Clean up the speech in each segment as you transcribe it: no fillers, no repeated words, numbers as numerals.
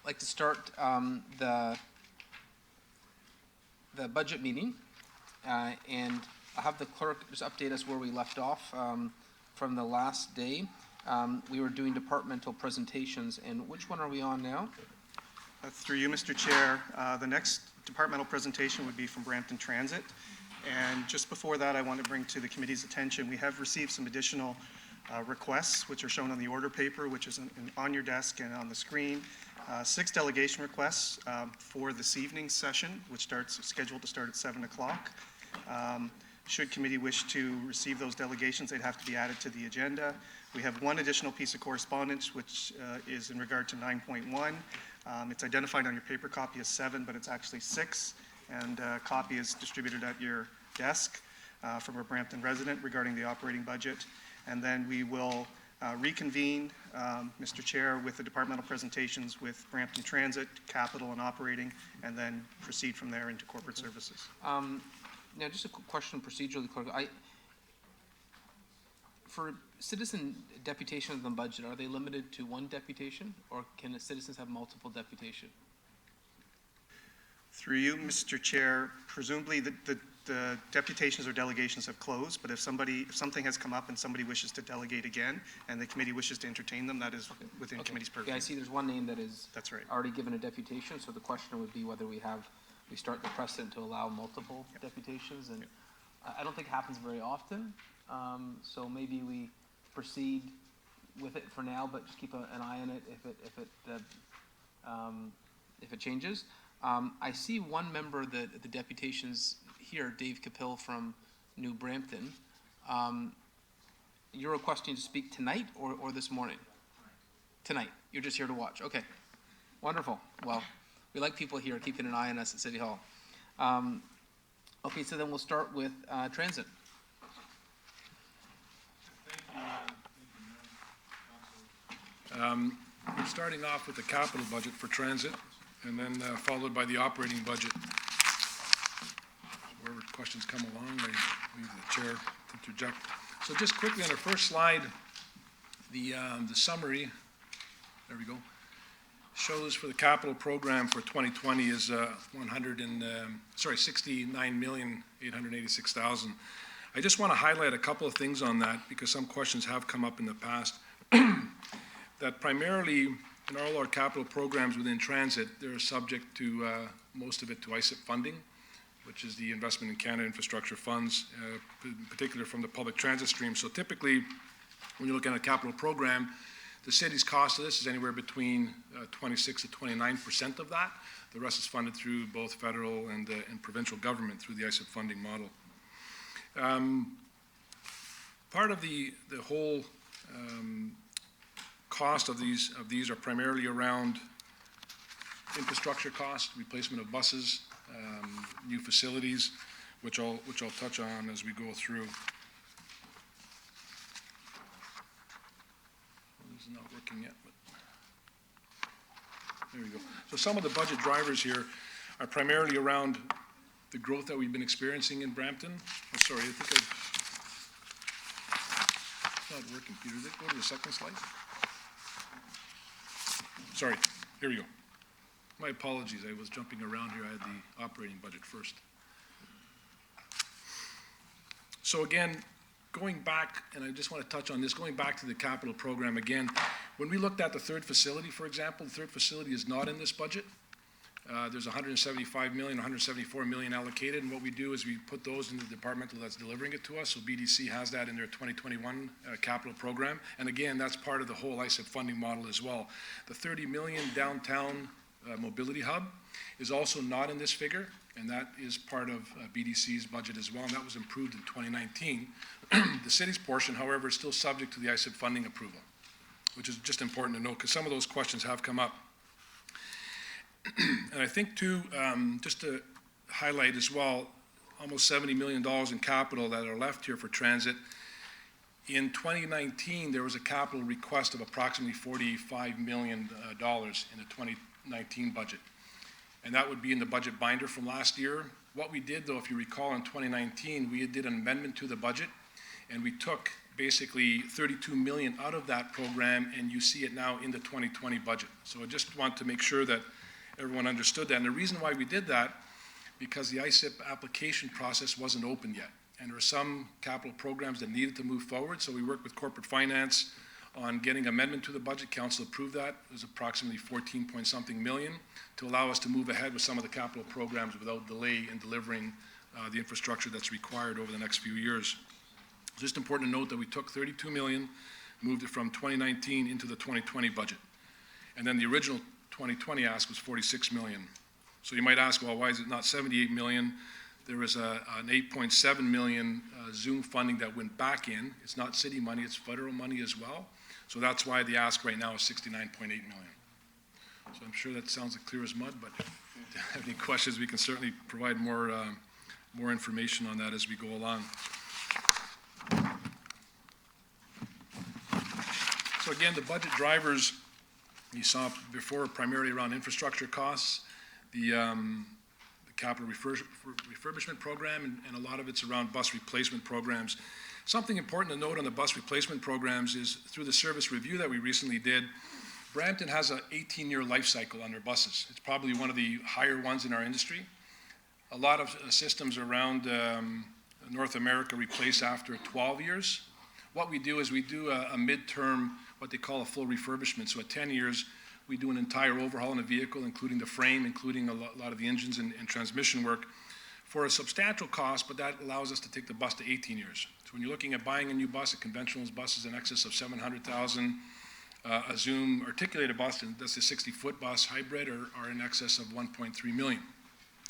like to start the budget meeting, and I'll have the clerk just update us where we left off from the last day. We were doing departmental presentations, and which one are we on now? Through you, Mr. Chair, the next departmental presentation would be from Brampton Transit. And just before that, I want to bring to the committee's attention, we have received some additional requests, which are shown on the order paper, which is on your desk and on the screen. 6 delegation requests for this evening's session, which scheduled to start at 7 o'clock. Should committee wish to receive those delegations, they'd have to be added to the agenda. We have one additional piece of correspondence, which is in regard to 9.1. It's identified on your paper copy as 7, but it's actually 6, and a copy is distributed at your desk from a Brampton resident regarding the operating budget. And then we will reconvene, Mr. Chair, with the departmental presentations with Brampton Transit, Capital and Operating, and then proceed from there into corporate services. Now, just a quick question procedurally, Clerk. For citizen deputation of the budget, are they limited to one deputation, or can the citizens have multiple deputation? Through you, Mr. Chair, presumably the deputations or delegations have closed, but if something has come up and somebody wishes to delegate again and the committee wishes to entertain them, that is within committee's purview. Yeah, I see there's one name that is That's right. already given a deputation, so the question would be whether we start the precedent to allow multiple deputations, and I don't think it happens very often, so maybe we proceed with it for now, but just keep an eye on it if it changes. I see one member of the deputations here, Dave Capil from New Brampton. You're requesting to speak tonight or this morning? Tonight. You're just here to watch. Okay. Wonderful. Well, we like people here keeping an eye on us at City Hall. Okay, so then we'll start with transit. We're starting off with the capital budget for transit, and then followed by the operating budget. Wherever questions come along, I leave the chair to interject. So just quickly on our first slide, the summary, there we go, shows for the capital program for 2020 is $69,886,000. I just want to highlight a couple of things on that because some questions have come up in the past. That primarily in all our capital programs within transit, they're subject to most of it to ISIP funding, which is the Investment in Canada Infrastructure Funds, in particular from the public transit stream. So typically, when you look at a capital program, the city's cost of this is anywhere between 26 to 29% of that. The rest is funded through both federal and provincial government through the ISIP funding model. Part of the whole cost of these are primarily around infrastructure costs, replacement of buses, new facilities, which I'll touch on as we go through. This is not working yet, but there we go. So some of the budget drivers here are primarily around the growth that we've been experiencing in Brampton. Oh, sorry, I think it's not working, Peter. Go to the second slide. Sorry, here we go. My apologies, I was jumping around here. I had the operating budget first. So again, going back, and I just want to touch on this, going back to the capital program again, when we looked at the third facility, for example, the third facility is not in this budget. There's 175 million, 174 million allocated, and what we do is we put those into the departmental that's delivering it to us, so BDC has that in their 2021 capital program, and again, that's part of the whole ISIP funding model as well. The 30 million downtown mobility hub is also not in this figure, and that is part of BDC's budget as well, and that was improved in 2019. The city's portion, however, is still subject to the ISIP funding approval, which is just important to note, because some of those questions have come up. And I think too, just to highlight as well, almost $70 million in capital that are left here for transit. In 2019, there was a capital request of approximately $45 million in the 2019 budget. And that would be in the budget binder from last year. What we did though, if you recall in 2019, we did an amendment to the budget, and we took basically 32 million out of that program, and you see it now in the 2020 budget. So I just want to make sure that everyone understood that. And the reason why we did that, because the ISIP application process wasn't open yet. And there were some capital programs that needed to move forward, so we worked with corporate finance on getting amendment to the budget. Council approved that. It was approximately 14 point something million to allow us to move ahead with some of the capital programs without delay in delivering the infrastructure that's required over the next few years. It's just important to note that we took 32 million, moved it from 2019 into the 2020 budget. And then the original 2020 ask was 46 million. So you might ask, well, why is it not 78 million? There was an 8.7 million Zoom funding that went back in. It's not city money, it's federal money as well. So that's why the ask right now is 69.8 million. So I'm sure that sounds like clear as mud, but if you have any questions, we can certainly provide more information on that as we go along. So again, the budget drivers you saw before, primarily around infrastructure costs, the capital refurbishment program, and a lot of it's around bus replacement programs. Something important to note on the bus replacement programs is through the service review that we recently did, Brampton has an 18-year life cycle on their buses. It's probably one of the higher ones in our industry. A lot of systems around North America replace after 12 years. What we do is we do a midterm, what they call a full refurbishment. So at 10 years, we do an entire overhaul in a vehicle, including the frame, including a lot of the engines and transmission work, for a substantial cost, but that allows us to take the bus to 18 years. So when you're looking at buying a new bus, a conventional bus is in excess of 700,000. A Zoom articulated bus, and that's a 60-foot bus hybrid, are in excess of 1.3 million.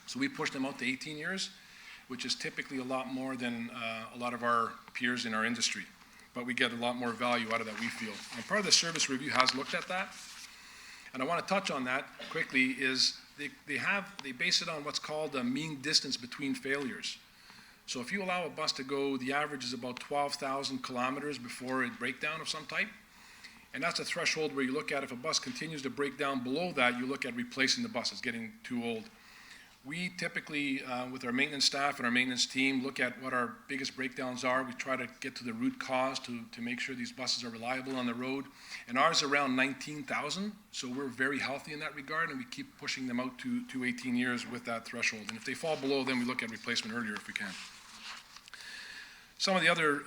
So we push them out to 18 years, which is typically a lot more than a lot of our peers in our industry. But we get a lot more value out of that, we feel. And part of the service review has looked at that. And I want to touch on that quickly is they base it on what's called a mean distance between failures. So if you allow a bus to go, the average is about 12,000 kilometers before a breakdown of some type. And that's a threshold where you look at if a bus continues to break down below that, you look at replacing the bus. It's getting too old. We typically, with our maintenance staff and our maintenance team, look at what our biggest breakdowns are. We try to get to the root cause to make sure these buses are reliable on the road. And ours is around 19,000, so we're very healthy in that regard, and we keep pushing them out to 18 years with that threshold. And if they fall below, then we look at replacement earlier if we can. Some of the other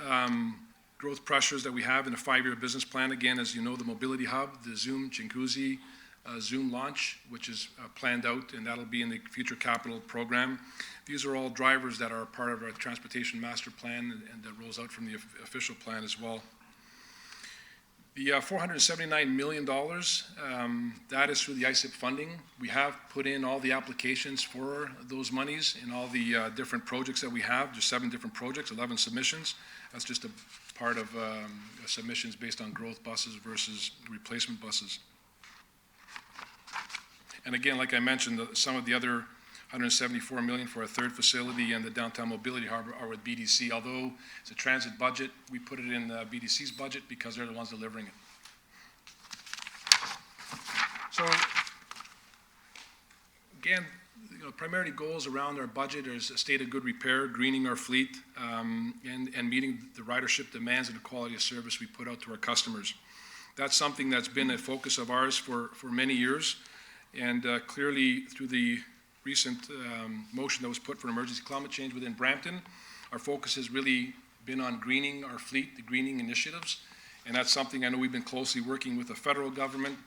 growth pressures that we have in a 5-year business plan, again, as you know, the mobility hub, the Zoom Chinguacousy Zoom launch, which is planned out, and that'll be in the future capital program. These are all drivers that are part of our transportation master plan and that rolls out from the official plan as well. The $479 million, that is through the ISIP funding. We have put in all the applications for those monies in all the different projects that we have. There's 7 different projects, 11 submissions. That's just a part of submissions based on growth buses versus replacement buses. And again, like I mentioned, some of the other 174 million for a third facility and the downtown mobility hub are with BDC. Although it's a transit budget, we put it in BDC's budget because they're the ones delivering it. So again, primarily goals around our budget is a state of good repair, greening our fleet, and meeting the ridership demands and the quality of service we put out to our customers. That's something that's been a focus of ours for many years. And clearly, through the recent motion that was put for emergency climate change within Brampton, our focus has really been on greening our fleet, the greening initiatives. And that's something I know we've been closely working with the federal government,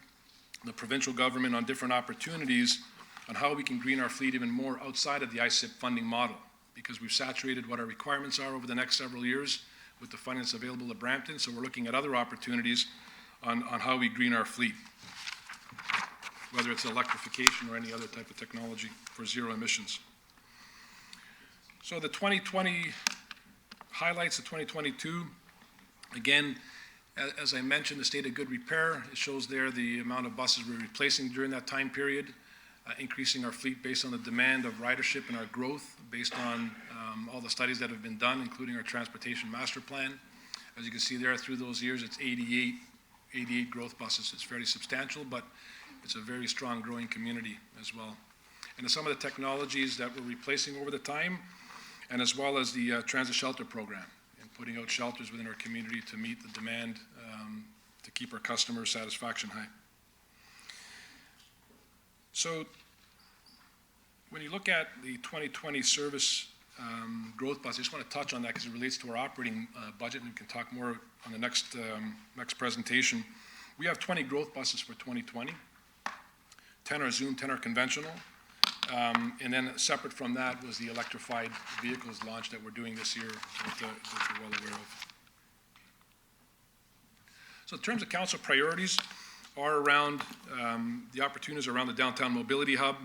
the provincial government on different opportunities on how we can green our fleet even more outside of the ISIP funding model, because we've saturated what our requirements are over the next several years with the funding that's available at Brampton. So we're looking at other opportunities on how we green our fleet, whether it's electrification or any other type of technology for zero emissions. So the 2020 highlights of 2022, again, as I mentioned, the state of good repair. It shows there the amount of buses we're replacing during that time period, increasing our fleet based on the demand of ridership and our growth based on all the studies that have been done, including our transportation master plan. As you can see there, through those years, it's 88 growth buses. It's fairly substantial, but it's a very strong growing community as well. And some of the technologies that we're replacing over the time, and as well as the transit shelter program. And putting out shelters within our community to meet the demand, to keep our customer satisfaction high. So when you look at the 2020 service growth bus, I just want to touch on that because it relates to our operating budget, and we can talk more on the next presentation. We have 20 growth buses for 2020. 10 are Zoom, 10 are conventional. And then separate from that was the electrified vehicles launch that we're doing this year that you're well aware of. So in terms of council priorities are around the opportunities around the downtown mobility hub,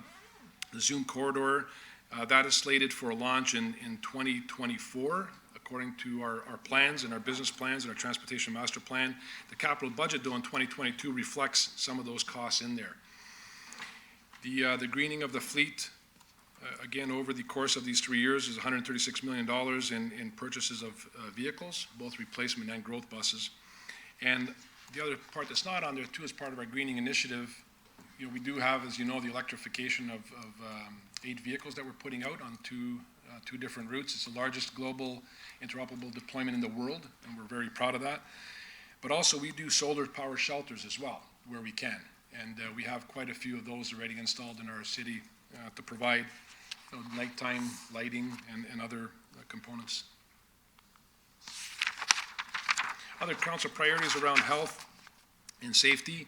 the Zoom corridor. That is slated for a launch in 2024, according to our plans and our business plans and our transportation master plan. The capital budget, though, in 2022 reflects some of those costs in there. The greening of the fleet, again, over the course of these 3 years is $136 million in purchases of vehicles, both replacement and growth buses. And the other part that's not on there, too, as part of our greening initiative, you know, we do have, as you know, the electrification of 8 vehicles that we're putting out on two different routes. It's the largest global interoperable deployment in the world, and we're very proud of that. But also, we do solar power shelters as well, where we can. And we have quite a few of those already installed in our city to provide nighttime lighting and other components. Other council priorities around health and safety.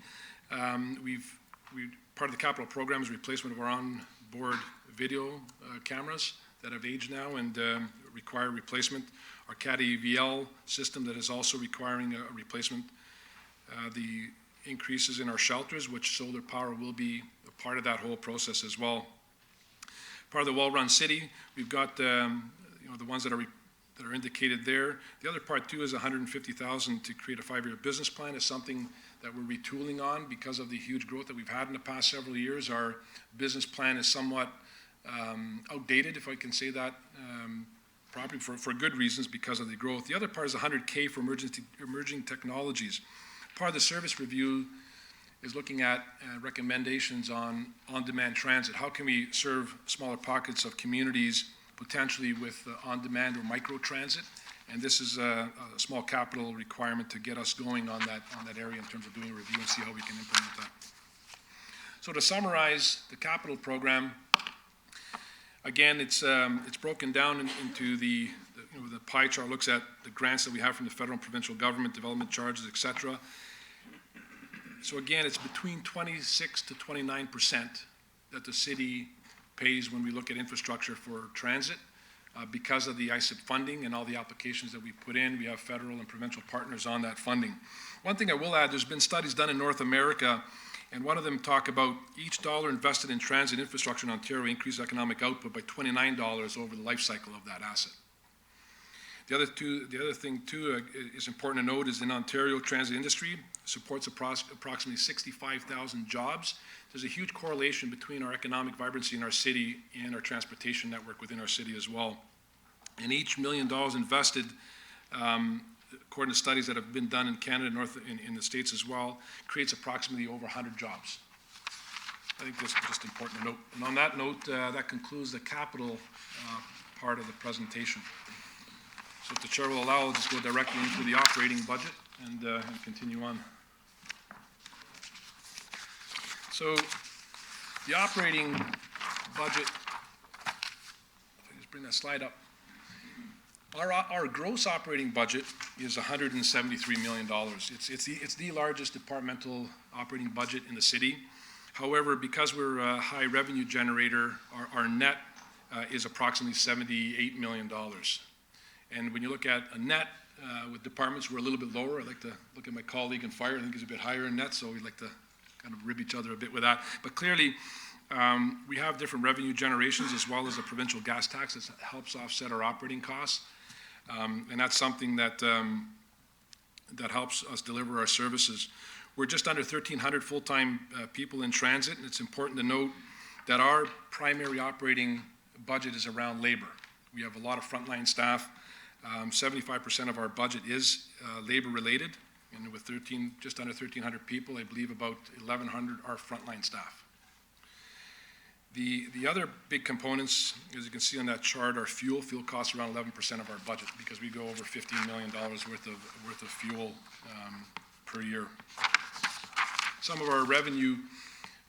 Part of the capital program is replacement of our onboard video cameras that have aged now and require replacement. Our CADI VL system that is also requiring a replacement. The increases in our shelters, which solar power will be a part of that whole process as well. Part of the well-run city, we've got the ones that are indicated there. The other part too is $150,000 to create a 5-year business plan. Is something that we're retooling on because of the huge growth that we've had in the past several years. Our business plan is somewhat outdated, if I can say that properly, for good reasons because of the growth. The other part is $100K for emerging technologies. Part of the service review is looking at recommendations on on-demand transit. How can we serve smaller pockets of communities potentially with on-demand or micro-transit? And this is a small capital requirement to get us going on that area in terms of doing a review and see how we can implement that. So to summarize the capital program, again, it's broken down into the pie chart looks at the grants that we have from the federal and provincial government, development charges, et cetera. So again, it's between 26 to 29% that the city pays when we look at infrastructure for transit. Because of the ISIP funding and all the applications that we put in, we have federal and provincial partners on that funding. One thing I will add, there's been studies done in North America, and one of them talk about each dollar invested in transit infrastructure in Ontario increases economic output by $29 over the life cycle of that asset. The other thing too is important to note is in Ontario, transit industry supports approximately 65,000 jobs. There's a huge correlation between our economic vibrancy in our city and our transportation network within our city as well. And each $1 million invested, according to studies that have been done in Canada, in the States as well, creates approximately over 100 jobs. I think that's just important to note. And on that note, that concludes the capital part of the presentation. So if the chair will allow, I'll just go directly into the operating budget and continue on. So the operating budget, if I just bring that slide up. Our gross operating budget is $173 million. It's the largest departmental operating budget in the city. However, because we're a high revenue generator, our net is approximately $78 million. And when you look at a net with departments, we're a little bit lower. I like to look at my colleague in fire. I think he's a bit higher in net, so we'd like to kind of rib each other a bit with that. But clearly, we have different revenue generations as well as a provincial gas tax that helps offset our operating costs. And that's something that helps us deliver our services. We're just under 1,300 full-time people in transit, and it's important to note that our primary operating budget is around labor. We have a lot of frontline staff. 75% of our budget is labor-related, and with just under 1,300 people, I believe about 1,100 are frontline staff. The other big components, as you can see on that chart, are fuel. Fuel costs around 11% of our budget because we go over $15 million worth of fuel per year. Some of our revenue,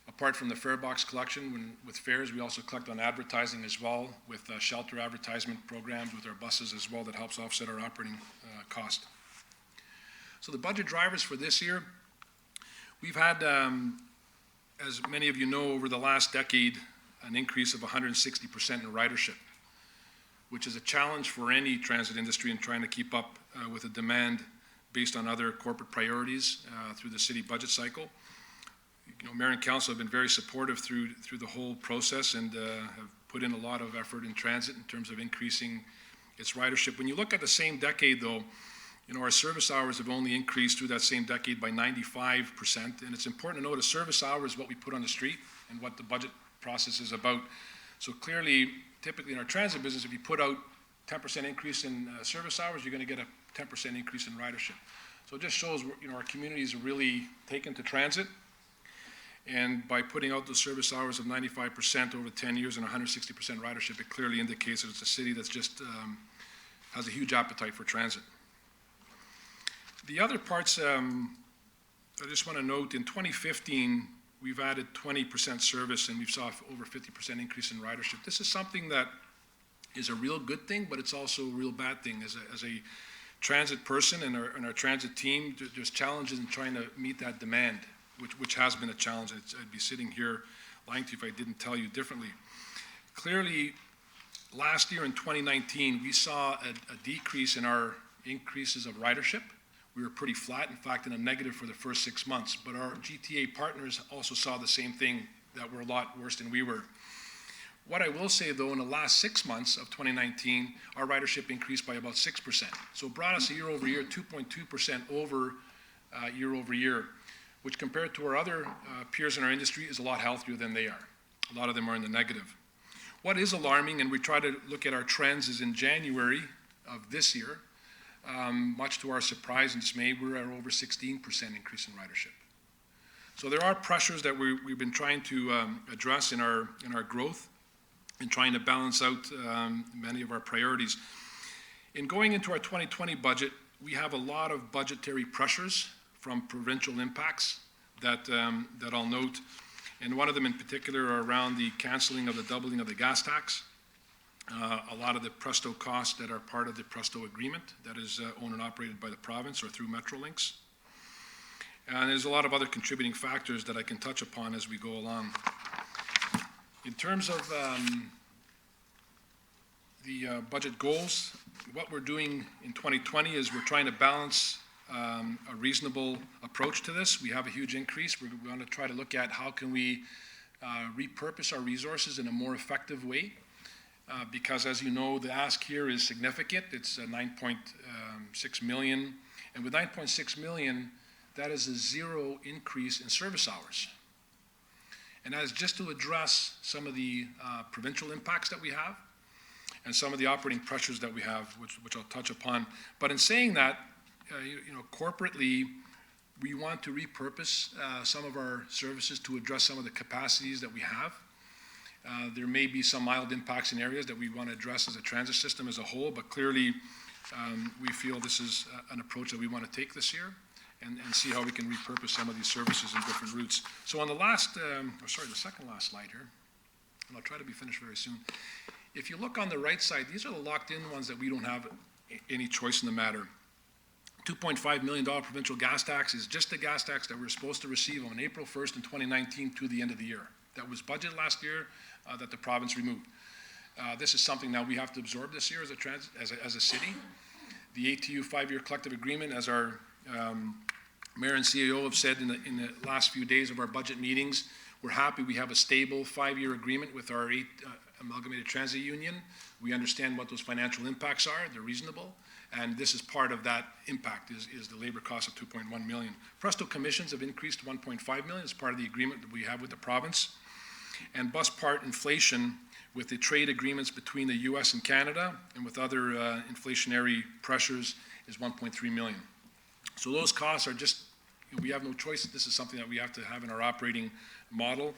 apart from the fare box collection, with fares, we also collect on advertising as well, with shelter advertisement programs with our buses as well that helps offset our operating cost. So the budget drivers for this year, we've had, as many of you know, over the last decade, an increase of 160% in ridership, which is a challenge for any transit industry in trying to keep up with the demand based on other corporate priorities through the city budget cycle. You know, Mayor and Council have been very supportive through the whole process and have put in a lot of effort in transit in terms of increasing its ridership. When you look at the same decade, though, you know, our service hours have only increased through that same decade by 95%, and it's important to note a service hour is what we put on the street and what the budget process is about. So clearly, typically in our transit business, if you put out 10% increase in service hours, you're going to get a 10% increase in ridership. So it just shows, you know, our communities are really taken to transit, and by putting out the service hours of 95% over 10 years and 160% ridership, it clearly indicates that it's a city that's just has a huge appetite for transit. The other parts, I just want to note, in 2015, we've added 20% service and we saw over 50% increase in ridership. This is something that is a real good thing, but it's also a real bad thing. As a transit person and our transit team, there's challenges in trying to meet that demand, which has been a challenge. I'd be sitting here lying to you if I didn't tell you differently. Clearly, last year in 2019, we saw a decrease in our increases of ridership. We were pretty flat, in fact, in a negative for the first 6 months. But our GTA partners also saw the same thing, that we're a lot worse than we were. What I will say, though, in the last 6 months of 2019, our ridership increased by about 6%. So it brought us a year over year, 2.2% over year over year, which compared to our other peers in our industry is a lot healthier than they are. A lot of them are in the negative. What is alarming, and we try to look at our trends, is in January of this year, much to our surprise and dismay, we're at over 16% increase in ridership. So there are pressures that we've been trying to address in our growth and trying to balance out many of our priorities. In going into our 2020 budget, we have a lot of budgetary pressures from provincial impacts that I'll note. And one of them in particular are around the canceling of the doubling of the gas tax. A lot of the Presto costs that are part of the Presto agreement that is owned and operated by the province or through Metrolinx. And there's a lot of other contributing factors that I can touch upon as we go along. In terms of the budget goals, what we're doing in 2020 is we're trying to balance a reasonable approach to this. We have a huge increase. We're going to try to look at how can we repurpose our resources in a more effective way. Because as you know, the ask here is significant. It's 9.6 million. And with 9.6 million, that is a zero increase in service hours. And that is just to address some of the provincial impacts that we have and some of the operating pressures that we have, which I'll touch upon. But in saying that, you know, corporately, we want to repurpose some of our services to address some of the capacities that we have. There may be some mild impacts in areas that we want to address as a transit system as a whole, but clearly we feel this is an approach that we want to take this year and see how we can repurpose some of these services in different routes. So on the the second last slide here, and I'll try to be finished very soon. If you look on the right side, these are the locked-in ones that we don't have any choice in the matter. $2.5 million provincial gas tax is just the gas tax that we're supposed to receive on April 1st in 2019 to the end of the year. That was budgeted last year that the province removed. This is something now we have to absorb this year as a city. The ATU 5-year collective agreement, as our mayor and CEO have said in the last few days of our budget meetings, we're happy we have a stable 5-year agreement with our Amalgamated Transit Union. We understand what those financial impacts are. They're reasonable. And this is part of that impact is the labor cost of $2.1 million. Presto commissions have increased to $1.5 million as part of the agreement that we have with the province. And bus part inflation with the trade agreements between the US and Canada and with other inflationary pressures is $1.3 million. So those costs are just, we have no choice. This is something that we have to have in our operating model.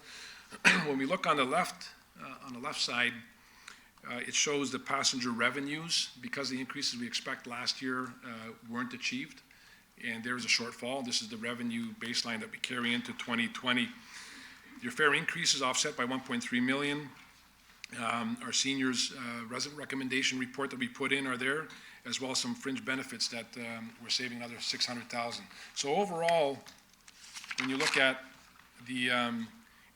When we look on the left on the left side, it shows the passenger revenues because the increases we expect last year weren't achieved, and there's a shortfall. This is the revenue baseline that we carry into 2020. Your fare increase is offset by 1.3 million. Our seniors resident recommendation report that we put in are there, as well as some fringe benefits that we're saving another 600,000. So overall, when you look at the,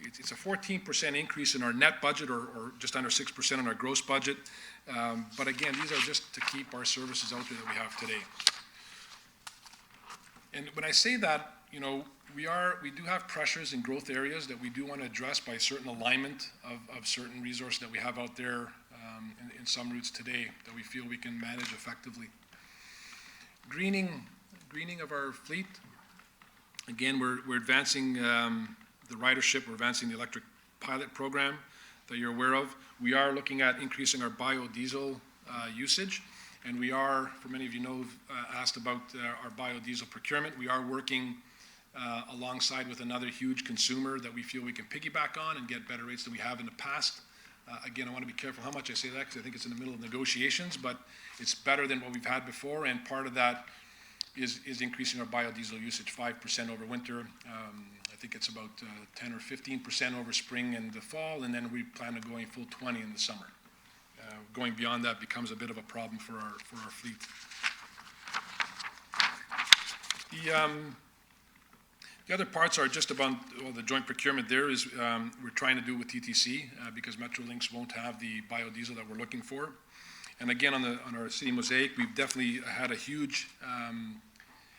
it's a 14% increase in our net budget, or just under 6% on our gross budget. But again, these are just to keep our services out there that we have today. And when I say that, you know, we do have pressures in growth areas that we do want to address by certain alignment of certain resources that we have out there in some routes today that we feel we can manage effectively. Greening of our fleet. Again, we're advancing the ridership, we're advancing the electric pilot program that you're aware of. We are looking at increasing our biodiesel usage, and we are, for many of you know, asked about our biodiesel procurement. We are working alongside with another huge consumer that we feel we can piggyback on and get better rates than we have in the past. Again, I want to be careful how much I say that because I think it's in the middle of negotiations, but it's better than what we've had before, and part of that is increasing our biodiesel usage 5% over winter. I think it's about 10 or 15% over spring and the fall, and then we plan on going full 20 in the summer. Going beyond that becomes a bit of a problem for our fleet. The other parts are just about the joint procurement. There is we're trying to do with TTC because Metrolinx won't have the biodiesel that we're looking for. And again, on our city mosaic, we've definitely had a huge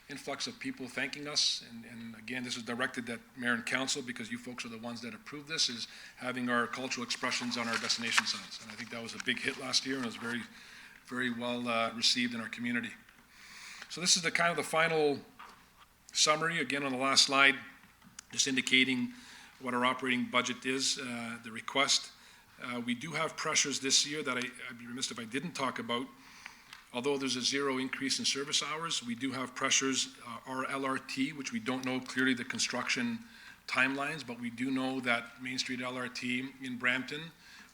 influx of people thanking us. And again, this is directed at Mayor and Council because you folks are the ones that approved this, is having our cultural expressions on our destination signs. And I think that was a big hit last year and it was very, very well received in our community. So this is the kind of the final summary, again on the last slide, just indicating what our operating budget is, the request. We do have pressures this year that I'd be remiss if I didn't talk about. Although there's a zero increase in service hours, we do have pressures, our LRT, which we don't know clearly the construction timelines, but we do know that Main Street LRT in Brampton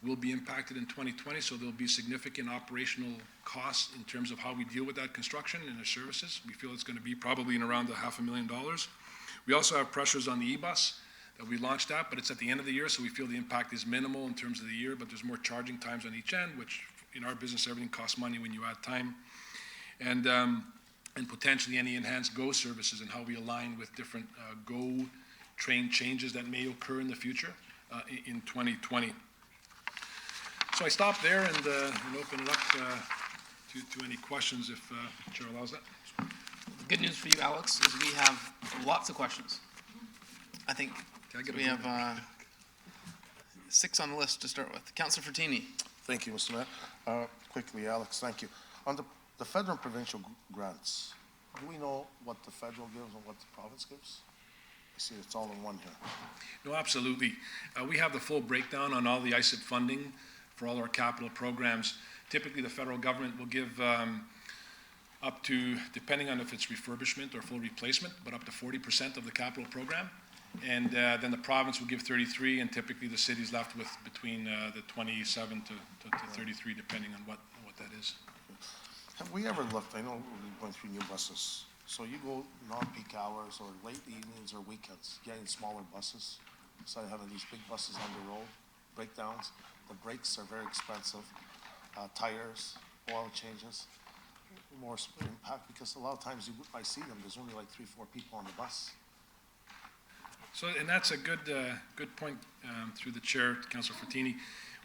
will be impacted in 2020, so there'll be significant operational costs in terms of how we deal with that construction and the services. We feel it's going to be probably in around $500,000. We also have pressures on the e-bus that we launched at, but it's at the end of the year, so we feel the impact is minimal in terms of the year, but there's more charging times on each end, which in our business, everything costs money when you add time. And potentially any enhanced GO services and how we align with different GO train changes that may occur in the future in 2020. So I stop there and open it up to any questions if Chair allows that. The good news for you, Alex, is we have lots of questions. I think we have 6 on the list to start with. Councillor Frattini. Thank you, Mr. Mayor. Quickly, Alex, thank you. On the federal and provincial grants, do we know what the federal gives and what the province gives? I see it's all in one here. No, absolutely. We have the full breakdown on all the ISIP funding for all our capital programs. Typically, the federal government will give up to, depending on if it's refurbishment or full replacement, but up to 40% of the capital program. And then the province will give 33, and typically the city's left with between the 27 to 33, depending on what that is. Have we ever looked, I know we went through new buses, so you go non-peak hours or late evenings or weekends, getting smaller buses, instead of having these big buses on the road, breakdowns, the brakes are very expensive, tires, oil changes, more impact, because a lot of times I see them, there's only like 3-4 people on the bus. So, and that's a good point through the chair, Councillor Frattini.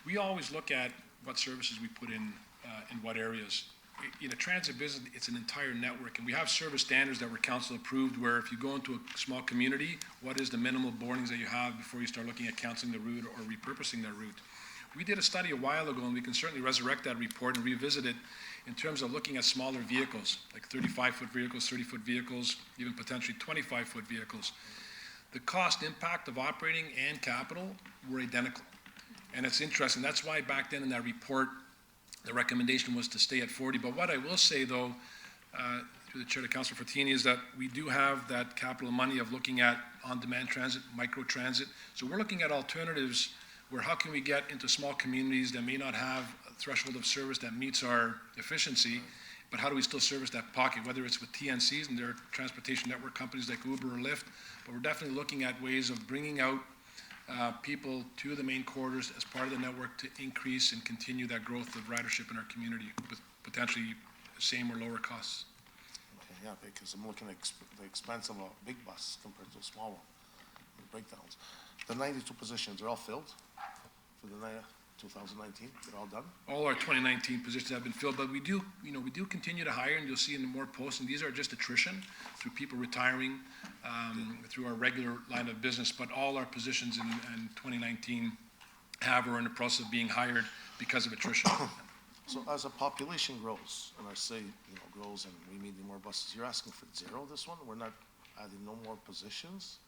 We always look at what services we put in what areas. In a transit business, it's an entire network, and we have service standards that were council approved, where if you go into a small community, what is the minimal boardings that you have before you start looking at canceling the route or repurposing that route? We did a study a while ago, and we can certainly resurrect that report and revisit it in terms of looking at smaller vehicles, like 35-foot vehicles, 30-foot vehicles, even potentially 25-foot vehicles. The cost impact of operating and capital were identical. And it's interesting. That's why back then in that report, the recommendation was to stay at 40. But what I will say, though, through the chair to Councillor Frattini, is that we do have that capital money of looking at on-demand transit, micro-transit. So we're looking at alternatives where how can we get into small communities that may not have a threshold of service that meets our efficiency, but how do we still service that pocket, whether it's with TNCs and their transportation network companies like Uber or Lyft, but we're definitely looking at ways of bringing out people to the main corridors as part of the network to increase and continue that growth of ridership in our community with potentially same or lower costs. Okay, yeah, because I'm looking at the expense of a big bus compared to a small one, the breakdowns. The 92 positions are all filled for the 2019, they're all done? All our 2019 positions have been filled, but we do continue to hire, and you'll see in the more posts, and these are just attrition through people retiring, through our regular line of business, but all our positions in 2019 have or are in the process of being hired because of attrition. So as a population grows, and I say, grows and we need more buses, you're asking for zero this one? We're not adding no more positions?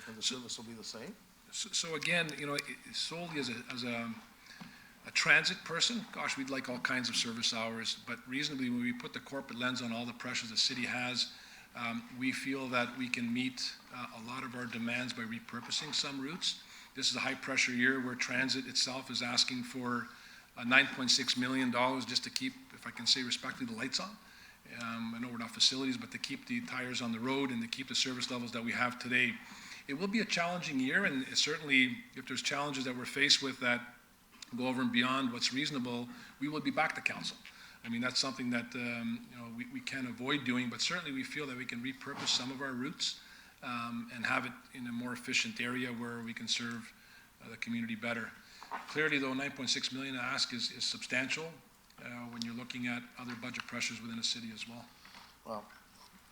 And the service will be the same? So again, solely as a transit person, gosh, we'd like all kinds of service hours, but reasonably, when we put the corporate lens on all the pressures the city has, we feel that we can meet a lot of our demands by repurposing some routes. This is a high-pressure year where transit itself is asking for $9.6 million just to keep, if I can say respectfully, the lights on. I know we're not facilities, but to keep the tires on the road and to keep the service levels that we have today. It will be a challenging year, and certainly if there's challenges that we're faced with that go over and beyond what's reasonable, we will be back to council. I mean, that's something that we can't avoid doing, but certainly we feel that we can repurpose some of our routes and have it in a more efficient area where we can serve the community better. Clearly, though, 9.6 million ask is substantial when you're looking at other budget pressures within a city as well. Well,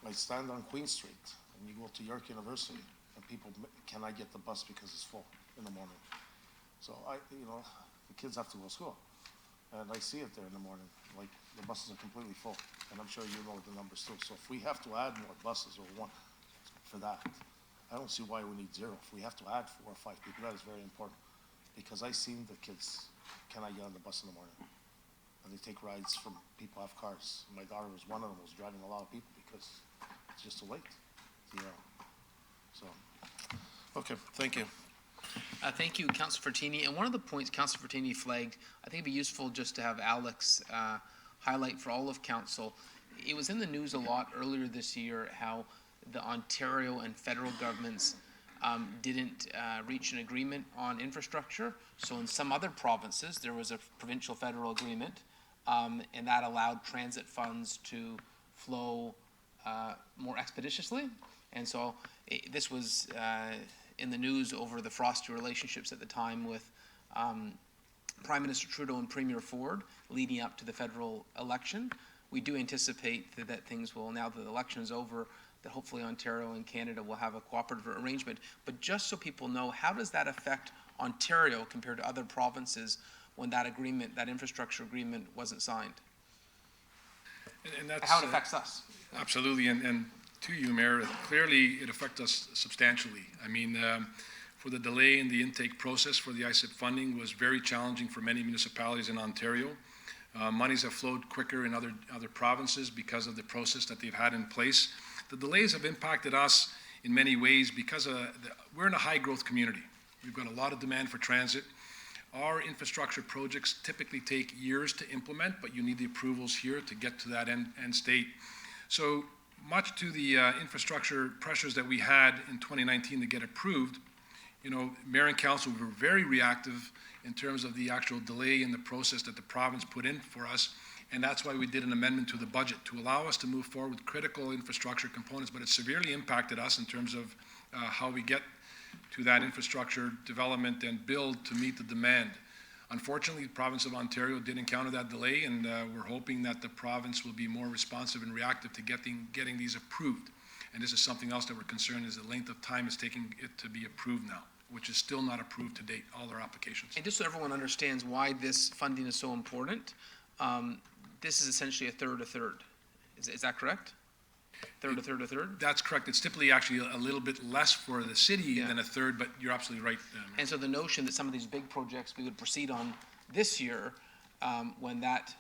I stand on Queen Street, and you go to York University, and people cannot get the bus because it's full in the morning. So the kids have to go to school, and I see it there in the morning, like the buses are completely full, and I'm sure you know the numbers too. So if we have to add more buses or one for that, I don't see why we need zero. If we have to add 4 or 5 people, that is very important, because I seen the kids cannot get on the bus in the morning, and they take rides from people who have cars. My daughter was one of them, was driving a lot of people because it's just too late. So, okay, thank you. Thank you, Councilor Fertini. And one of the points Councilor Fertini flagged, I think it'd be useful just to have Alex highlight for all of council. It was in the news a lot earlier this year how the Ontario and federal governments didn't reach an agreement on infrastructure. So in some other provinces, there was a provincial federal agreement, and that allowed transit funds to flow more expeditiously. And so this was in the news over the frosty relationships at the time with Prime Minister Trudeau and Premier Ford leading up to the federal election. We do anticipate that things will, now that the election is over, that hopefully Ontario and Canada will have a cooperative arrangement. But just so people know, how does that affect Ontario compared to other provinces when that agreement, that infrastructure agreement, wasn't signed? And that's, how it affects us? Absolutely, and to you, Mayor, clearly it affects us substantially. I mean, for the delay in the intake process for the ISIP funding was very challenging for many municipalities in Ontario. Monies have flowed quicker in other provinces because of the process that they've had in place. The delays have impacted us in many ways because we're in a high-growth community. We've got a lot of demand for transit. Our infrastructure projects typically take years to implement, but you need the approvals here to get to that end state. So much to the infrastructure pressures that we had in 2019 to get approved, Mayor and Council were very reactive in terms of the actual delay in the process that the province put in for us, and that's why we did an amendment to the budget to allow us to move forward with critical infrastructure components, but it severely impacted us in terms of how we get to that infrastructure development and build to meet the demand. Unfortunately, the province of Ontario did encounter that delay, and we're hoping that the province will be more responsive and reactive to getting these approved. And this is something else that we're concerned is the length of time it's taking it to be approved now, which is still not approved to date, all our applications. And just so everyone understands why this funding is so important, this is essentially a third. Is that correct? A third? That's correct. It's typically actually a little bit less for the city than a third, but you're absolutely right. And so the notion that some of these big projects we would proceed on this year, when that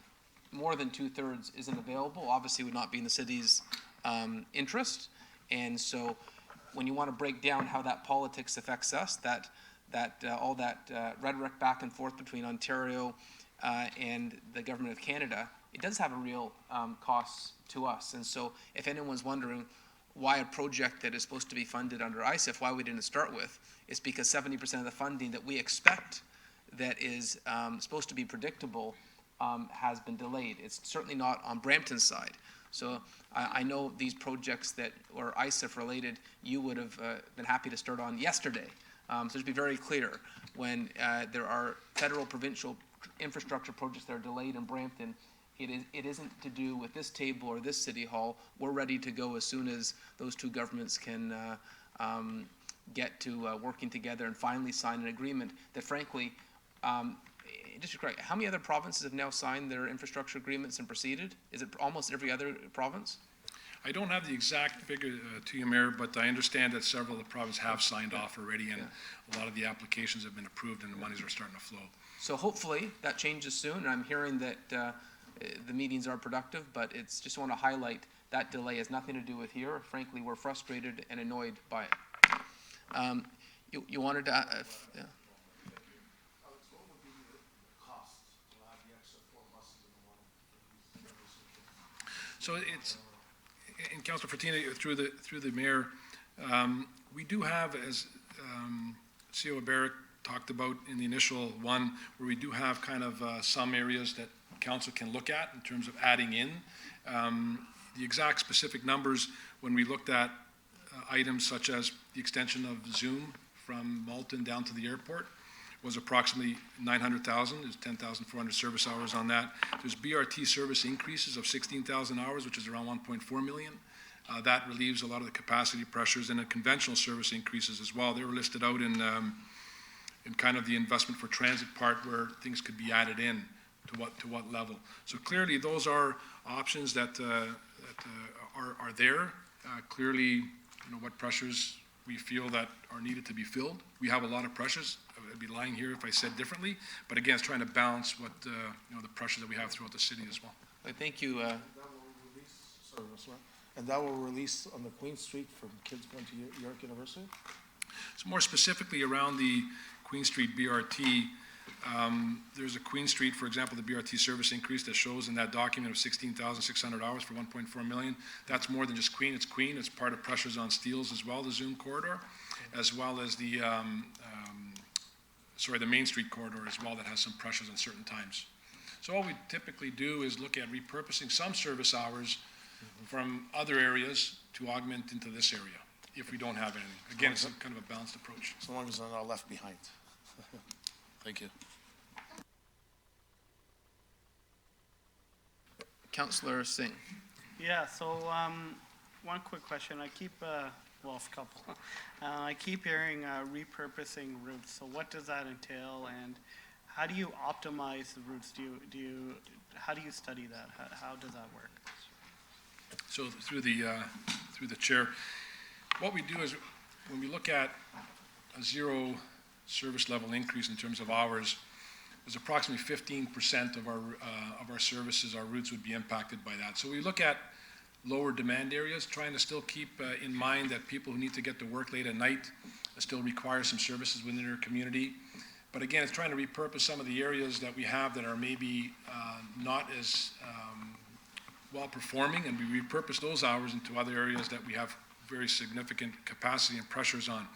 more than 2/3 isn't available, obviously would not be in the city's interest. And so when you want to break down how that politics affects us, that all that rhetoric back and forth between Ontario and the Government of Canada, it does have a real cost to us. And so if anyone's wondering why a project that is supposed to be funded under ISIF, why we didn't start with, it's because 70% of the funding that we expect that is supposed to be predictable has been delayed. It's certainly not on Brampton's side. So I know these projects that were ISIF related, you would have been happy to start on yesterday. So just be very clear, when there are federal, provincial infrastructure projects that are delayed in Brampton, it isn't to do with this table or this city hall. We're ready to go as soon as those two governments can get to working together and finally sign an agreement that, frankly, just correct, how many other provinces have now signed their infrastructure agreements and proceeded? Is it almost every other province? I don't have the exact figure to you, Mayor, but I understand that several of the provinces have signed off already, and a lot of the applications have been approved and the monies are starting to flow. So hopefully that changes soon, and I'm hearing that the meetings are productive, but it's just want to highlight that delay has nothing to do with here. Frankly, we're frustrated and annoyed by it. You wanted to, yeah. So it's, and Councilor Fortina, through the mayor, we do have, as CEO Barrick talked about in the initial one, where we do have kind of some areas that council can look at in terms of adding in. The exact specific numbers, when we looked at items such as the extension of Zoom from Malton down to the airport, was approximately 900,000. There's 10,400 service hours on that. There's BRT service increases of 16,000 hours, which is around 1.4 million. That relieves a lot of the capacity pressures, and the conventional service increases as well. They were listed out in kind of the investment for transit part, where things could be added in to what level. So clearly, those are options that are there. Clearly, what pressures we feel that are needed to be filled. We have a lot of pressures. I'd be lying here if I said differently, but again, it's trying to balance what the pressures that we have throughout the city as well. Thank you. And that will release on the Queen Street from kids going to York University? So more specifically around the Queen Street BRT, there's a Queen Street, for example, the BRT service increase that shows in that document of 16,600 hours for 1.4 million. That's more than just Queen. It's part of pressures on Steeles as well, the Zoom corridor, as well as the Main Street corridor as well, that has some pressures on certain times. So what we typically do is look at repurposing some service hours from other areas to augment into this area, if we don't have anything. Again, it's kind of a balanced approach. So long as they're not left behind. Thank you. Councillor Singh. Yeah, so one quick question. I keep, a couple. I keep hearing repurposing routes. So what does that entail, and how do you optimize the routes? How do you study that? How does that work? So through the chair, what we do is when we look at a zero service level increase in terms of hours, there's approximately 15% of our services, our routes would be impacted by that. So we look at lower demand areas, trying to still keep in mind that people who need to get to work late at night still require some services within their community. But again, it's trying to repurpose some of the areas that we have that are maybe not as well performing, and we repurpose those hours into other areas that we have very significant capacity and pressures on.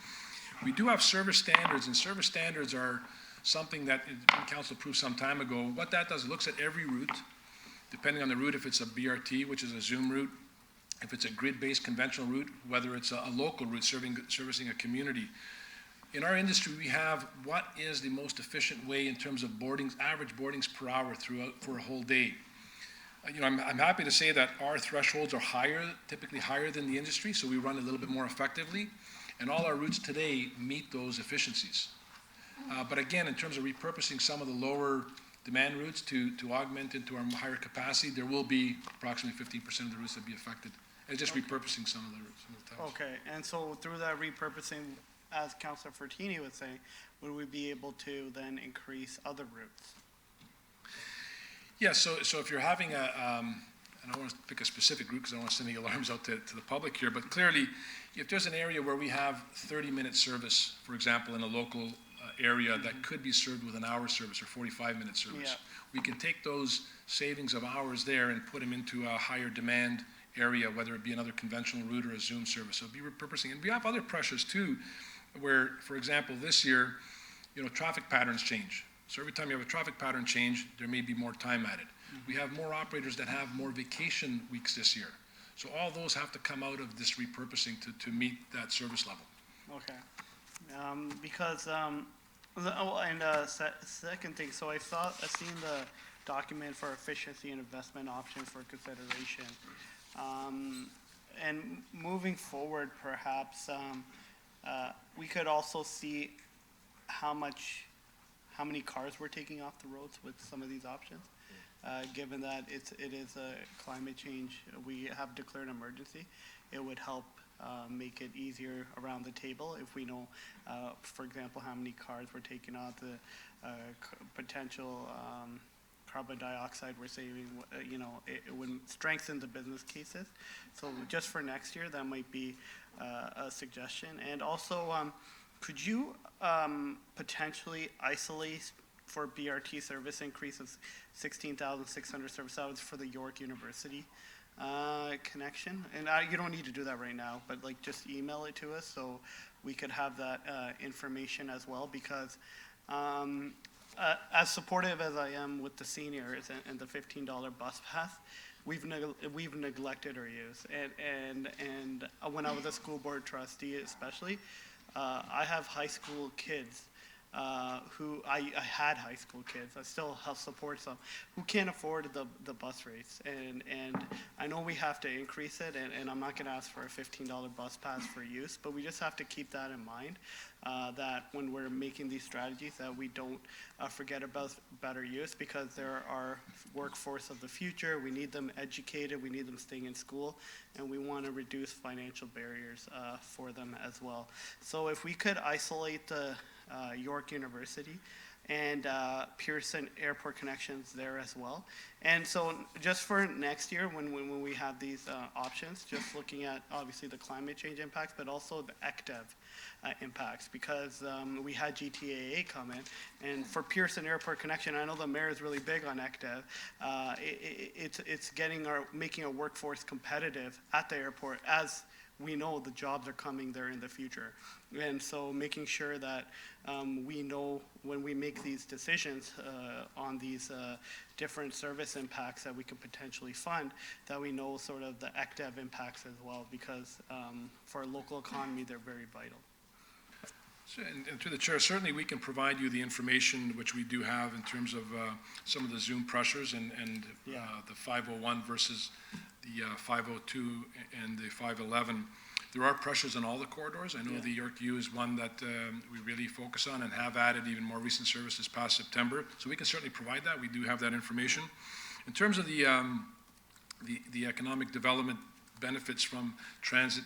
We do have service standards, and service standards are something that Council approved some time ago. What that does, it looks at every route, depending on the route, if it's a BRT, which is a Zoom route, if it's a grid-based conventional route, whether it's a local route servicing a community. In our industry, we have what is the most efficient way in terms of boardings, average boardings per hour for a whole day. I'm happy to say that our thresholds are higher, typically higher than the industry, so we run a little bit more effectively, and all our routes today meet those efficiencies. But again, in terms of repurposing some of the lower demand routes to augment into our higher capacity, there will be approximately 15% of the routes that be affected. It's just repurposing some of the routes. Okay, and so through that repurposing, as Councillor Fortini was saying, would we be able to then increase other routes? Yeah, so if you're having and I don't want to pick a specific route because I don't want to send any alarms out to the public here, but clearly, if there's an area where we have 30-minute service, for example, in a local area that could be served with an hour service or 45-minute service. Yeah. We can take those savings of hours there and put them into a higher demand area, whether it be another conventional route or a Zoom service. So be repurposing. And we have other pressures too, where, for example, this year, traffic patterns change. So every time you have a traffic pattern change, there may be more time added. We have more operators that have more vacation weeks this year. So all those have to come out of this repurposing to meet that service level. Okay. Second thing, so I've seen the document for efficiency and investment options for consideration. And moving forward, perhaps, we could also see how many cars we're taking off the roads with some of these options. Given that it is a climate change, we have declared emergency, it would help make it easier around the table if we know, for example, how many cars we're taking off, the potential carbon dioxide we're saving, it would strengthen the business cases. So just for next year, that might be a suggestion. And also, could you potentially isolate for BRT service increase of 16,600 service hours for the York University connection? And you don't need to do that right now, but like just email it to us so we could have that information as well, because as supportive as I am with the seniors and the $15 bus pass, we've neglected our youth. And when I was a school board trustee especially, I have high school kids who I had high school kids, I still have support some, who can't afford the bus rates. And I know we have to increase it, and I'm not gonna ask for a $15 bus pass for use, but we just have to keep that in mind, that when we're making these strategies, that we don't forget about better use, because they're our workforce of the future. We need them educated, we need them staying in school, and we wanna reduce financial barriers for them as well. So if we could isolate the York University and Pearson Airport connections there as well. And so just for next year, when we have these options, just looking at obviously the climate change impacts, but also the ECDEV impacts, because we had GTAA come in, and for Pearson Airport connection, I know the mayor is really big on ECDEV. It's making our workforce competitive at the airport, as we know the jobs are coming there in the future. And so making sure that we know when we make these decisions on these different service impacts that we could potentially fund, that we know sort of the ECDEV impacts as well, because for our local economy, they're very vital. So, and through the chair, certainly we can provide you the information which we do have in terms of some of the Zoom pressures and Yeah. the 501 versus the 502 and the 511. There are pressures on all the corridors. I know Yeah. the York U is one that we really focus on and have added even more recent services past September. So we can certainly provide that. We do have that information. In terms of the economic development benefits from transit,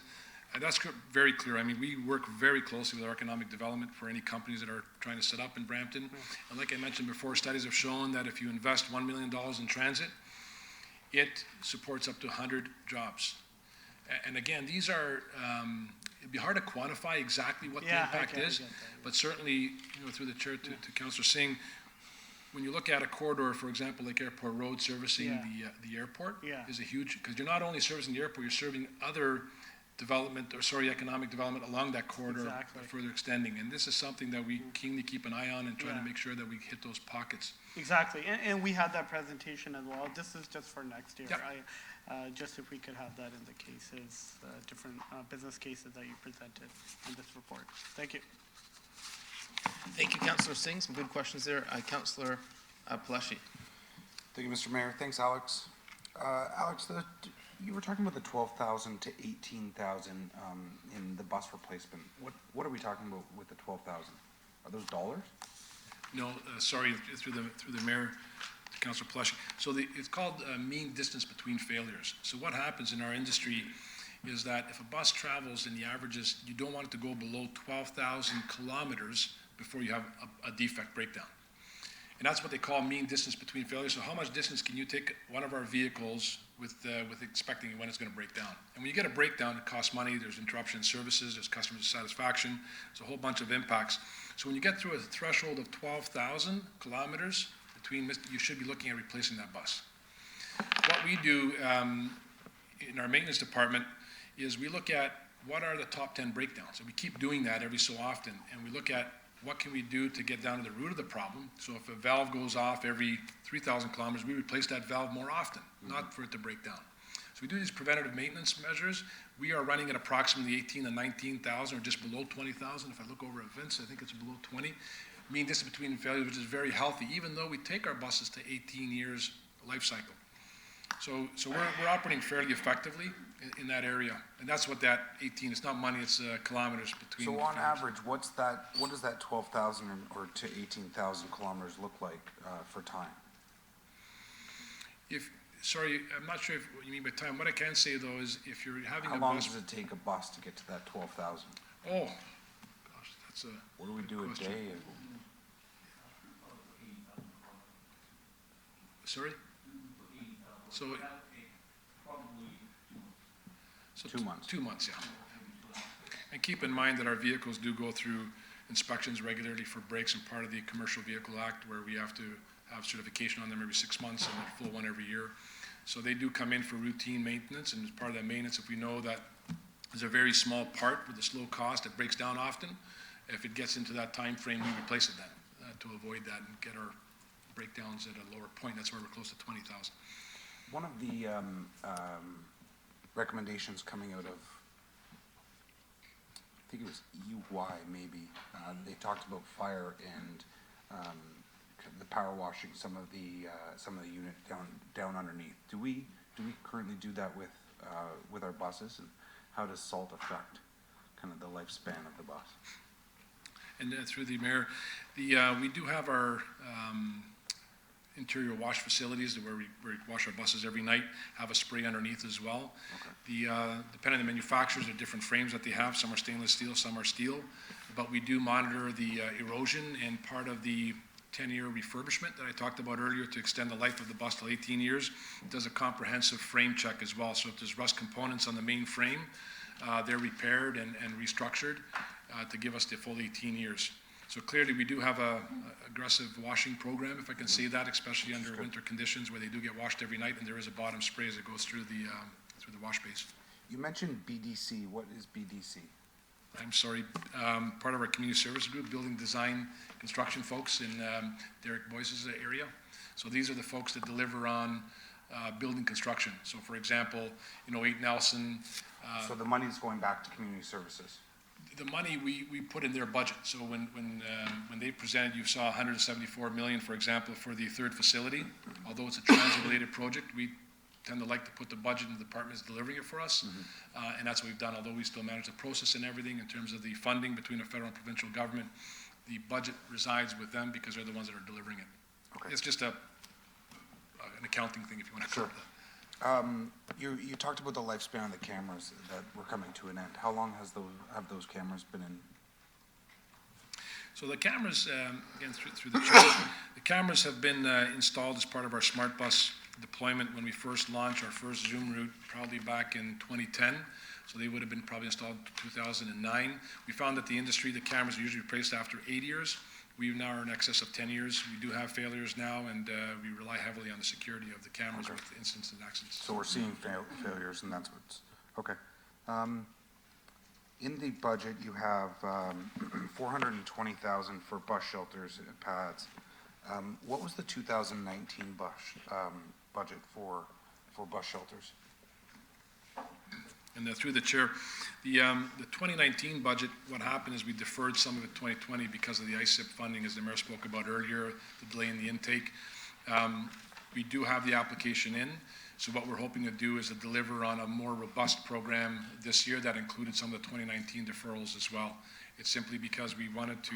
that's very clear. I mean, we work very closely with our economic development for any companies that are trying to set up in Brampton. And like I mentioned before, studies have shown that if you invest $1 million in transit, it supports up to 100 jobs. And again, these are, it'd be hard to quantify exactly what the Yeah, impact I is, get that. but certainly, through the chair to Councillor Singh, when you look at a corridor, for example, like Airport Road servicing Yeah. the airport, Yeah. is a huge, because you're not only servicing the airport, you're serving other economic development along that corridor, Exactly. further extending. And this is something that we keenly keep an eye on and try to Yeah. make sure that we hit those pockets. Exactly, and we had that presentation as well. This is just for next year. Yep. Just if we could have that in the cases, different business cases that you presented in this report. Thank you. Thank you, Councillor Singh. Some good questions there. Councillor Palashi. Thank you, Mr. Mayor. Thanks, Alex. Alex, you were talking about the 12,000 to 18,000 in the bus replacement. What are we talking about with the 12,000? Are those dollars? No, sorry, through the mayor, to Councillor Palashi. So it's called mean distance between failures. So what happens in our industry is that if a bus travels and the average is, you don't want it to go below 12,000 kilometers before you have a defect breakdown. And that's what they call mean distance between failures. So how much distance can you take one of our vehicles with expecting when it's gonna break down? And when you get a breakdown, it costs money, there's interruption in services, there's customer dissatisfaction, there's a whole bunch of impacts. So when you get through a threshold of 12,000 kilometers you should be looking at replacing that bus. What we do in our maintenance department is we look at what are the top 10 breakdowns, and we keep doing that every so often, and we look at what can we do to get down to the root of the problem. So if a valve goes off every 3,000 kilometers, we replace that valve more often, not for it to break down. So we do these preventative maintenance measures. We are running at approximately 18 to 19,000, or just below 20,000. If I look over at Vince, I think it's below 20. Mean distance between failures, which is very healthy, even though we take our buses to 18 years life cycle. So we're operating fairly effectively in that area, and that's what that 18, it's not money, it's kilometers between. So on failures. average, what does that 12,000 or to 18,000 kilometers look like for time? Sorry, I'm not sure what you mean by time. What I can say though is if you're having How a long bus. does it take a bus to get to that 12,000? Oh, gosh, that's a. What do we do a Question. day? Sorry? So. 2 months. 2 months, yeah. And keep in mind that our vehicles do go through inspections regularly for brakes, and part of the Commercial Vehicle Act, where we have to have certification on them every 6 months and a full one every year. So they do come in for routine maintenance, and as part of that maintenance, if we know that there's a very small part with a slow cost, it breaks down often. If it gets into that time frame, we replace it then to avoid that and get our breakdowns at a lower point. That's why we're close to 20,000. One of the recommendations coming out of, I think it was EY maybe, they talked about fire and the power washing some of the unit down underneath. Do we currently do that with our buses, and how does salt affect kind of the lifespan of the bus? And through the mayor, we do have our interior wash facilities where we wash our buses every night, have a spray underneath as well. Okay. Depending on the manufacturers, there are different frames that they have. Some are stainless steel, some are steel. But we do monitor the erosion, and part of the 10-year refurbishment that I talked about earlier to extend the life of the bus to 18 years does a comprehensive frame check as well. So if there's rust components on the main frame, they're repaired and restructured to give us the full 18 years. So clearly, we do have a aggressive washing program, if I can say that, especially under winter conditions where they do get washed every night, and there is a bottom spray as it goes through the wash base. You mentioned BDC. What is BDC? I'm sorry, part of our community service group, building design construction folks in Derek Boyce's area. So these are the folks that deliver on building construction. So for example, 8 Nelson. So the money is going back to community services? The money we put in their budget. So when they presented, you saw 174 million, for example, for the third facility. Although it's a transit-related project, we tend to like to put the budget in the department is delivering it for us. Mm-hmm. And that's what we've done, although we still manage the process and everything in terms of the funding between the federal and provincial government. The budget resides with them because they're the ones that are delivering it. Okay. It's just an accounting thing, if you want to call it that. You talked about the lifespan of the cameras that were coming to an end. How long have those cameras been in? So the cameras, again, through the church, the cameras have been installed as part of our Smart Bus deployment when we first launched our first Zoom route, probably back in 2010. So they would have been probably installed in 2009. We found that the industry, the cameras are usually replaced after 8 years. We now are in excess of 10 years. We do have failures now, and we rely heavily on the security of the cameras with incidents and accidents. So we're seeing failures, and that's what's, okay. In the budget, you have 420,000 for bus shelters and pads. What was the 2019 budget for bus shelters? And through the chair, the 2019 budget, what happened is we deferred some of it 2020 because of the ISIP funding, as the mayor spoke about earlier, the delay in the intake. We do have the application in. So what we're hoping to do is to deliver on a more robust program this year that included some of the 2019 deferrals as well. It's simply because we wanted to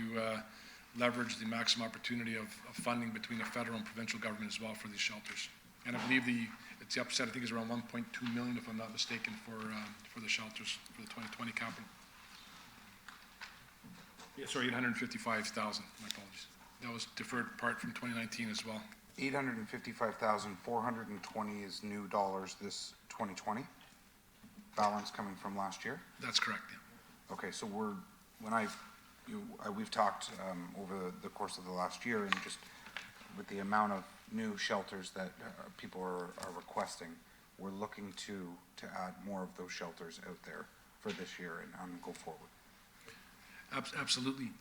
leverage the maximum opportunity of funding between the federal and provincial government as well for these shelters. And I believe it's the upset, I think, is around 1.2 million, if I'm not mistaken, for the shelters for the 2020 capital. Yeah, sorry, 855,000. My apologies. That was deferred part from 2019 as well. 855,420 is new dollars this 2020, balance coming from last year? That's correct, yeah. Okay, so we've talked over the course of the last year, and just with the amount of new shelters that people are requesting, we're looking to add more of those shelters out there for this year and go forward. Absolutely.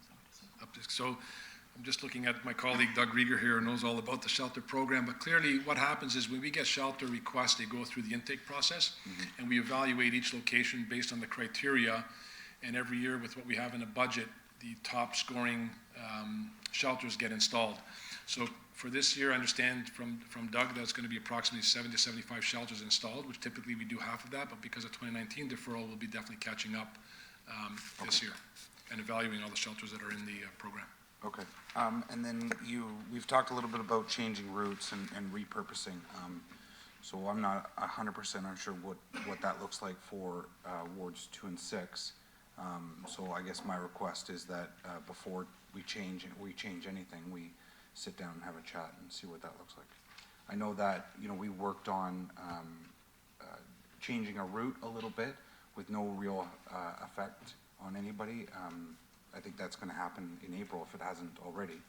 So I'm just looking at my colleague Doug Rieger here, who knows all about the shelter program, but clearly what happens is when we get shelter requests, they go through the intake process, and we evaluate each location based on the criteria, and every year with what we have in the budget, the top scoring shelters get installed. So for this year, I understand from Doug that it's going to be approximately 70 to 75 shelters installed, which typically we do half of that, but because of 2019 deferral, we'll be definitely catching up this year and evaluating all the shelters that are in the program. Okay, and then we've talked a little bit about changing routes and repurposing. So I'm not 100% unsure what that looks like for wards 2 and 6. So I guess my request is that before we change anything, we sit down and have a chat and see what that looks like. I know that, we worked on changing a route a little bit with no real effect on anybody. I think that's going to happen in April if it hasn't already,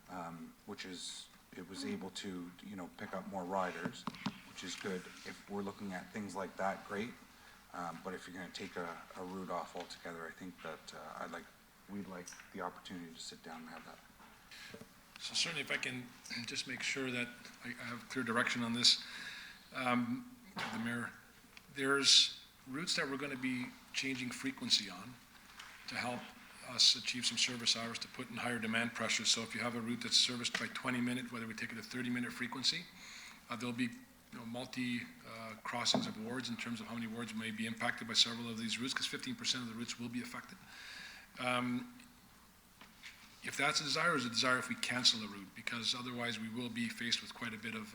it was able to, pick up more riders, which is good. If we're looking at things like that, great. But if you're going to take a route off altogether, I think that we'd like the opportunity to sit down and have that. So certainly if I can just make sure that I have clear direction on this, the mayor, there's routes that we're going to be changing frequency on to help us achieve some service hours to put in higher demand pressures. So if you have a route that's serviced by 20-minute, whether we take it to 30-minute frequency, there'll be multi crossings of wards in terms of how many wards may be impacted by several of these routes, because 15% of the routes will be affected. If that's a desire, is a desire if we cancel a route, because otherwise we will be faced with quite a bit of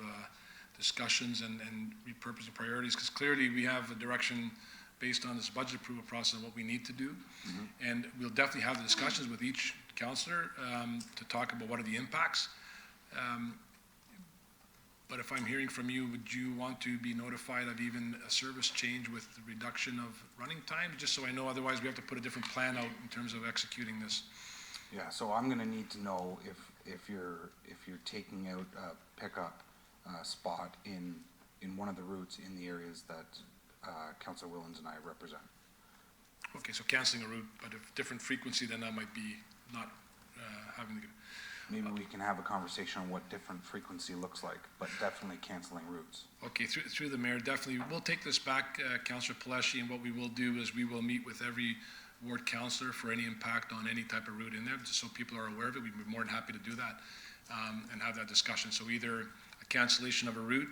discussions and repurposing priorities, because clearly we have a direction based on this budget approval process what we need to do. And we'll definitely have the discussions with each councillor to talk about what are the impacts. But if I'm hearing from you, would you want to be notified of even a service change with the reduction of running time, just so I know? Otherwise we have to put a different plan out in terms of executing this. Yeah, so I'm going to need to know if you're taking out a pickup spot in one of the routes in the areas that Councillor Willens and I represent. Okay, so canceling a route, but if different frequency, then that might be not having the. Maybe we can have a conversation on what different frequency looks like, but definitely canceling routes. Okay, through the mayor, definitely. We'll take this back, Councillor Palashi, and what we will do is we will meet with every ward councillor for any impact on any type of route in there, just so people are aware of it. We'd be more than happy to do that and have that discussion. So either a cancellation of a route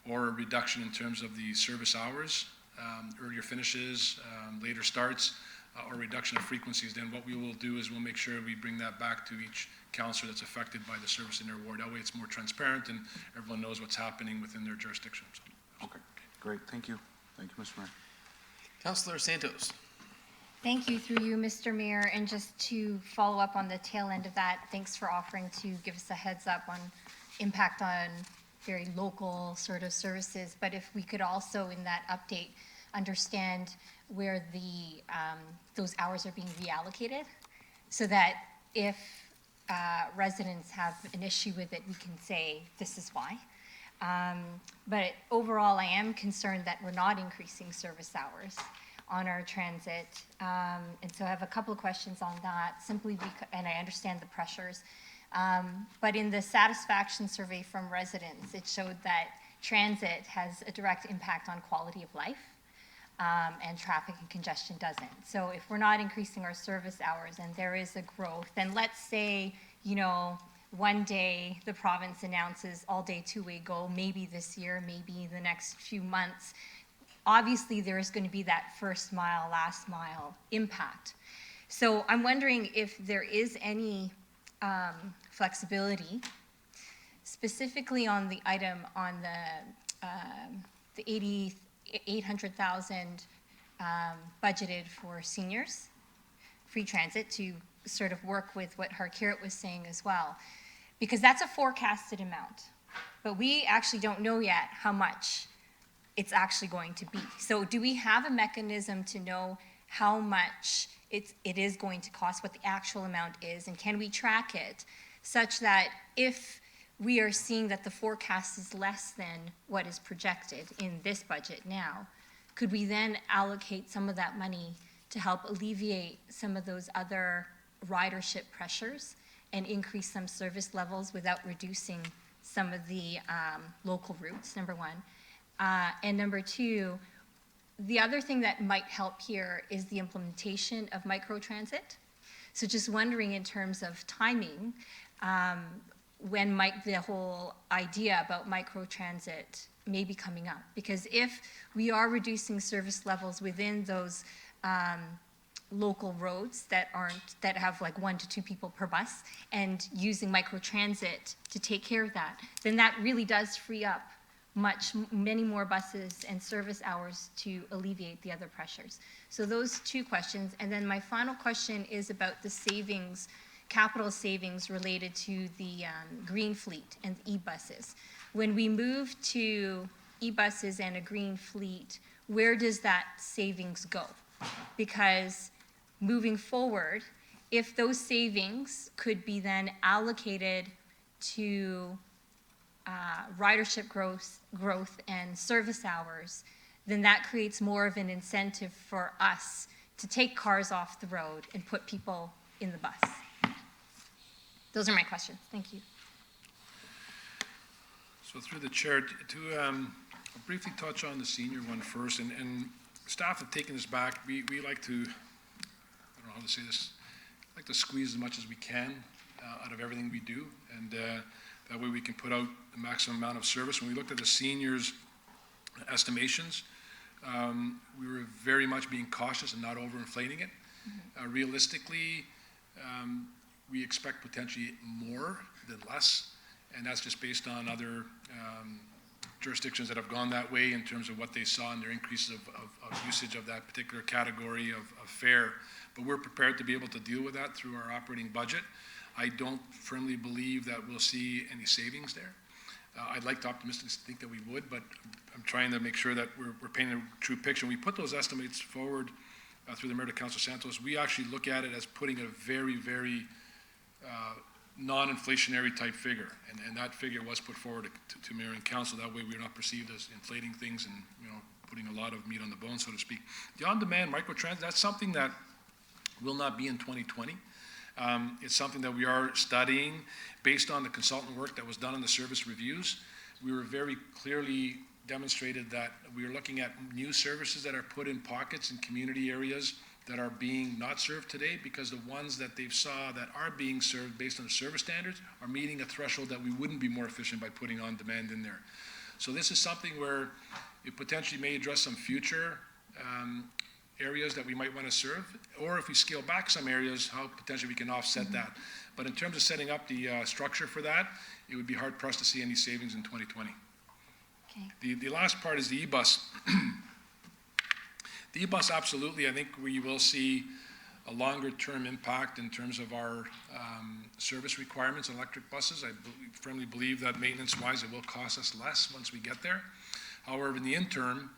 or a reduction in terms of the service hours, earlier finishes, later starts, or reduction of frequencies. Then what we will do is we'll make sure we bring that back to each councillor that's affected by the service in their ward. That way it's more transparent and everyone knows what's happening within their jurisdiction. So. Okay, great. Thank you. Thank you, Mr. Mayor. Councillor Santos. Thank you, through you, Mr. Mayor. And just to follow up on the tail end of that, thanks for offering to give us a heads up on impact on very local sort of services. But if we could also, in that update, understand where the those hours are being reallocated, so that if residents have an issue with it, we can say this is why. But overall, I am concerned that we're not increasing service hours on our transit. And so I have a couple of questions on that, simply because, and I understand the pressures. But in the satisfaction survey from residents, it showed that transit has a direct impact on quality of life, and traffic and congestion doesn't. So if we're not increasing our service hours and there is a growth, then let's say, one day the province announces all-day two-way go, maybe this year, maybe the next few months. Obviously, there is going to be that first mile, last mile impact. So I'm wondering if there is any flexibility, specifically on the item on the 800,000 budgeted for seniors, free transit to sort of work with what Harkirat was saying as well, because that's a forecasted amount, but we actually don't know yet how much it's actually going to be. So do we have a mechanism to know how much it is going to cost, what the actual amount is, and can we track it such that if we are seeing that the forecast is less than what is projected in this budget now, could we then allocate some of that money to help alleviate some of those other ridership pressures and increase some service levels without reducing some of the local routes, number one. And number two, the other thing that might help here is the implementation of microtransit. So just wondering in terms of timing, when might the whole idea about microtransit may be coming up? Because if we are reducing service levels within those local roads that have like 1 to 2 people per bus and using microtransit to take care of that, then that really does free up many more buses and service hours to alleviate the other pressures. So those 2 questions. And then my final question is about the savings, capital savings related to the green fleet and e-buses. When we move to e-buses and a green fleet, where does that savings go? Because moving forward, if those savings could be then allocated to ridership growth and service hours, then that creates more of an incentive for us to take cars off the road and put people in the bus. Those are my questions. Thank you. So through the chair, to briefly touch on the senior one first, and staff have taken this back. We like to, I don't know how to say this, like to squeeze as much as we can out of everything we do, and that way we can put out the maximum amount of service. When we looked at the seniors' estimations, we were very much being cautious and not overinflating it. Realistically, we expect potentially more than less, and that's just based on other jurisdictions that have gone that way in terms of what they saw in their increases of usage of that particular category of fare. But we're prepared to be able to deal with that through our operating budget. I don't firmly believe that we'll see any savings there. I'd like to optimistically think that we would, but I'm trying to make sure that we're painting a true picture. When we put those estimates forward through the Mayor to Councilor Santos, we actually look at it as putting a very, very non-inflationary type figure, and that figure was put forward to Mayor and Council. That way we're not perceived as inflating things and putting a lot of meat on the bone, so to speak. The on-demand microtransit, that's something that will not be in 2020. It's something that we are studying based on the consultant work that was done in the service reviews. We were very clearly demonstrated that we are looking at new services that are put in pockets in community areas that are being not served today, because the ones that they've saw that are being served based on the service standards are meeting a threshold that we wouldn't be more efficient by putting on demand in there. So this is something where it potentially may address some future areas that we might want to serve, or if we scale back some areas, how potentially we can offset that. But in terms of setting up the structure for that, it would be hard pressed to see any savings in 2020. Okay. The last part is the e-bus. The e-bus, absolutely, I think we will see a longer term impact in terms of our service requirements on electric buses. I firmly believe that maintenance wise it will cost us less once we get there. However, in the interim,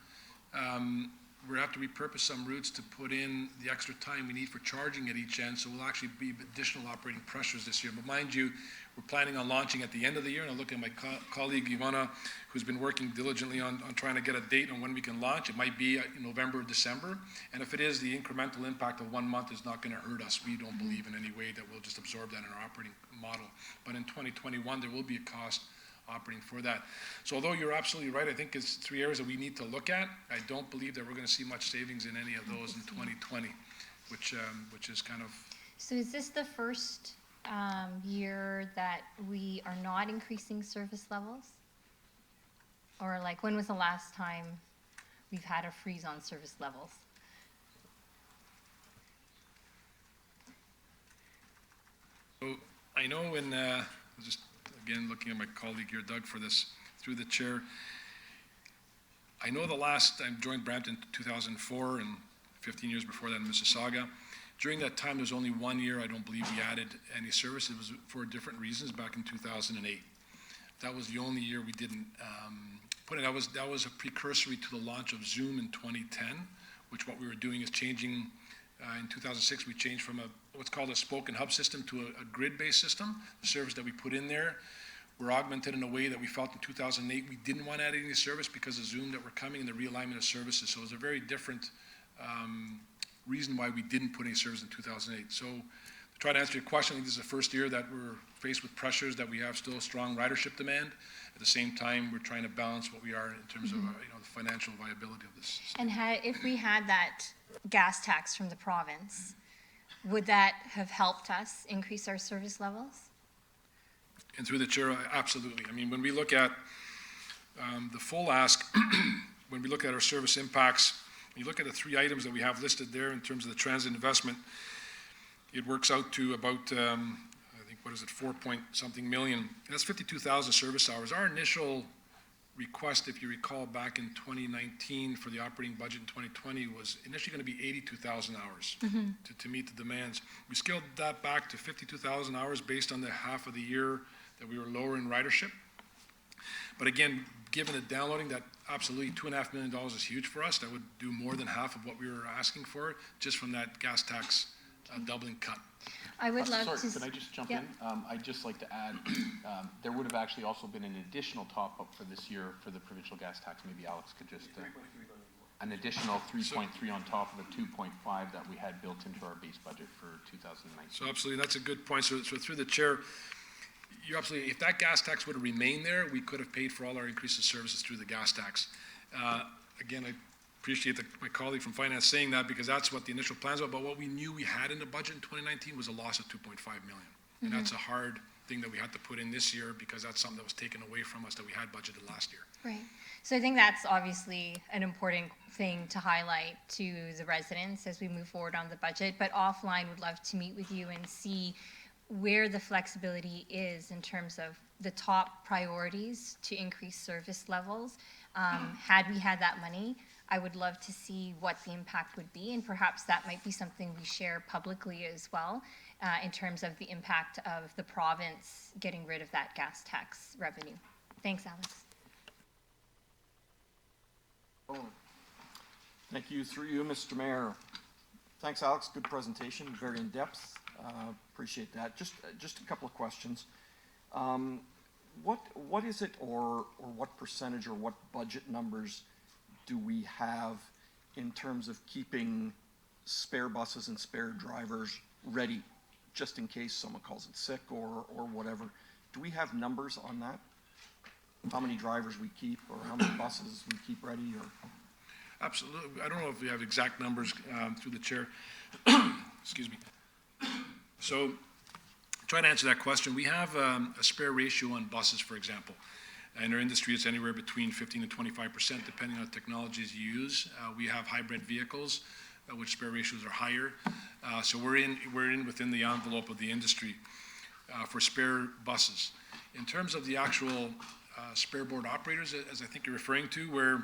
we'll have to repurpose some routes to put in the extra time we need for charging at each end, so we'll actually be additional operating pressures this year. But mind you, we're planning on launching at the end of the year, and I look at my colleague Ivana, who's been working diligently on trying to get a date on when we can launch. It might be in November or December, and if it is, the incremental impact of 1 month is not going to hurt us. We don't believe in any way that we'll just absorb that in our operating model. But in 2021, there will be a cost operating for that. So although you're absolutely right, I think it's 3 areas that we need to look at. I don't believe that we're going to see much savings in any of those in 2020, which is kind of... So is this the first year that we are not increasing service levels? Or like, when was the last time we've had a freeze on service levels? So I know when, just again looking at my colleague here, Doug, for this, through the chair, I know the last, I joined Brampton in 2004 and 15 years before that in Mississauga. During that time, there's only 1 year, I don't believe we added any service. It was for different reasons back in 2008. That was the only year we didn't put it. That was a precursory to the launch of Zoom in 2010, which what we were doing is changing, in 2006, we changed from what's called a spoke and hub system to a grid-based system. The service that we put in there were augmented in a way that we felt in 2008 we didn't want to add any service because of Zoom that were coming and the realignment of services. So it was a very different reason why we didn't put any service in 2008. So to try to answer your question, I think this is the first year that we're faced with pressures that we have still strong ridership demand. At the same time, we're trying to balance what we are in terms of the financial viability of this. And if we had that gas tax from the province, would that have helped us increase our service levels? And through the chair, absolutely. I mean, when we look at the full ask, when we look at our service impacts, when you look at the 3 items that we have listed there in terms of the transit investment, it works out to about, I think, what is it, 4-point-something million. That's 52,000 service hours. Our initial request, if you recall, back in 2019 for the operating budget in 2020 was initially going to be 82,000 hours to meet the demands. We scaled that back to 52,000 hours based on the half of the year that we were lower in ridership. But again, given the downloading, that absolutely $2.5 million is huge for us. That would do more than half of what we were asking for just from that gas tax doubling cut. I would love Sorry, to. could I just jump Yeah. in? I'd just like to add, there would have actually also been an additional top-up for this year for the provincial gas tax. Maybe Alex could just, an additional 3.3 on top of the 2.5 that we had built into our base budget for 2019. So absolutely, that's a good point. So through the chair, you absolutely, if that gas tax would have remained there, we could have paid for all our increase in services through the gas tax. Again, I appreciate my colleague from finance saying that because that's what the initial plans were, but what we knew we had in the budget in 2019 was a loss of 2.5 million. And that's a hard thing that we had to put in this year because that's something that was taken away from us that we had budgeted last year. Right. So I think that's obviously an important thing to highlight to the residents as we move forward on the budget. But offline, would love to meet with you and see where the flexibility is in terms of the top priorities to increase service levels. Had we had that money, I would love to see what the impact would be, and perhaps that might be something we share publicly as well, in terms of the impact of the province getting rid of that gas tax revenue. Thanks, Alex. Thank you, through you, Mr. Mayor. Thanks, Alex, good presentation, very in-depth, appreciate that. Just a couple of questions. What is it, or what percentage, or what budget numbers do we have in terms of keeping spare buses and spare drivers ready, just in case someone calls it sick or whatever? Do we have numbers on that? How many drivers we keep, or how many buses we keep ready, or? Absolutely. I don't know if we have exact numbers through the chair. Excuse me. So, trying to answer that question, we have a spare ratio on buses, for example. In our industry, it's anywhere between 15 and 25%, depending on the technologies you use. We have hybrid vehicles, which spare ratios are higher. So we're in within the envelope of the industry for spare buses. In terms of the actual spare board operators, as I think you're referring to, where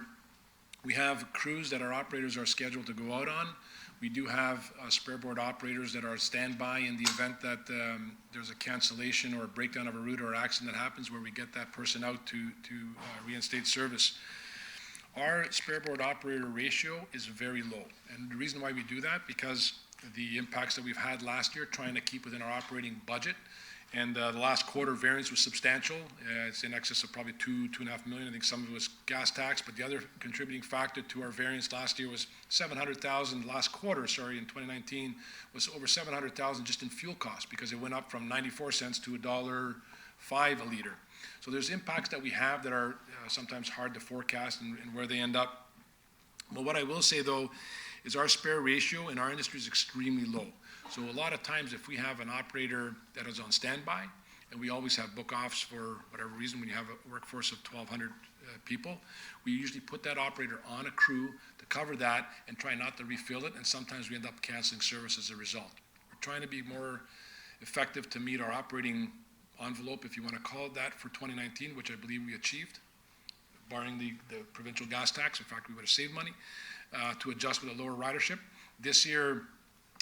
we have crews that our operators are scheduled to go out on. We do have spare board operators that are standby in the event that there's a cancellation or a breakdown of a route or accident that happens, where we get that person out to reinstate service. Our spare board operator ratio is very low. And the reason why we do that, because the impacts that we've had last year, trying to keep within our operating budget. And the last quarter variance was substantial. It's in excess of probably $2.5 million. I think some of it was gas tax, but the other contributing factor to our variance last year was $700,000. Last quarter, in 2019, was over $700,000 just in fuel costs, because it went up from 94 cents to $1.05 a liter. So there's impacts that we have that are sometimes hard to forecast and where they end up. But what I will say, though, is our spare ratio in our industry is extremely low. So a lot of times, if we have an operator that is on standby, and we always have book-offs for whatever reason, when you have a workforce of 1,200 people, we usually put that operator on a crew to cover that and try not to refill it, and sometimes we end up canceling service as a result. We're trying to be more effective to meet our operating envelope, if you want to call it that, for 2019, which I believe we achieved, barring the provincial gas tax. In fact, we would have saved money to adjust with a lower ridership. This year,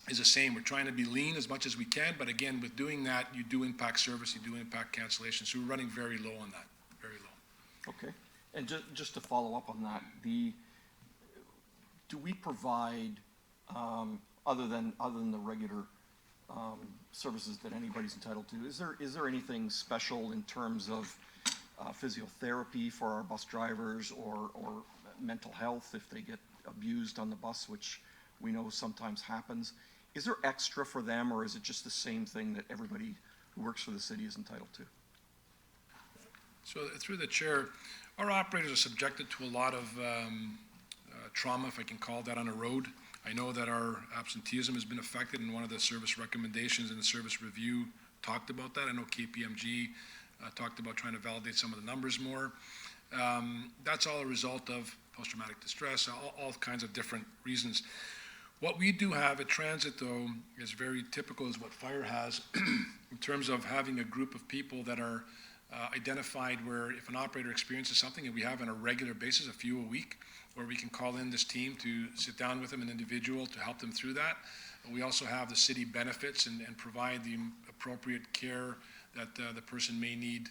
is the same. We're trying to be lean as much as we can, but again, with doing that, you do impact service, you do impact cancellation. So we're running very low on that, very low. Okay, and just to follow up on that, do we provide, other than the regular, services that anybody's entitled to, is there anything special in terms of, physiotherapy for our bus drivers or mental health if they get abused on the bus, which we know sometimes happens? Is there extra for them, or is it just the same thing that everybody who works for the city is entitled to? So through the chair, our operators are subjected to a lot of trauma, if I can call that, on the road. I know that our absenteeism has been affected, and one of the service recommendations in the service review talked about that. I know KPMG talked about trying to validate some of the numbers more. That's all a result of post-traumatic distress, all kinds of different reasons. What we do have at transit, though, is very typical, is what fire has in terms of having a group of people that are identified where if an operator experiences something, and we have on a regular basis, a few a week, where we can call in this team to sit down with them, an individual, to help them through that. We also have the city benefits and provide the appropriate care that the person may need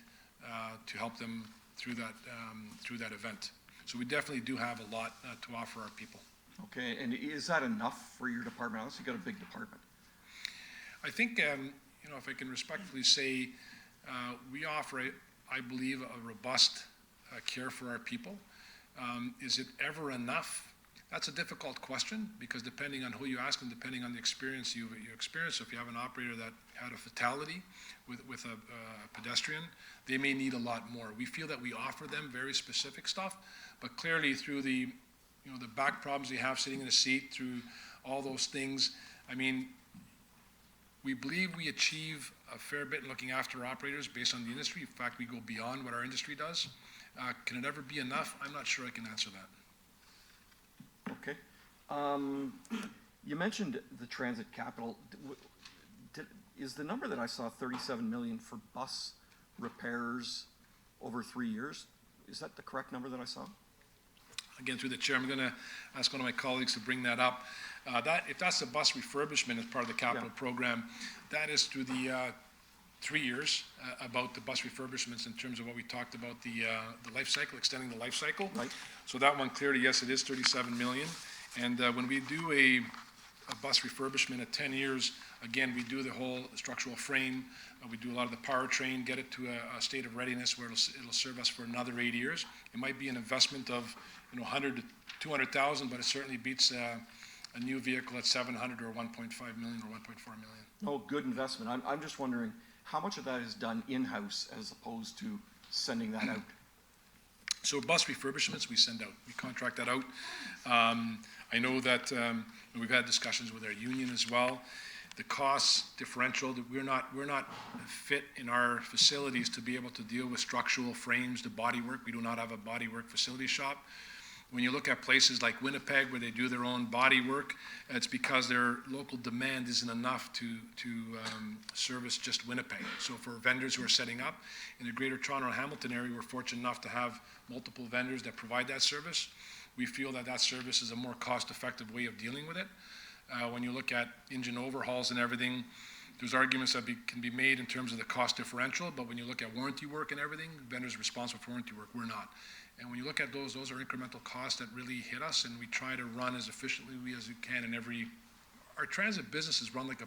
to help them through that event. So we definitely do have a lot to offer our people. Okay, and is that enough for your department? Obviously, you've got a big department. I think, if I can respectfully say, we offer, I believe, a robust care for our people. Is it ever enough? That's a difficult question, because depending on who you ask and depending on the experience you experience, so if you have an operator that had a fatality with a pedestrian, they may need a lot more. We feel that we offer them very specific stuff, but clearly through the back problems they have sitting in a seat, through all those things, I mean, we believe we achieve a fair bit in looking after operators based on the industry. In fact, we go beyond what our industry does. Can it ever be enough? I'm not sure I can answer that. Okay. You mentioned the transit capital. Is the number that I saw 37 million for bus repairs over 3 years? Is that the correct number that I saw? Again, through the chair, I'm going to ask one of my colleagues to bring that up. If that's the bus refurbishment as part of the capital program, that is through the 3 years about the bus refurbishments in terms of what we talked about, the life cycle, extending the life cycle. Right. So that one clearly, yes, it is 37 million. And when we do a bus refurbishment at 10 years, again, we do the whole structural frame. We do a lot of the powertrain, get it to a state of readiness where it'll serve us for another 8 years. It might be an investment of 100 to 200,000, but it certainly beats a new vehicle at 700 or 1.5 million or 1.4 million. Oh, good investment. I'm just wondering how much of that is done in-house as opposed to sending that out? So bus refurbishments, we send out. We contract that out. I know that we've had discussions with our union as well. The cost differential, that we're not fit in our facilities to be able to deal with structural frames, the bodywork. We do not have a bodywork facility shop. When you look at places like Winnipeg where they do their own body work, it's because their local demand isn't enough to service just Winnipeg. So for vendors who are setting up in the Greater Toronto and Hamilton area, we're fortunate enough to have multiple vendors that provide that service. We feel that service is a more cost-effective way of dealing with it. When you look at engine overhauls and everything, there's arguments that can be made in terms of the cost differential, but when you look at warranty work and everything, vendors responsible for warranty work, we're not. And when you look at those are incremental costs that really hit us, and we try to run as efficiently as we can in our transit business is run like a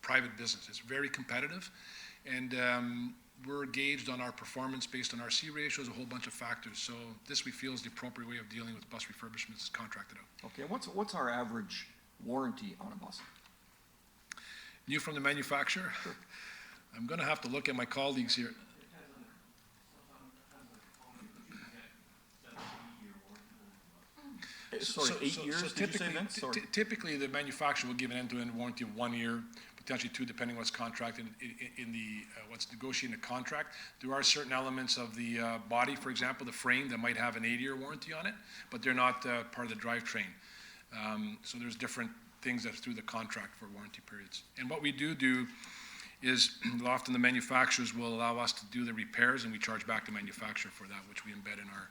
private business. It's very competitive, and we're gauged on our performance based on our C ratios, a whole bunch of factors. So this we feel is the appropriate way of dealing with bus refurbishments is contracted out. Okay, what's our average warranty on a bus? New from the manufacturer? I'm gonna have to look at my colleagues here. Sorry, 8 years, did you say, Vince? Sorry. Typically, the manufacturer will give an end-to-end warranty of 1 year, potentially 2, depending what's contracted in the what's negotiated in the contract. There are certain elements of the body, for example, the frame, that might have an 8-year warranty on it, but they're not part of the drivetrain. So there's different things that are through the contract for warranty periods. And what we do is often the manufacturers will allow us to do the repairs, and we charge back the manufacturer for that, which we embed in our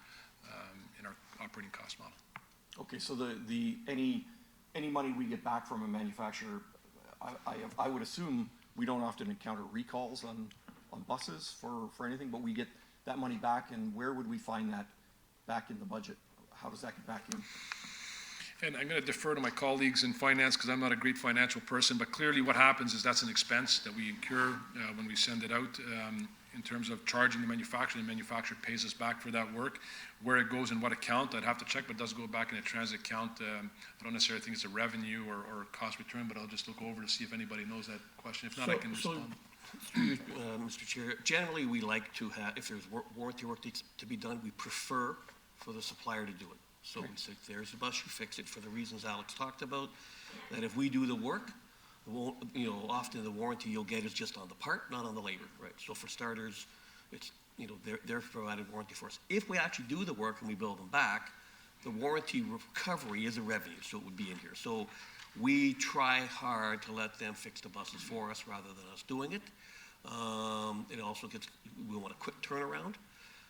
operating cost model. Okay, so any money we get back from a manufacturer I would assume we don't often encounter recalls on buses for anything, but we get that money back, and where would we find that back in the budget? How does that get back in? And I'm going to defer to my colleagues in finance because I'm not a great financial person, but clearly what happens is that's an expense that we incur when we send it out in terms of charging the manufacturer. The manufacturer pays us back for that work. Where it goes in what account, I'd have to check, but it does go back in a transit account. I don't necessarily think it's a revenue or cost return, but I'll just look over to see if anybody knows that question. If not, I can respond. Through you, Mr. Chair, generally, we like to have, if there's warranty work to be done, we prefer for the supplier to do it. So we say, there's the bus, you fix it for the reasons Alex talked about, that if we do the work, often the warranty you'll get is just on the part, not on the labor, right? So for starters, it's, they're provided warranty for us. If we actually do the work and we bill them back, the warranty recovery is a revenue, so it would be in here. So we try hard to let them fix the buses for us rather than us doing it. It also we want a quick turnaround.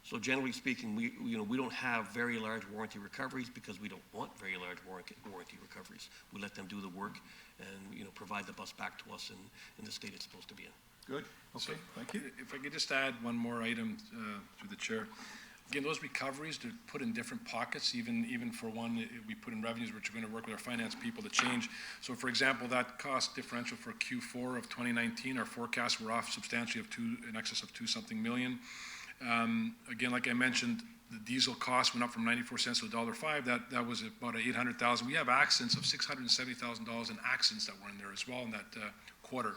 So generally speaking, we don't have very large warranty recoveries because we don't want very large warranty recoveries. We let them do the work and, provide the bus back to us in the state it's supposed to be in. Good, okay, thank you. If I could just add one more item through the chair. Again, those recoveries, they're put in different pockets, even for one, we put in revenues, which we're going to work with our finance people to change. So for example, that cost differential for Q4 of 2019, our forecasts were off substantially in excess of 2-something million. Again, like I mentioned, the diesel cost went up from 94 cents to $1.05. That was about $800,000. We have accidents of $670,000 in accidents that were in there as well in that quarter.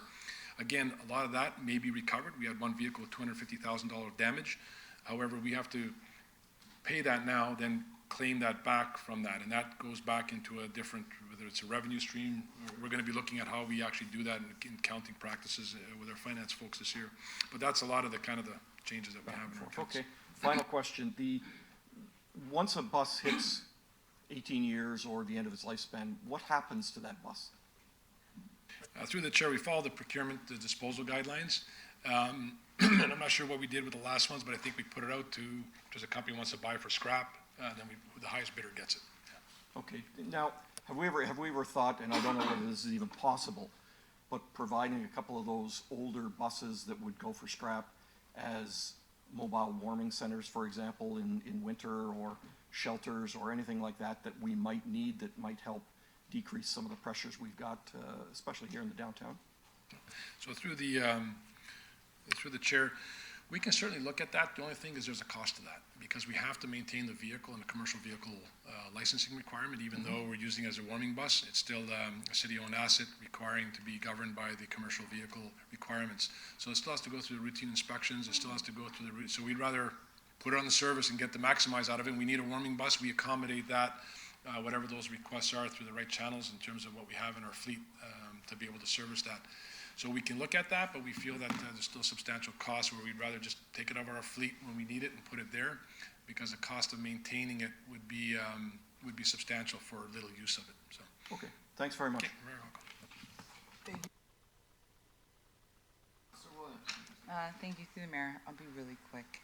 Again, a lot of that may be recovered. We had one vehicle with $250,000 damage. However, we have to pay that now, then claim that back from that. And that goes back into a different, whether it's a revenue stream, we're going to be looking at how we actually do that in accounting practices with our finance folks this year. But that's a lot of the kind of the changes that we have in our accounts. Okay, final question. Once a bus hits 18 years or the end of its lifespan, what happens to that bus? Through the chair, we follow the procurement, the disposal guidelines. And I'm not sure what we did with the last ones, but I think we put it out to, if there's a company wants to buy for scrap, then the highest bidder gets it. Okay, now, have we ever thought, and I don't know whether this is even possible, but providing a couple of those older buses that would go for scrap as mobile warming centers, for example, in winter, or shelters or anything like that we might need that might help decrease some of the pressures we've got, especially here in the downtown? So through the chair, we can certainly look at that. The only thing is there's a cost to that because we have to maintain the vehicle and the commercial vehicle licensing requirement. Even though we're using it as a warming bus, it's still a city-owned asset requiring to be governed by the commercial vehicle requirements. So it still has to go through the routine inspections. It still has to go through so we'd rather put it on the service and get the maximize out of it. We need a warming bus. We accommodate that, whatever those requests are, through the right channels in terms of what we have in our fleet to be able to service that. So we can look at that, but we feel that there's still substantial costs where we'd rather just take it out of our fleet when we need it and put it there, because the cost of maintaining it would be substantial for little use of it. So. Okay, thanks very much. Okay, you're very welcome. Thank you, through the mayor. I'll be really quick.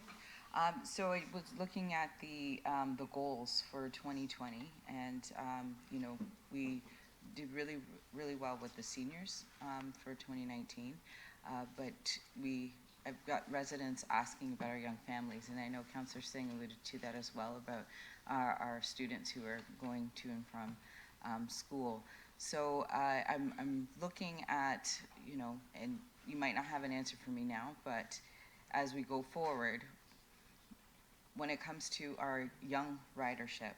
So I was looking at the goals for 2020, and we did really well with the seniors for 2019, but I've got residents asking about our young families, and I know Councillor Singh alluded to that as well about our students who are going to and from school. So I'm looking at, and you might not have an answer for me now, but as we go forward, when it comes to our young ridership,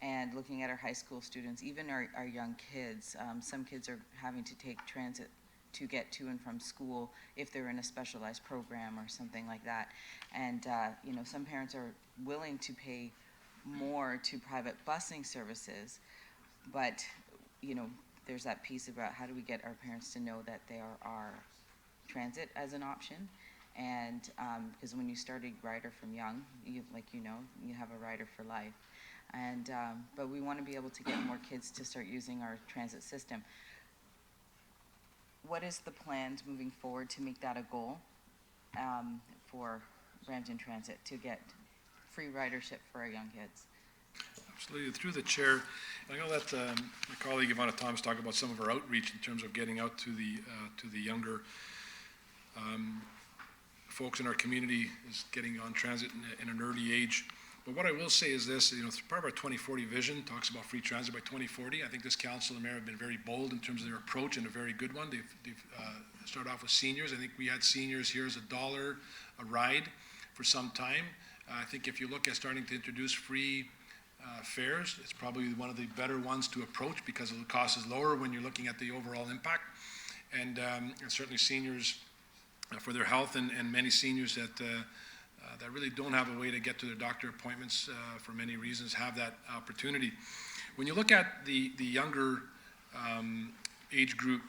and looking at our high school students, even our young kids, some kids are having to take transit to get to and from school if they're in a specialized program or something like that. And, some parents are willing to pay more to private busing services, but, there's that piece about how do we get our parents to know that there are transit as an option. And because when you start a rider from young, you have a rider for life. And but we want to be able to get more kids to start using our transit system. What is the plans moving forward to make that a goal for Brampton Transit to get free ridership for our young kids? Absolutely. Through the chair, I'm going to let my colleague Ivana Thomas talk about some of our outreach in terms of getting out to the younger folks in our community, is getting on transit in an early age. But what I will say is this, part of our 2040 vision talks about free transit by 2040. I think this council and mayor have been very bold in terms of their approach, and a very good one. They've started off with seniors. I think we had seniors here as $1 a ride for some time. I think if you look at starting to introduce free fares, it's probably one of the better ones to approach because the cost is lower when you're looking at the overall impact. And certainly seniors for their health, and many seniors that really don't have a way to get to their doctor appointments for many reasons have that opportunity. When you look at the younger age group,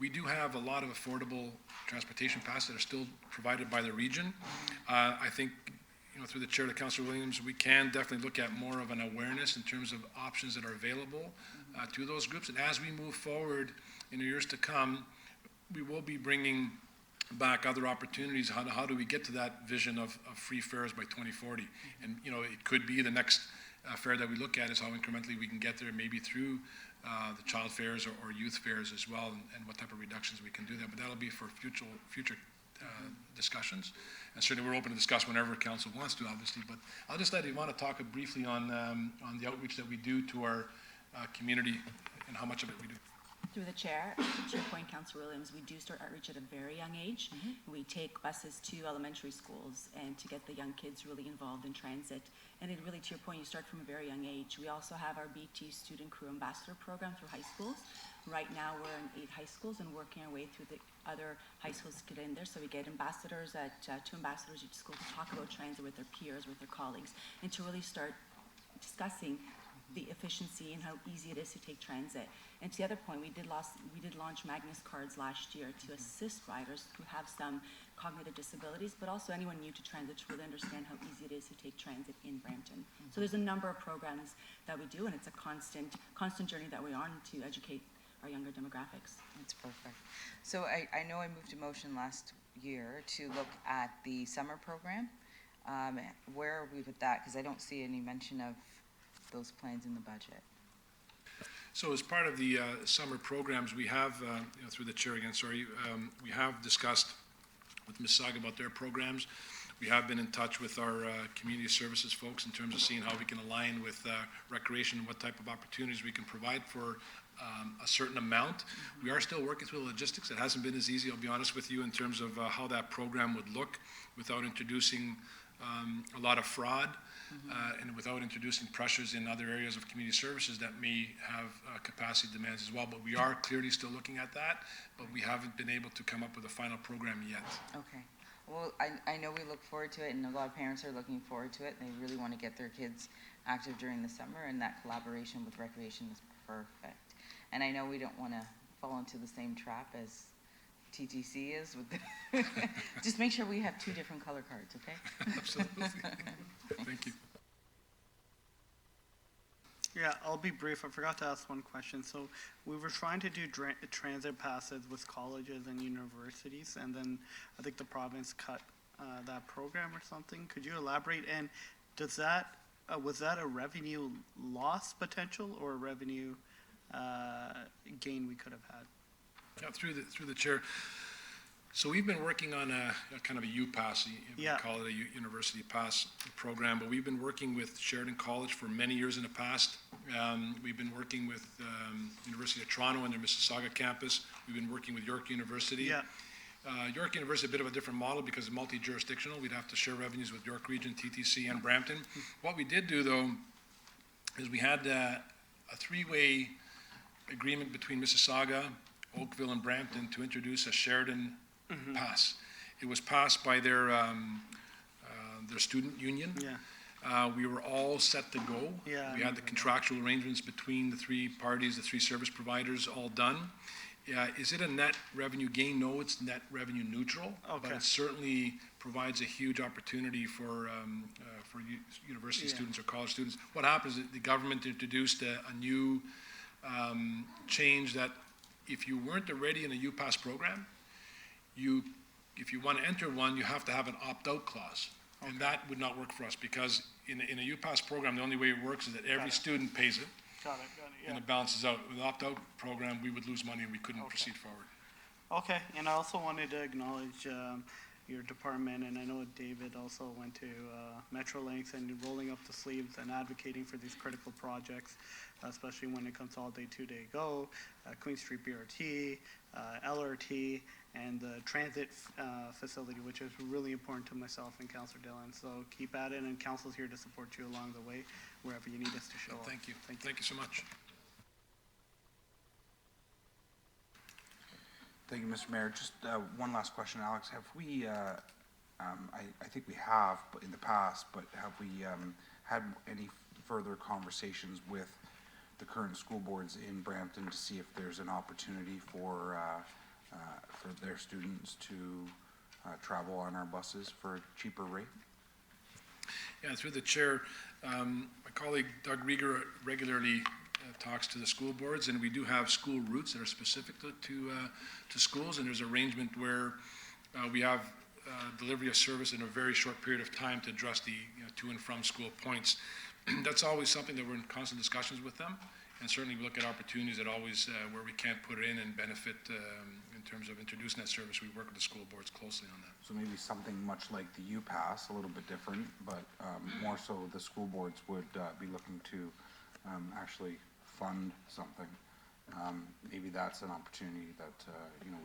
we do have a lot of affordable transportation passes that are still provided by the region. I think, through the chair to Councillor Williams, we can definitely look at more of an awareness in terms of options that are available to those groups. And as we move forward in the years to come, we will be bringing back other opportunities. How do we get to that vision of free fares by 2040? And, it could be the next fare that we look at is how incrementally we can get there, maybe through the child fares or youth fares as well, and what type of reductions we can do there. But that'll be for future discussions. And certainly we're open to discuss whenever council wants to, obviously. But I'll just let Ivana talk briefly on the outreach that we do to our community and how much of it we do. Through the chair, to your point, Councillor Williams, we do start outreach at a very young age. We take buses to elementary schools and to get the young kids really involved in transit. And it really, to your point, you start from a very young age. We also have our BT Student Crew Ambassador program through high schools. Right now, we're in 8 high schools and working our way through the other high schools to get in there. So we get ambassadors at 2 ambassadors each school to talk about transit with their peers, with their colleagues, and to really start discussing the efficiency and how easy it is to take transit. And to the other point, we did launch Magnus cards last year to assist riders who have some cognitive disabilities, but also anyone new to transit to really understand how easy it is to take transit in Brampton. So there's a number of programs that we do, and it's a constant journey that we're on to educate our younger demographics. That's perfect. So I know I moved a motion last year to look at the summer program. Where are we with that? Because I don't see any mention of those plans in the budget. So as part of the summer programs, we have, through the chair again, we have discussed with Mississauga about their programs. We have been in touch with our community services folks in terms of seeing how we can align with recreation and what type of opportunities we can provide for a certain amount. We are still working through the logistics. It hasn't been as easy, I'll be honest with you, in terms of how that program would look without introducing a lot of fraud. And without introducing pressures in other areas of community services that may have capacity demands as well. But we are clearly still looking at that, but we haven't been able to come up with a final program yet. Okay. Well, I know we look forward to it, and a lot of parents are looking forward to it. They really want to get their kids active during the summer, and that collaboration with recreation is perfect. And I know we don't want to fall into the same trap as TTC is with the just make sure we have 2 different color cards, okay? Absolutely. Thank you. Yeah, I'll be brief. I forgot to ask one question. So we were trying to do transit passes with colleges and universities, and then I think the province cut that program or something. Could you elaborate? And does that was that a revenue loss potential or a revenue gain we could have had? Yeah, through the chair. So we've been working on a kind of a U-Pass, we call it a university pass program, but we've been working with Sheridan College for many years in the past. We've been working with University of Toronto and their Mississauga campus. We've been working with York University. Yeah. York University is a bit of a different model because it's multi-jurisdictional. We'd have to share revenues with York Region, TTC, and Brampton. What we did do, though, is we had a 3-way agreement between Mississauga, Oakville, and Brampton to introduce a Sheridan pass. It was passed by their student union. Yeah. We were all set to go. Yeah, We had the contractual arrangements between the 3 parties, the 3 service providers, all done. Is it a net revenue gain? No, it's net revenue neutral. Okay. But it certainly provides a huge opportunity for university students or college students. What happens is the government introduced a new change that if you weren't already in a U-Pass program, if you want to enter one, you have to have an opt-out clause. And that would not work for us, because in a UPass program, the only way it works is that every student pays it, Got it, and yeah. it balances out. With an opt-out program, we would lose money and we couldn't proceed forward. Okay, and I also wanted to acknowledge your department, and I know David also went to Metrolinx and rolling up the sleeves and advocating for these critical projects, especially when it comes to all-day, two-day go, Queen Street BRT, LRT, and the transit facility, which is really important to myself and Councillor Dillon. So keep at it, and council's here to support you along the way, wherever you need us to show up. Thank you. Thank you so much. Thank you, Mr. Mayor. Just one last question, Alex. Have we, I think we have, but in the past, but have we had any further conversations with the current school boards in Brampton to see if there's an opportunity for their students to travel on our buses for a cheaper rate? Yeah, through the chair, my colleague Doug Rieger regularly talks to the school boards, and we do have school routes that are specific to schools, and there's arrangement where we have delivery of service in a very short period of time to address the to and from school points. That's always something that we're in constant discussions with them, and certainly we look at opportunities that always where we can't put it in and benefit in terms of introducing that service. We work with the school boards closely on that. So maybe something much like the UPass, a little bit different, but more so the school boards would be looking to actually fund something. Maybe that's an opportunity that,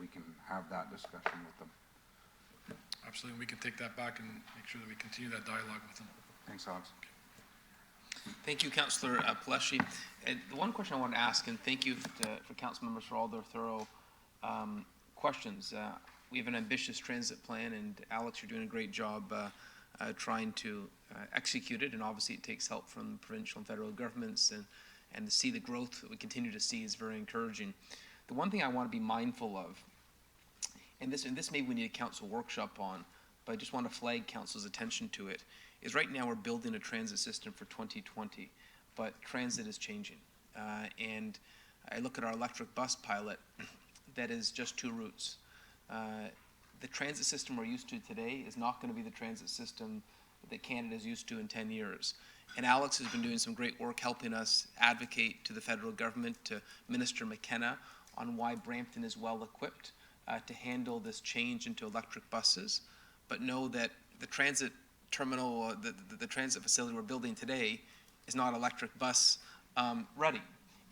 we can have that discussion with them. Absolutely, we can take that back and make sure that we continue that dialogue with them. Thanks, Alex. Thank you, Councillor Paleshi. And the one question I want to ask, and thank you for council members for all their thorough questions. We have an ambitious transit plan, and Alex, you're doing a great job trying to execute it, and obviously it takes help from provincial and federal governments, and to see the growth that we continue to see is very encouraging. The one thing I want to be mindful of, and this maybe we need a council workshop on, but I just want to flag council's attention to it, is right now we're building a transit system for 2020, but transit is changing. And I look at our electric bus pilot that is just 2 routes. The transit system we're used to today is not going to be the transit system that Canada is used to in 10 years. And Alex has been doing some great work helping us advocate to the federal government, to Minister McKenna, on why Brampton is well equipped to handle this change into electric buses. But know that the transit terminal, the transit facility we're building today is not electric bus ready.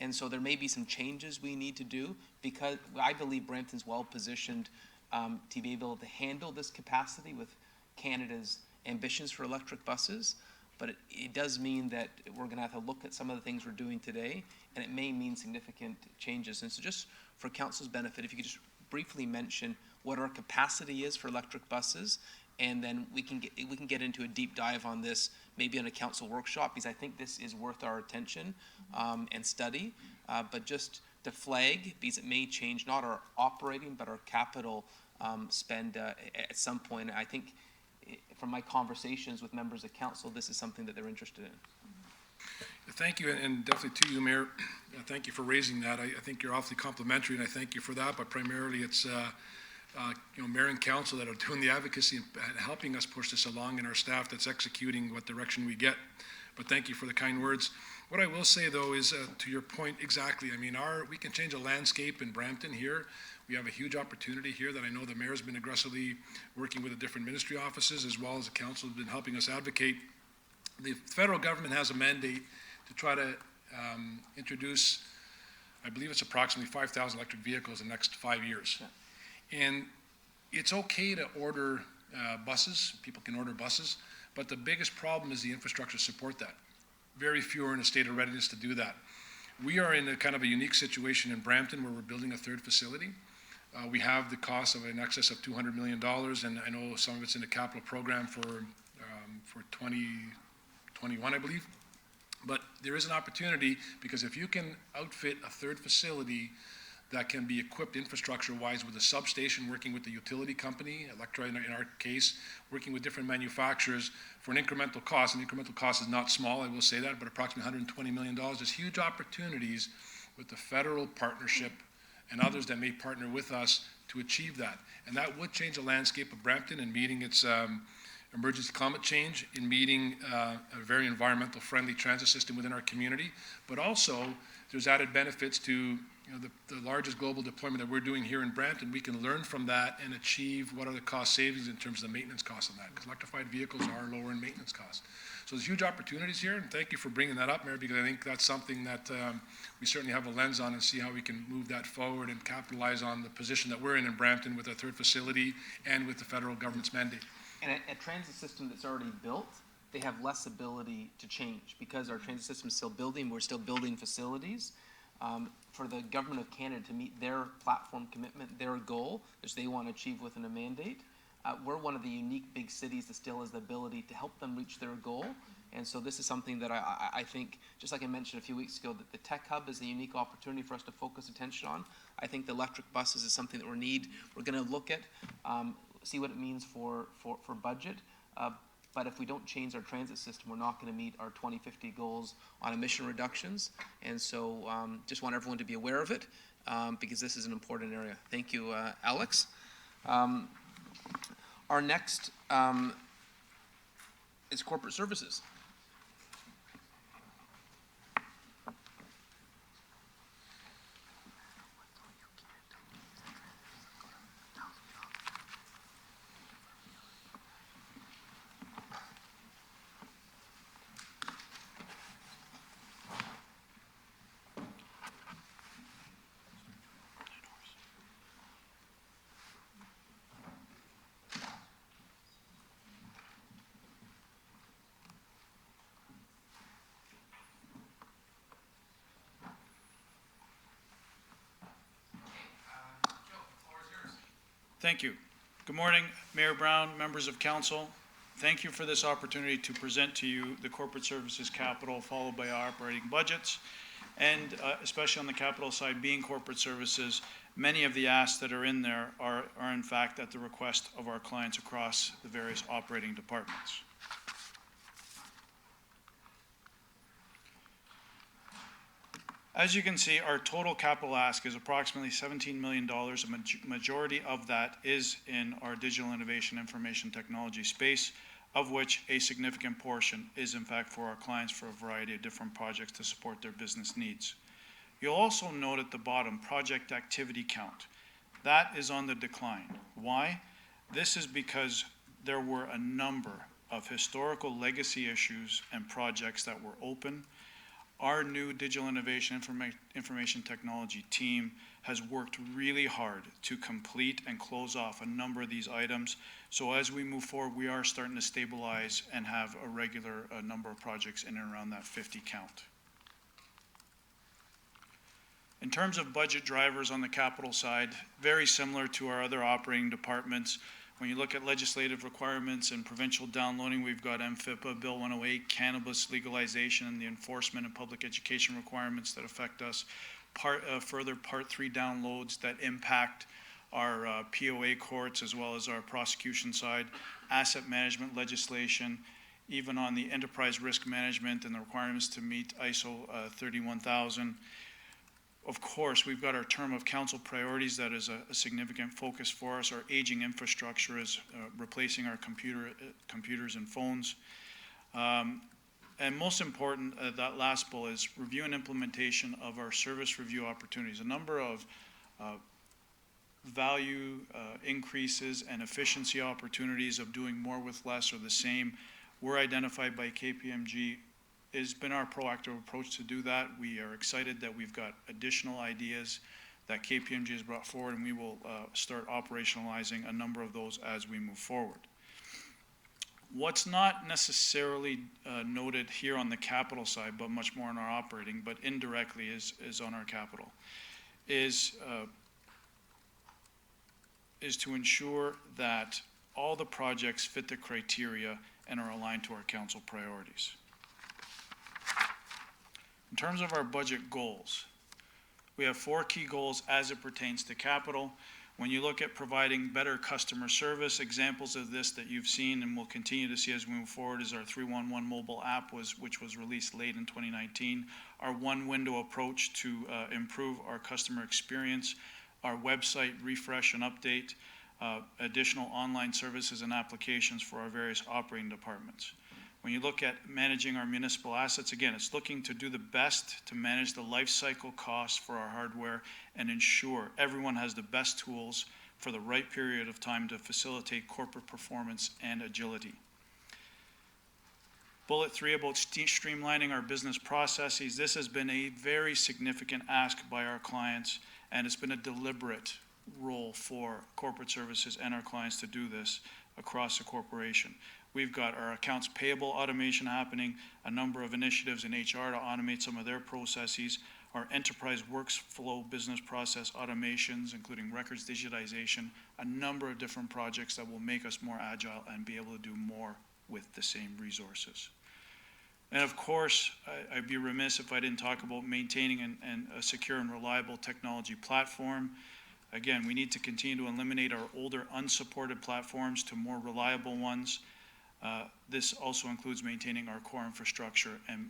And so there may be some changes we need to do, because I believe Brampton's well positioned to be able to handle this capacity with Canada's ambitions for electric buses. But it does mean that we're going to have to look at some of the things we're doing today, and it may mean significant changes. And so just for council's benefit, if you could just briefly mention what our capacity is for electric buses, and then we can get into a deep dive on this, maybe in a council workshop, because I think this is worth our attention and study. But just to flag, because it may change not our operating but our capital spend at some point. I think from my conversations with members of council, this is something that they're interested in. Thank you, and definitely to you, Mayor. Thank you for raising that. I think you're awfully complimentary, and I thank you for that. But primarily, it's Mayor and Council that are doing the advocacy and helping us push this along, and our staff that's executing what direction we get. But thank you for the kind words. What I will say, though, is to your point exactly. I mean, we can change a landscape in Brampton here. We have a huge opportunity here that I know the Mayor's been aggressively working with the different ministry offices, as well as the council has been helping us advocate. The federal government has a mandate to try to introduce, I believe it's approximately 5,000 electric vehicles in the next 5 years. Yeah. And it's okay to order buses, people can order buses, but the biggest problem is the infrastructure to support that. Very few are in a state of readiness to do that. We are in a kind of a unique situation in Brampton where we're building a 3rd facility. We have the cost of in excess of $200 million, and I know some of it's in the capital program for 2021, I believe. But there is an opportunity, because if you can outfit a 3rd facility that can be equipped infrastructure-wise with a substation, working with the utility company, Electra in our case, working with different manufacturers for an incremental cost, and the incremental cost is not small, I will say that, but approximately $120 million. There's huge opportunities with the federal partnership and others that may partner with us to achieve that. And that would change the landscape of Brampton and meeting its emergency climate change in meeting a very environmental friendly transit system within our community, but also there's added benefits to the largest global deployment that we're doing here in Brampton. We can learn from that and achieve what are the cost savings in terms of the maintenance costs on that, because electrified vehicles are lower in maintenance costs. So there's huge opportunities here, and thank you for bringing that up, Mayor, because I think that's something that we certainly have a lens on and see how we can move that forward and capitalize on the position that we're in Brampton with our third facility and with the federal government's mandate. And a transit system that's already built, they have less ability to change because our transit system is still building, we're still building facilities. For the government of Canada to meet their platform commitment, their goal, which they want to achieve within a mandate, we're one of the unique big cities that still has the ability to help them reach their goal. And so this is something that I think, just like I mentioned a few weeks ago, that the tech hub is a unique opportunity for us to focus attention on. I think the electric buses is something that we're going to look at, see what it means for budget. But if we don't change our transit system, we're not going to meet our 2050 goals on emission reductions. And so just want everyone to be aware of it because this is an important area. Thank you, Alex. Our next is corporate services. Thank you. Good morning, Mayor Brown, members of council. Thank you for this opportunity to present to you the corporate services capital followed by our operating budgets. And especially on the capital side, being corporate services, many of the asks that are in there are in fact at the request of our clients across the various operating departments. As you can see, our total capital ask is approximately $17 million. A majority of that is in our digital innovation information technology space, of which a significant portion is in fact for our clients for a variety of different projects to support their business needs. You'll also note at the bottom, project activity count. That is on the decline. Why? This is because there were a number of historical legacy issues and projects that were open. Our new digital innovation information technology team has worked really hard to complete and close off a number of these items. So as we move forward, we are starting to stabilize and have a regular number of projects in and around that 50 count. In terms of budget drivers on the capital side, very similar to our other operating departments. When you look at legislative requirements and provincial downloading, we've got MFIPA, Bill 108, cannabis legalization, and the enforcement and public education requirements that affect us. Further Part 3 downloads that impact our POA courts as well as our prosecution side. Asset management legislation, even on the enterprise risk management and the requirements to meet ISO 31000. Of course, we've got our term of council priorities that is a significant focus for us. Our aging infrastructure is replacing our computers and phones. And most important, that last bullet is review and implementation of our service review opportunities. A number of value increases and efficiency opportunities of doing more with less or the same were identified by KPMG. It's been our proactive approach to do that. We are excited that we've got additional ideas that KPMG has brought forward, and we will start operationalizing a number of those as we move forward. What's not necessarily noted here on the capital side, but much more on our operating, but indirectly is on our capital, is to ensure that all the projects fit the criteria and are aligned to our council priorities. In terms of our budget goals, we have 4 key goals as it pertains to capital. When you look at providing better customer service, examples of this that you've seen and will continue to see as we move forward is our 311 mobile app, which was released late in 2019. Our one window approach to improve our customer experience, our website refresh and update, additional online services and applications for our various operating departments. When you look at managing our municipal assets, again, it's looking to do the best to manage the life cycle costs for our hardware and ensure everyone has the best tools for the right period of time to facilitate corporate performance and agility. Bullet 3 about streamlining our business processes. This has been a very significant ask by our clients, and it's been a deliberate role for corporate services and our clients to do this across the corporation. We've got our accounts payable automation happening, a number of initiatives in HR to automate some of their processes, our enterprise workflow business process automations, including records digitization, a number of different projects that will make us more agile and be able to do more with the same resources. And of course, I'd be remiss if I didn't talk about maintaining a secure and reliable technology platform. Again, we need to continue to eliminate our older unsupported platforms to more reliable ones. This also includes maintaining our core infrastructure and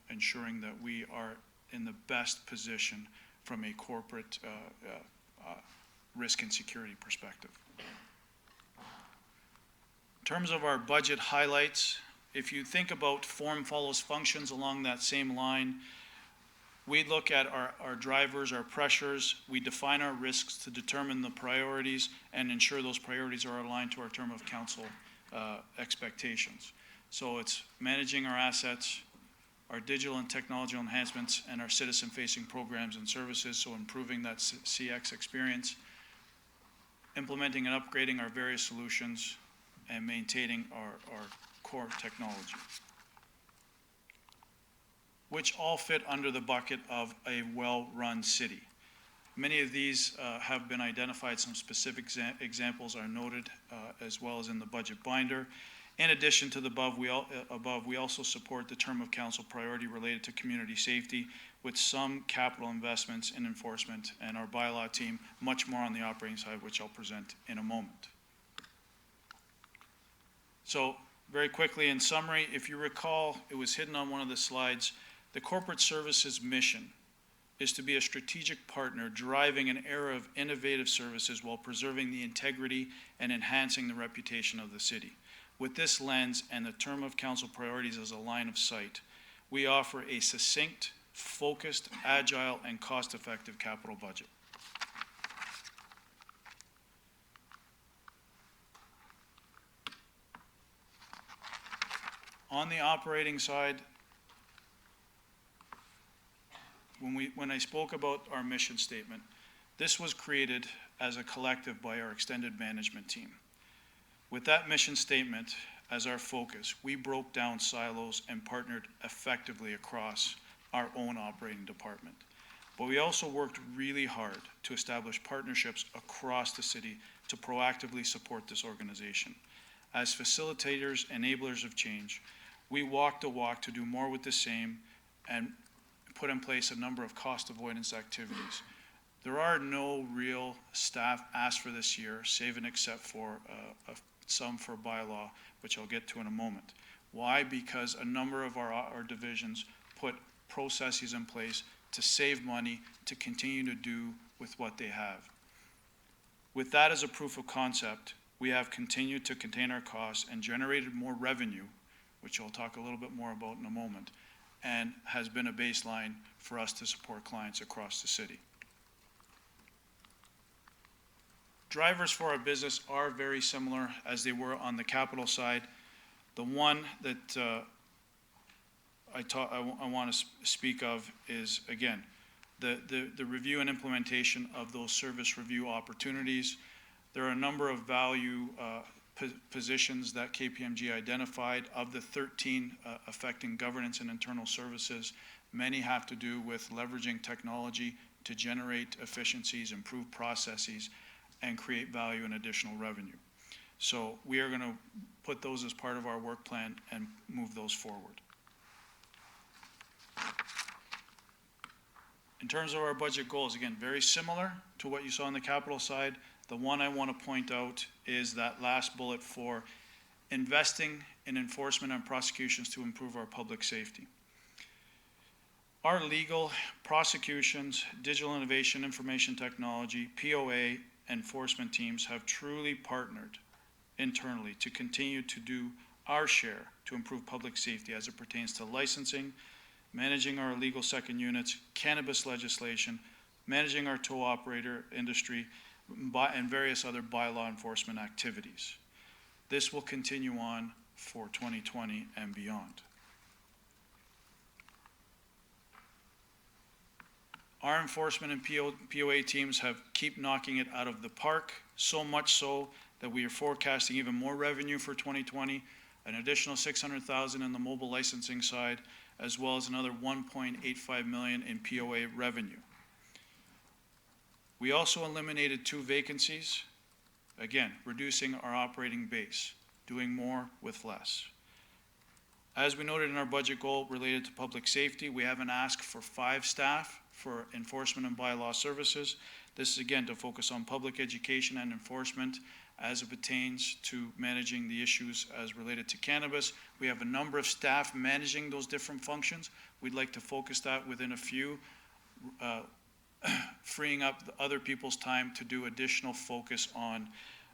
ensuring that we are in the best position from a corporate risk and security perspective. In terms of our budget highlights, if you think about form follows functions along that same line, we look at our drivers, our pressures, we define our risks to determine the priorities and ensure those priorities are aligned to our term of council expectations. So it's managing our assets, our digital and technological enhancements, and our citizen-facing programs and services, so improving that CX experience, implementing and upgrading our various solutions, and maintaining our core technology, which all fit under the bucket of a well-run city. Many of these have been identified. Some specific examples are noted as well as in the budget binder. In addition to the above, we also support the term of council priority related to community safety with some capital investments in enforcement and our bylaw team, much more on the operating side, which I'll present in a moment. So very quickly, in summary, if you recall, it was hidden on one of the slides, the corporate services mission is to be a strategic partner driving an era of innovative services while preserving the integrity and enhancing the reputation of the city. With this lens and the term of council priorities as a line of sight, we offer a succinct, focused, agile, and cost-effective capital budget. On the operating side, when I spoke about our mission statement, this was created as a collective by our extended management team. With that mission statement as our focus, we broke down silos and partnered effectively across our own operating department. But we also worked really hard to establish partnerships across the city to proactively support this organization. As facilitators, enablers of change, we walked the walk to do more with the same and put in place a number of cost avoidance activities. There are no real staff asked for this year, save and except for some for bylaw, which I'll get to in a moment. Why? Because a number of our divisions put processes in place to save money, to continue to do with what they have. With that as a proof of concept, we have continued to contain our costs and generated more revenue, which I'll talk a little bit more about in a moment, and has been a baseline for us to support clients across the city. Drivers for our business are very similar as they were on the capital side. The one that I want to speak of is, again, the review and implementation of those service review opportunities. There are a number of value positions that KPMG identified. Of the 13 affecting governance and internal services, many have to do with leveraging technology to generate efficiencies, improve processes, and create value and additional revenue. So we are going to put those as part of our work plan and move those forward. In terms of our budget goals, again, very similar to what you saw on the capital side. The one I want to point out is that last bullet for investing in enforcement and prosecutions to improve our public safety. Our legal, prosecutions, digital innovation, information technology, POA, enforcement teams have truly partnered internally to continue to do our share to improve public safety as it pertains to licensing, managing our illegal second units, cannabis legislation, managing our tow operator industry, and various other bylaw enforcement activities. This will continue on for 2020 and beyond. Our enforcement and POA teams keep knocking it out of the park, so much so that we are forecasting even more revenue for 2020, an additional $600,000 in the mobile licensing side, as well as another $1.85 million in POA revenue. We also eliminated 2 vacancies, again, reducing our operating base, doing more with less. As we noted in our budget goal related to public safety, we have an ask for 5 staff for enforcement and bylaw services. This is again to focus on public education and enforcement as it pertains to managing the issues as related to cannabis. We have a number of staff managing those different functions. We'd like to focus that within a few, freeing up the other people's time to do additional focus on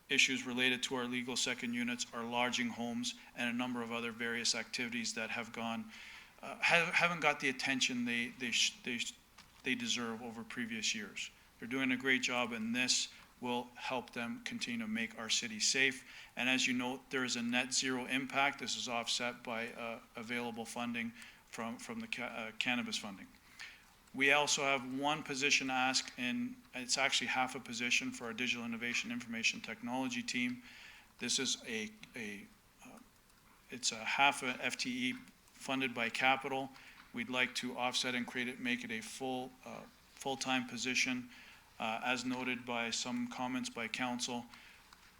issues related to our legal second units, our lodging homes, and a number of other various activities that have gone, haven't got the attention they deserve over previous years. They're doing a great job, and this will help them continue to make our city safe. And as you note, there is a net zero impact. This is offset by available funding from the cannabis funding. We also have 1 position ask, and it's actually half a position for our digital innovation information technology team. This is it's a half a FTE funded by capital. We'd like to offset and make it a full-time position. As noted by some comments by council,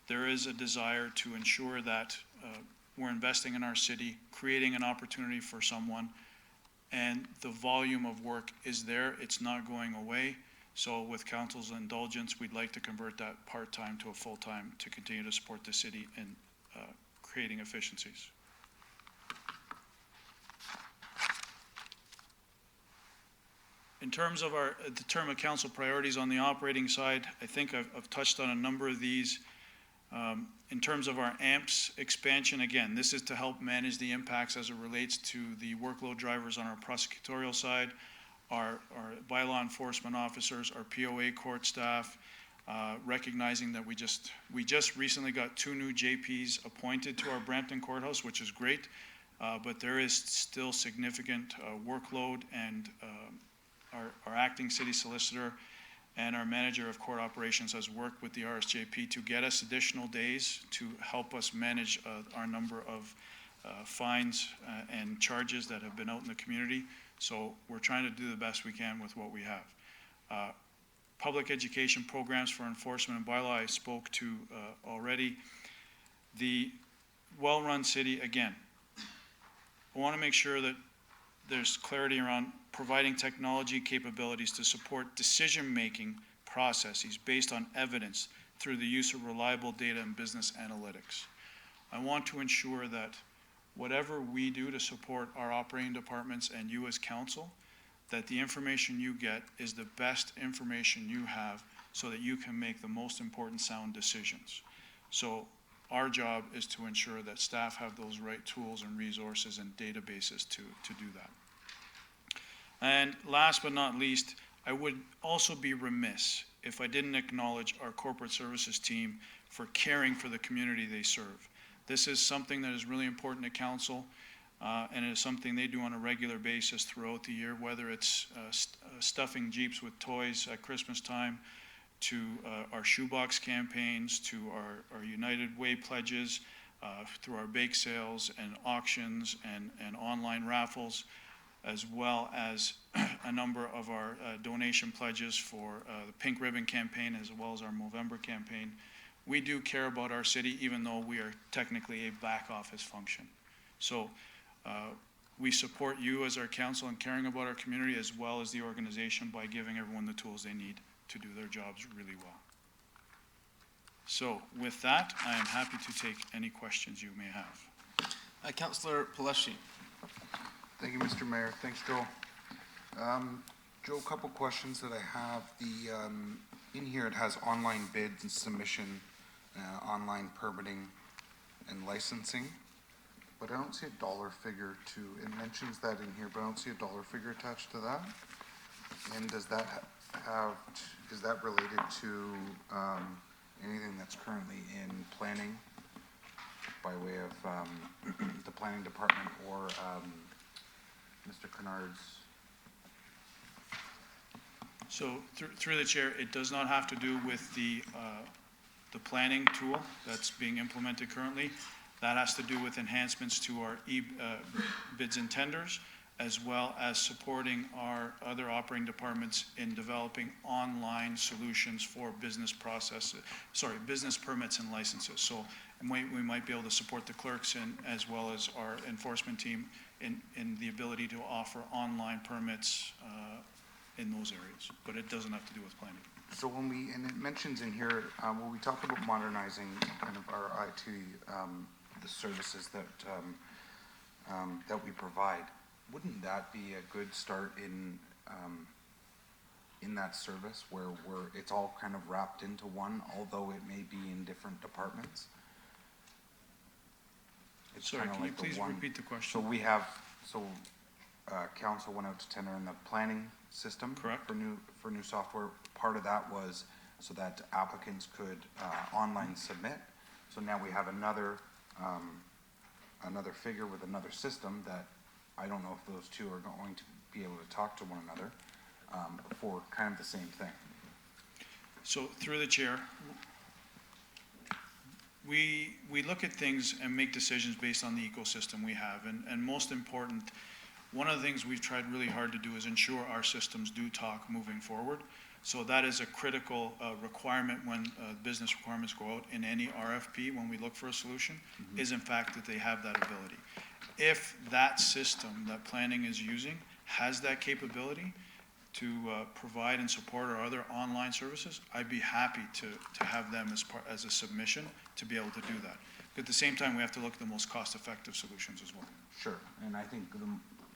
there is a desire to ensure that we're investing in our city, creating an opportunity for someone, and the volume of work is there. It's not going away. So with council's indulgence, we'd like to convert that part-time to a full-time to continue to support the city in creating efficiencies. In terms of the term of council priorities on the operating side, I think I've touched on a number of these. In terms of our AMPS expansion, again, this is to help manage the impacts as it relates to the workload drivers on our prosecutorial side, our bylaw enforcement officers, our POA court staff, recognizing that we just recently got 2 new JPs appointed to our Brampton Courthouse, which is great, but there is still significant workload, and our acting city solicitor and our manager of court operations has worked with the RSJP to get us additional days to help us manage our number of fines and charges that have been out in the community. So we're trying to do the best we can with what we have. Public education programs for enforcement and bylaw I spoke to already. The well-run city, again, I want to make sure that there's clarity around providing technology capabilities to support decision-making processes based on evidence through the use of reliable data and business analytics. I want to ensure that whatever we do to support our operating departments and you as council, that the information you get is the best information you have so that you can make the most important sound decisions. So our job is to ensure that staff have those right tools and resources and databases to do that. And last but not least, I would also be remiss if I didn't acknowledge our corporate services team for caring for the community they serve. This is something that is really important to council, and it is something they do on a regular basis throughout the year, whether it's stuffing Jeeps with toys at Christmas time, to our shoebox campaigns, to our United Way pledges, through our bake sales and auctions and online raffles, as well as a number of our donation pledges for the Pink Ribbon campaign, as well as our Movember campaign. We do care about our city, even though we are technically a back office function. So we support you as our council in caring about our community, as well as the organization, by giving everyone the tools they need to do their jobs really well. So with that, I am happy to take any questions you may have. Councillor Paleski. Thank you, Mr. Mayor. Thanks, Joe. Joe, a couple questions that I have. in here it has online bids and submission, online permitting and licensing, but I don't see a dollar figure it mentions that in here, but I don't see a dollar figure attached to that. And does that is that related to, anything that's currently in planning by way of, the planning department or, Mr. Kennard's? So through the chair, it does not have to do with the planning tool that's being implemented currently. That has to do with enhancements to our bids and tenders, as well as supporting our other operating departments in developing online solutions for business permits and licenses. So we might be able to support the clerks and as well as our enforcement team in the ability to offer online permits in those areas, but it doesn't have to do with planning. So and it mentions in here, when we talk about modernizing kind of our IT, the services that we provide, wouldn't that be a good start in that service where it's all kind of wrapped into one, although it may be in different departments? It's Sorry, kinda can you like the please one- repeat the question? So council went out to tender in the planning system. Correct. For new software. Part of that was so that applicants could online submit. So now we have another figure with another system that I don't know if those two are going to be able to talk to one another for kind of the same thing. So through the chair, we look at things and make decisions based on the ecosystem we have. And most important, one of the things we've tried really hard to do is ensure our systems do talk moving forward. So that is a critical requirement when business requirements go out in any RFP when we look for a solution, is in fact that they have that ability. If that system that planning is using has that capability to provide and support our other online services, I'd be happy to have them as a submission to be able to do that. But at the same time, we have to look at the most cost-effective solutions as well. Sure, and I think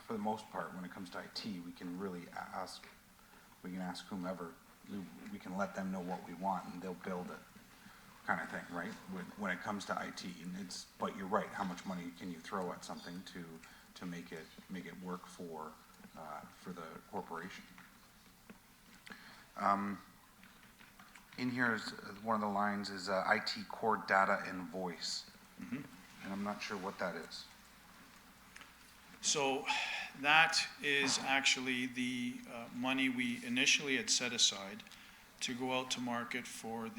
for the most part, when it comes to IT, we can really ask whomever, we can let them know what we want and they'll build it, kind of thing, right? When it comes to IT, and but you're right, how much money can you throw at something to make it work for the corporation? In here is one of the lines is IT core data and voice, and I'm not sure what that is. So that is actually the money we initially had set aside to go out to market for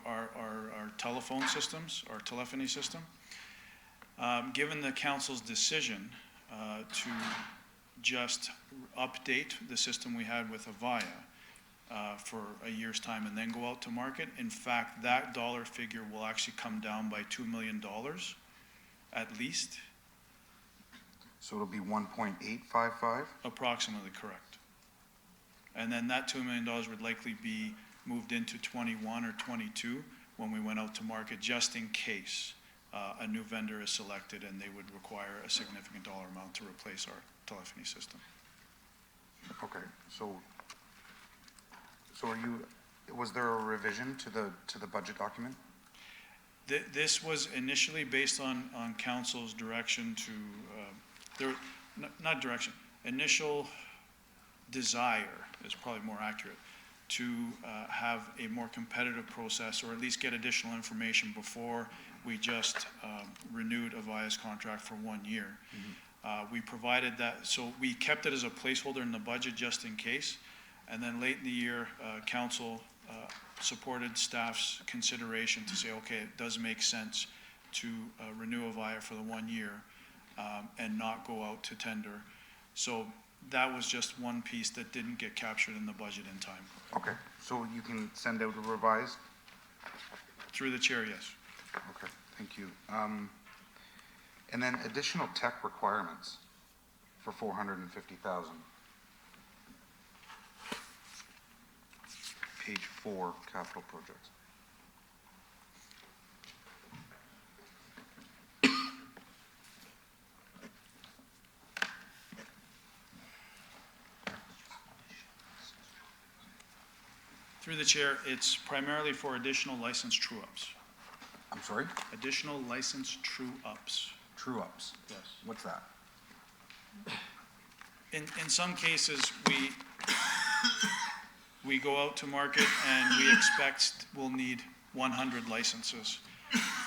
our telephone systems, our telephony system. Given the council's decision to just update the system we had with Avaya for a year's time and then go out to market, in fact, that dollar figure will actually come down by $2 million at least. So it'll be 1.855? Approximately correct. And then that $2 million would likely be moved into 21 or 22 when we went out to market, just in case a new vendor is selected and they would require a significant dollar amount to replace our telephony system. Okay, so was there a revision to the budget document? This was initially based on council's direction to, not direction, initial desire is probably more accurate, to have a more competitive process, or at least get additional information before we just renewed Avaya's contract for 1 year. We provided that, so we kept it as a placeholder in the budget just in case. And then late in the year, council supported staff's consideration to say, okay, it does make sense to renew Avaya for the 1 year and not go out to tender. So that was just one piece that didn't get captured in the budget in time. Okay, so you can send out a revised? Through the chair, yes. Okay, thank you. And then additional tech requirements for 450,000. Page 4, capital projects. Through the chair, it's primarily for additional license true-ups. I'm sorry? Additional license true-ups. True-ups. Yes. What's that? In some cases, we go out to market and we expect we'll need 100 licenses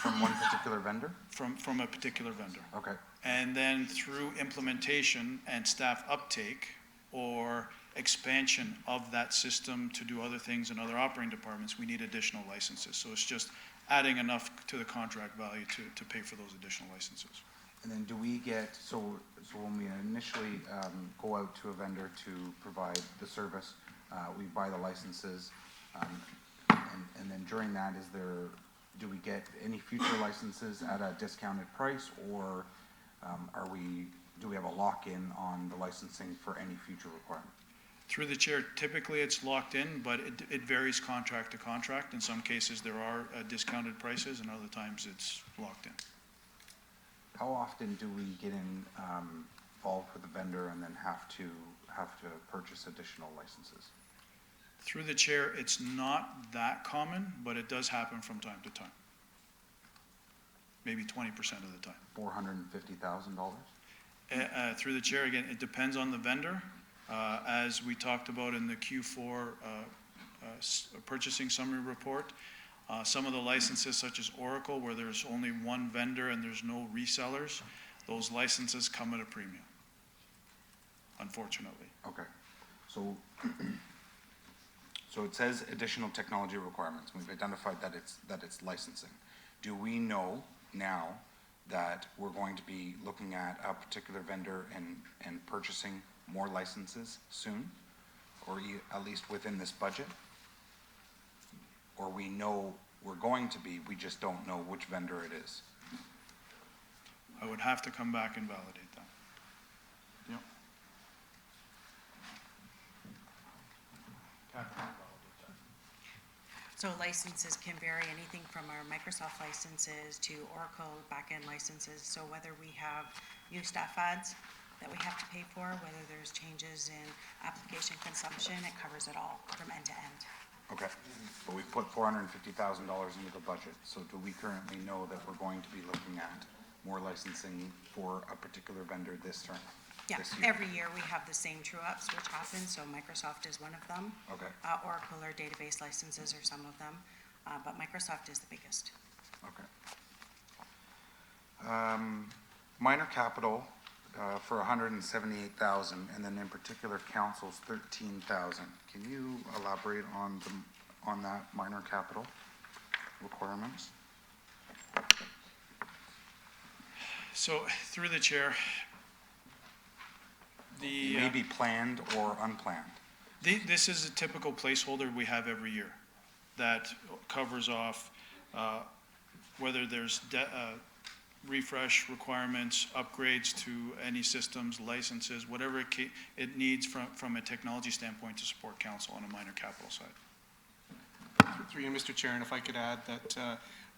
From one particular vendor? from a particular vendor. Okay. And then through implementation and staff uptake or expansion of that system to do other things in other operating departments, we need additional licenses. So it's just adding enough to the contract value to pay for those additional licenses. And then do we get, so when we initially go out to a vendor to provide the service, we buy the licenses, and then during that, do we get any future licenses at a discounted price, or do we have a lock-in on the licensing for any future requirement? Through the chair, typically it's locked in, but it varies contract to contract. In some cases, there are discounted prices, and other times it's locked in. How often do we get involved with the vendor and then have to purchase additional licenses? Through the chair, it's not that common, but it does happen from time to time. Maybe 20% of the time. $450,000? Through the chair, again, it depends on the vendor. As we talked about in the Q4 purchasing summary report, some of the licenses such as Oracle, where there's only one vendor and there's no resellers, those licenses come at a premium, unfortunately. Okay. So it says additional technology requirements. We've identified that it's licensing. Do we know now that we're going to be looking at a particular vendor and purchasing more licenses soon, or at least within this budget? Or we know we're going to be, we just don't know which vendor it is? I would have to come back and validate that. Yep. So licenses can vary, anything from our Microsoft licenses to Oracle backend licenses. So whether we have new staff ads that we have to pay for, whether there's changes in application consumption, it covers it all from end to end. Okay, but we put $450,000 into the budget, so do we currently know that we're going to be looking at more licensing for a particular vendor this term? Yeah, this year? every year we have the same true ups, which happen, so Microsoft is one of them. Okay, Oracle or database licenses are some of them, but Microsoft is the biggest. okay. Minor capital for $178,000, and then in particular council's $13,000. Can you elaborate on that minor capital requirements? So through the chair, Maybe planned or unplanned. This is a typical placeholder we have every year that covers off whether there's refresh requirements, upgrades to any systems, licenses, whatever it needs from a technology standpoint to support council on a minor capital side. Through you, Mr. Chair, and if I could add that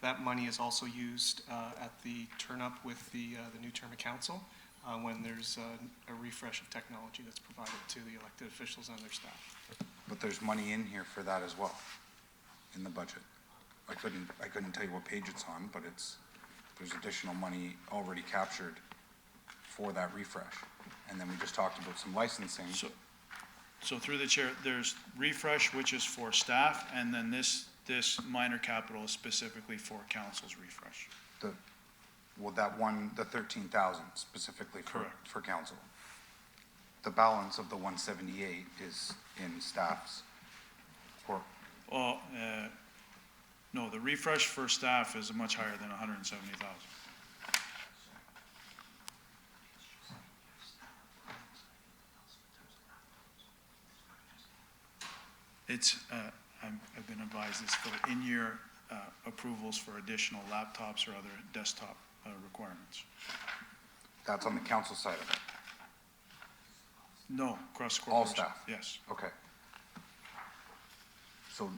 that money is also used at the turn-up with the new term of council when there's a refresh of technology that's provided to the elected officials and their staff. But there's money in here for that as well, in the budget. I couldn't tell you what page it's on, but there's additional money already captured for that refresh. And then we just talked about some licensing. So through the chair, there's refresh, which is for staff, and then this minor capital is specifically for council's refresh. The 13,000 specifically Correct. for council. The balance of the 178 is in staff's. No, the refresh for staff is much higher than 170,000. I've been advised this for in-year approvals for additional laptops or other desktop requirements. That's on the council side of it. No, across the All corporation. staff? Yes. Okay. So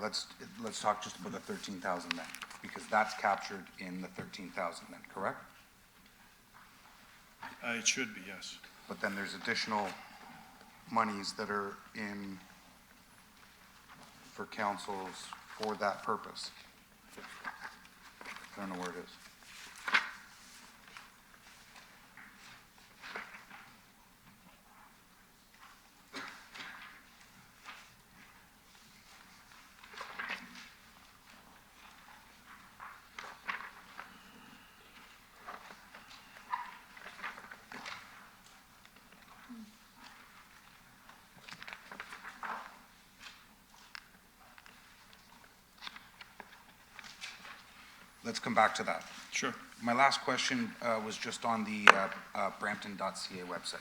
let's talk just about the 13,000 then, because that's captured in the 13,000 then, correct? It should be, yes. But then there's additional monies that are in for councils for that purpose. I don't know where it is. Let's come back to that. Sure. My last question was just on the Brampton.ca website.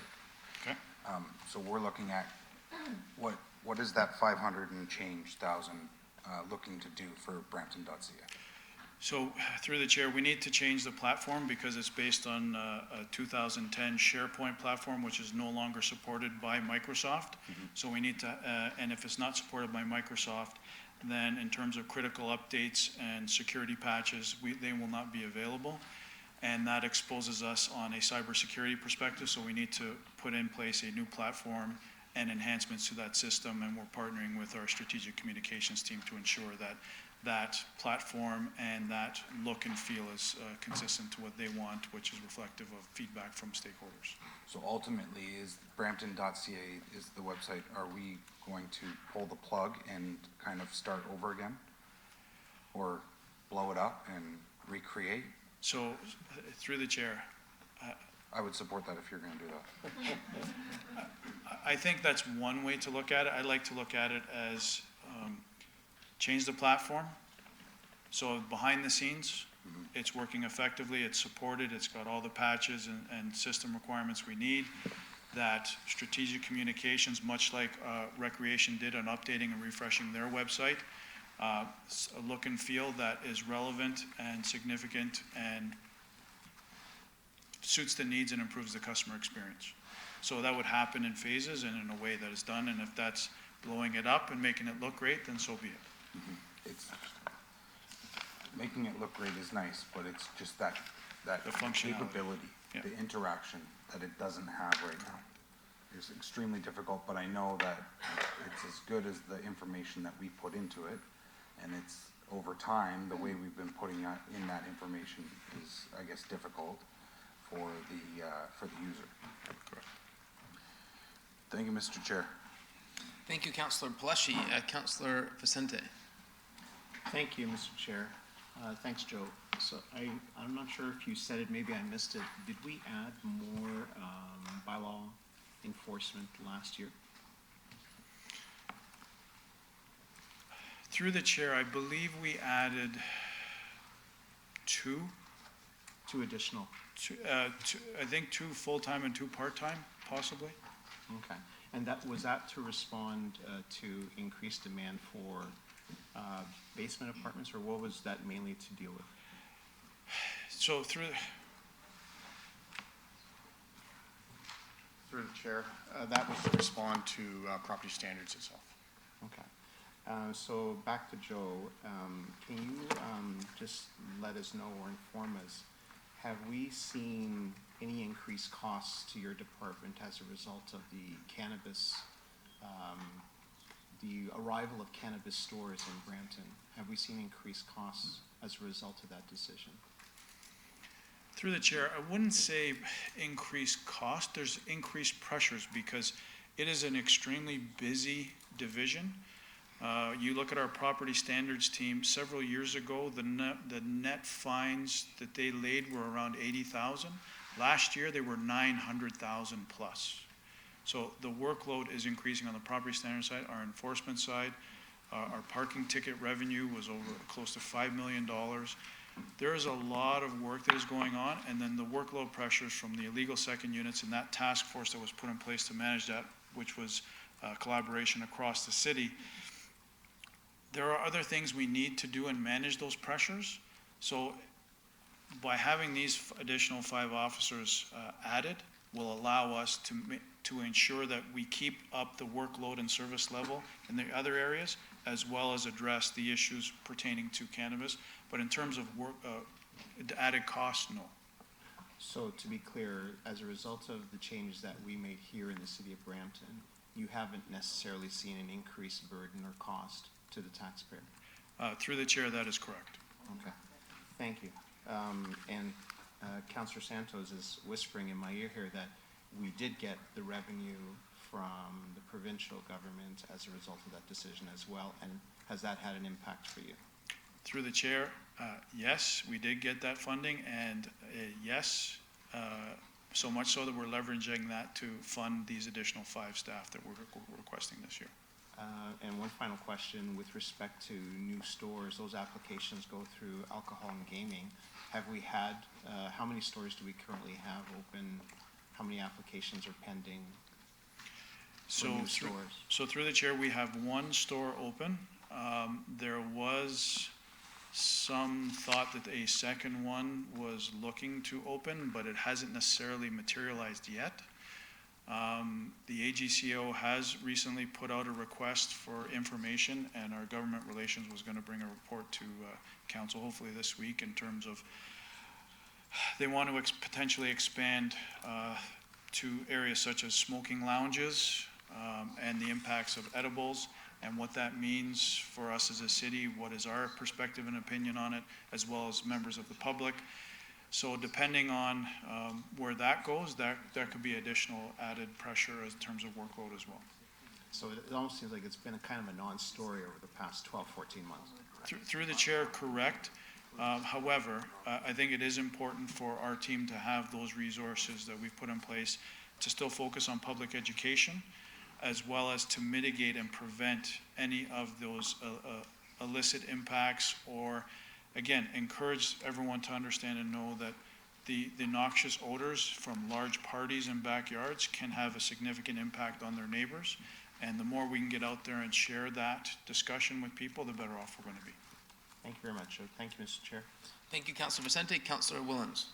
Okay. So we're looking at, what is that 500 and change thousand looking to do for Brampton.ca? So through the chair, we need to change the platform because it's based on a 2010 SharePoint platform, which is no longer supported by Microsoft. So we need to, and if it's not supported by Microsoft, then in terms of critical updates and security patches, they will not be available. And that exposes us on a cybersecurity perspective, so we need to put in place a new platform and enhancements to that system, and we're partnering with our strategic communications team to ensure that that platform and that look and feel is consistent to what they want, which is reflective of feedback from stakeholders. So ultimately, is Brampton.ca is the website, are we going to pull the plug and kind of start over again? Or blow it up and recreate? So through the chair, I would support that if you're going to do that. I think that's one way to look at it. I like to look at it as change the platform. So behind the scenes, it's working effectively, it's supported, it's got all the patches and system requirements we need. That strategic communications, much like Recreation did on updating and refreshing their website, a look and feel that is relevant and significant and suits the needs and improves the customer experience. So that would happen in phases and in a way that is done, and if that's blowing it up and making it look great, then so be it. It's, making it look great is nice, but it's just that The functionality. capability, Yeah. the interaction that it doesn't have right now. It's extremely difficult, but I know that it's as good as the information that we put into it, and it's over time, the way we've been putting in that information is, I guess, difficult for the user. Correct. Thank you, Mr. Chair. Thank you, Councillor Palashi. Councillor Vicente. Thank you, Mr. Chair. Thanks, Joe. So I'm not sure if you said it, maybe I missed it. Did we add more bylaw enforcement last year? Through the chair, I believe we added two, Additional. I think two full-time and two part-time, possibly. Okay. And was that to respond to increased demand for basement apartments, or what was that mainly to deal with? So through the chair, that was to respond to property standards itself. Okay. So back to Joe, can you just let us know or inform us, have we seen any increased costs to your department as a result of the cannabis, the arrival of cannabis stores in Brampton? Have we seen increased costs as a result of that decision? Through the chair, I wouldn't say increased cost, there's increased pressures because it is an extremely busy division. You look at our property standards team, several years ago, the net fines that they laid were around 80,000. Last year, they were 900,000 plus. So the workload is increasing on the property standards side, our enforcement side. Our parking ticket revenue was over close to $5 million. There is a lot of work that is going on, and then the workload pressures from the illegal second units and that task force that was put in place to manage that, which was collaboration across the city. There are other things we need to do and manage those pressures. So by having these additional 5 officers added will allow us to ensure that we keep up the workload and service level in the other areas, as well as address the issues pertaining to cannabis. But in terms of work, added costs, no. So to be clear, as a result of the changes that we made here in the city of Brampton, you haven't necessarily seen an increased burden or cost to the taxpayer? Through the chair, that is correct. Okay, thank you. And Councillor Santos is whispering in my ear here that we did get the revenue from the provincial government as a result of that decision as well, and has that had an impact for you? Through the chair, yes, we did get that funding, and yes, so much so that we're leveraging that to fund these additional 5 staff that we're requesting this year. And one final question with respect to new stores, those applications go through alcohol and gaming. Have we had, how many stores do we currently have open? How many applications are pending for new stores? So through the chair, we have 1 store open. There was some thought that a second one was looking to open, but it hasn't necessarily materialized yet. The AGCO has recently put out a request for information, and our government relations was going to bring a report to council hopefully this week in terms of they want to potentially expand to areas such as smoking lounges and the impacts of edibles and what that means for us as a city, what is our perspective and opinion on it, as well as members of the public. So depending on where that goes, there could be additional added pressure in terms of workload as well. So it almost seems like it's been a kind of a non-story over the past 12, 14 months. Through the chair, correct. However, I think it is important for our team to have those resources that we've put in place to still focus on public education, as well as to mitigate and prevent any of those illicit impacts, or again, encourage everyone to understand and know that the noxious odors from large parties and backyards can have a significant impact on their neighbors. And the more we can get out there and share that discussion with people, the better off we're going to be. Thank you very much. Thank you, Mr. Chair. Thank you, Councillor Vicente. Councillor Willems.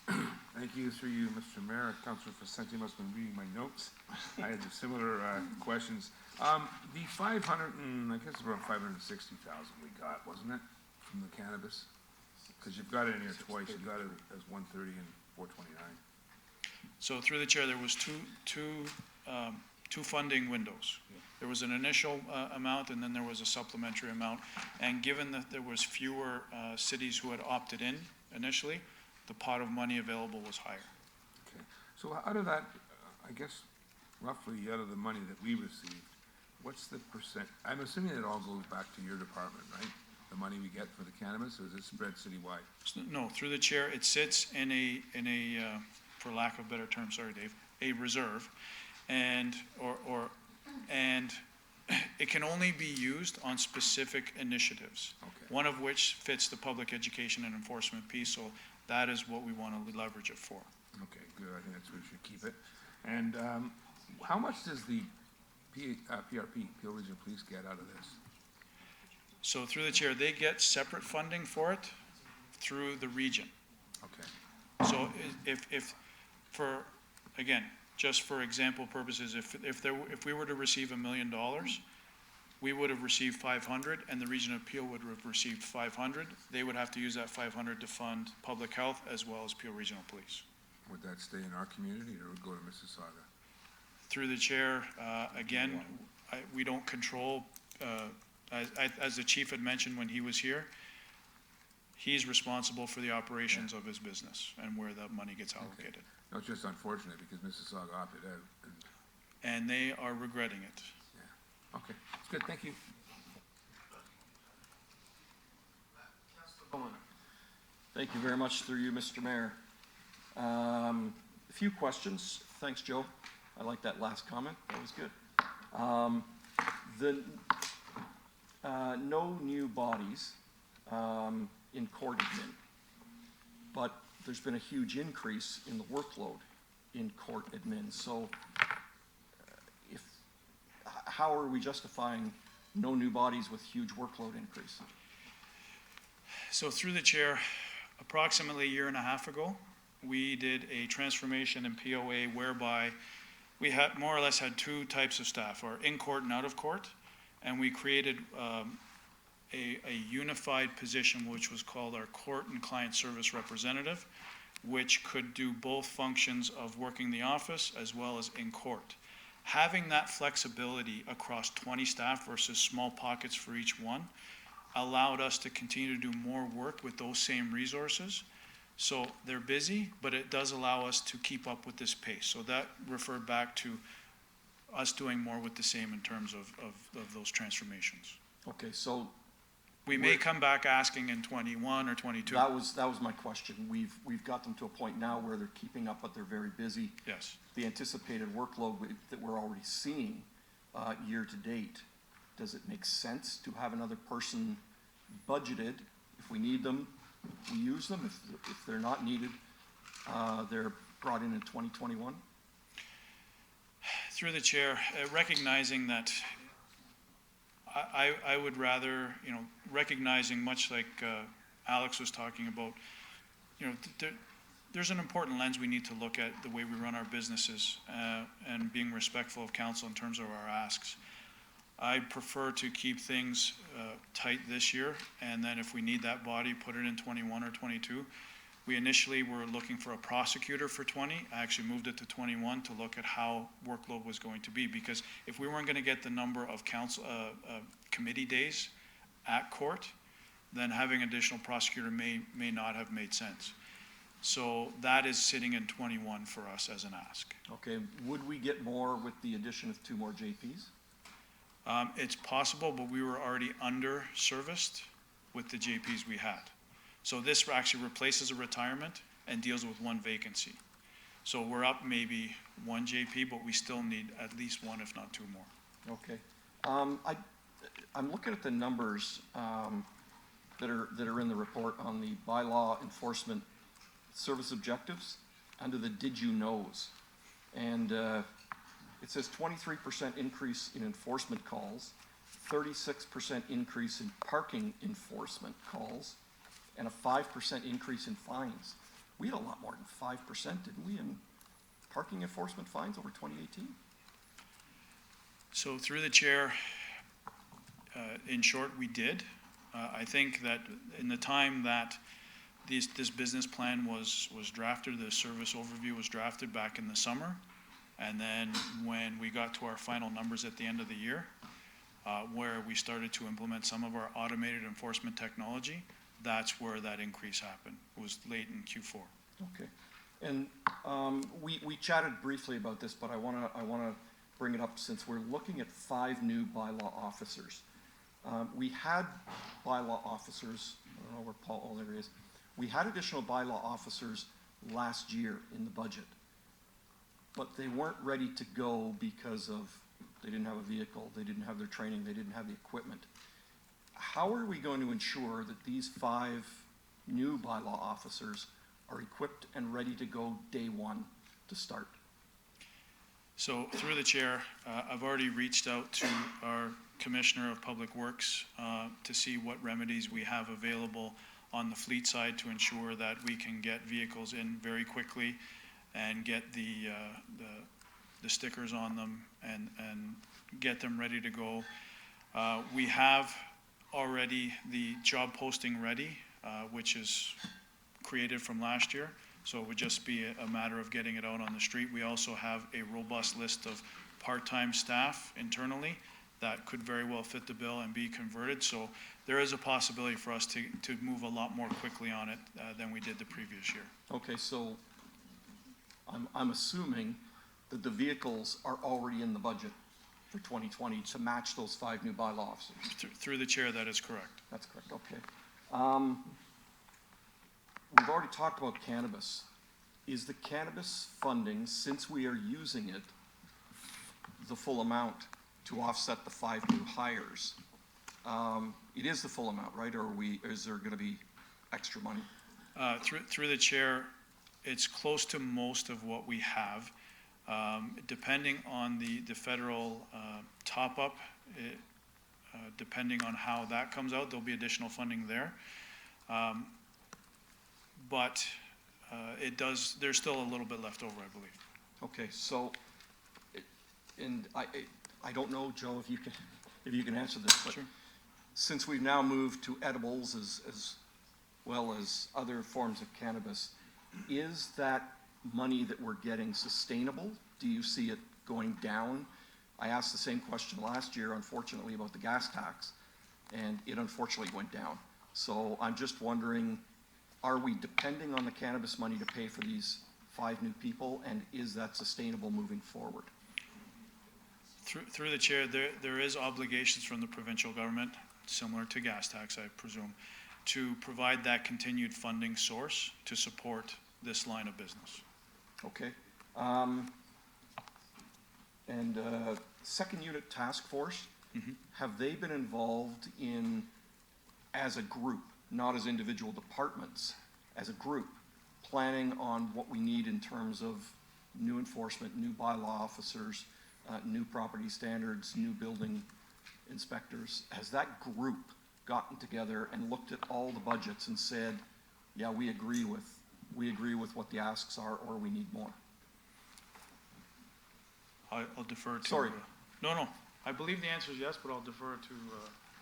Thank you, through you, Mr. Mayor. Councillor Vicente must have been reading my notes. I had similar questions. The 500 and, I guess around 560,000 we got, wasn't it, from the cannabis? Because you've got it in here twice. You got it as 130 and 429. So through the chair, there was two funding windows. There was an initial amount, and then there was a supplementary amount. And given that there was fewer cities who had opted in initially, the pot of money available was higher. Okay. So out of that, I guess roughly out of the money that we received, what's the percent? I'm assuming it all goes back to your department, right? The money we get for the cannabis, or is it spread citywide? No, through the chair, it sits in a for lack of a better term, sorry, Dave, a reserve, and it can only be used on specific initiatives. Okay. One of which fits the public education and enforcement piece. So that is what we want to leverage it for. Okay, good. I think that's where we should keep it. And how much does the PRP, Peel Regional Police, get out of this? So through the chair, they get separate funding for it through the region. Okay. So if for, again, just for example purposes, if we were to receive $1 million, we would have received 500, and the Region of Peel would have received 500. They would have to use that 500 to fund public health as well as Peel Regional Police. Would that stay in our community, or would it go to Mississauga? Through the chair, again, we don't control, as the chief had mentioned when he was here, he's responsible for the operations of his business and where that money gets allocated. Okay. No, it's just unfortunate because Mississauga opted out. And they are regretting it. Yeah. Okay, that's good. Thank you. Thank you very much, through you, Mr. Mayor. A few questions. Thanks, Joe. I like that last comment. That was good. No new bodies in court admin, but there's been a huge increase in the workload in court admin. So how are we justifying no new bodies with huge workload increase? So through the chair, approximately a year and a half ago, we did a transformation in POA whereby we had more or less had 2 types of staff, or in court and out of court, and we created a unified position which was called our court and client service representative, which could do both functions of working the office as well as in court. having that flexibility across 20 staff versus small pockets for each one allowed us to continue to do more work with those same resources. So they're busy, but it does allow us to keep up with this pace. So that referred back to us doing more with the same in terms of those transformations. Okay, so We may come back asking in 21 or 22. that was my question. We've got them to a point now where they're keeping up, but they're very busy. Yes. The anticipated workload that we're already seeing year to date, does it make sense to have another person budgeted? If we need them, we use them. If they're not needed, they're brought in 2021? Through the chair, recognizing that I would rather, recognizing much like Alex was talking about, there's an important lens we need to look at the way we run our businesses and being respectful of council in terms of our asks. I prefer to keep things tight this year, and then if we need that body, put it in 21 or 22. We initially were looking for a prosecutor for 20. I actually moved it to 21 to look at how workload was going to be, because if we weren't going to get the number of council committee days at court, then having additional prosecutor may not have made sense. So that is sitting in 21 for us as an ask. Okay, would we get more with the addition of 2 more JPs? It's possible, but we were already under-serviced with the JPs we had. So this actually replaces a retirement and deals with 1 vacancy. So we're up maybe 1 JP, but we still need at least 1, if not 2 more. Okay. I'm looking at the numbers that are in the report on the bylaw enforcement service objectives under the did you knows. And it says 23% increase in enforcement calls, 36% increase in parking enforcement calls, and a 5% increase in fines. We had a lot more than 5%, didn't we, in parking enforcement fines over 2018? So through the chair, in short, we did. I think that in the time that this business plan was drafted, the service overview was drafted back in the summer, and then when we got to our final numbers at the end of the year, where we started to implement some of our automated enforcement technology, that's where that increase happened. It was late in Q4. Okay. And we chatted briefly about this, but I wanna bring it up since we're looking at 5 new bylaw officers. We had bylaw officers, I don't know where Paul, oh, there he is. We had additional bylaw officers last year in the budget, but they weren't ready to go because they didn't have a vehicle, they didn't have their training, they didn't have the equipment. How are we going to ensure that these 5 new bylaw officers are equipped and ready to go day 1 to start? So through the chair, I've already reached out to our Commissioner of Public Works to see what remedies we have available on the fleet side to ensure that we can get vehicles in very quickly and get the stickers on them and get them ready to go. We have already the job posting ready, which is created from last year. So it would just be a matter of getting it out on the street. We also have a robust list of part-time staff internally that could very well fit the bill and be converted. So there is a possibility for us to move a lot more quickly on it than we did the previous year. Okay, so I'm assuming that the vehicles are already in the budget for 2020 to match those 5 new bylaw officers. Through the chair, that is correct. That's correct, okay. We've already talked about cannabis. Is the cannabis funding, since we are using it, the full amount to offset the 5 new hires? It is the full amount, right? Or is there gonna be extra money? Through the chair, it's close to most of what we have. Depending on the federal top-up, depending on how that comes out, there'll be additional funding there. But there's still a little bit left over, I believe. Okay, so, and I don't know, Joe, if you can answer this, but Sure. Since we've now moved to edibles as well as other forms of cannabis, is that money that we're getting sustainable? Do you see it going down. I asked the same question last year, unfortunately, about the gas tax, and it unfortunately went down. So I'm just wondering, are we depending on the cannabis money to pay for these 5 new people, and is that sustainable moving forward? Through the chair, there is obligations from the provincial government, similar to gas tax, I presume, to provide that continued funding source to support this line of business. Okay. And second unit task force, have they been involved in, as a group, not as individual departments, as a group, planning on what we need in terms of new enforcement, new bylaw officers, new property standards, new building inspectors? Has that group gotten together and looked at all the budgets and said, yeah, we agree with what the asks are, or we need more? I'll defer to. Sorry. No, I believe the answer is yes, but I'll defer to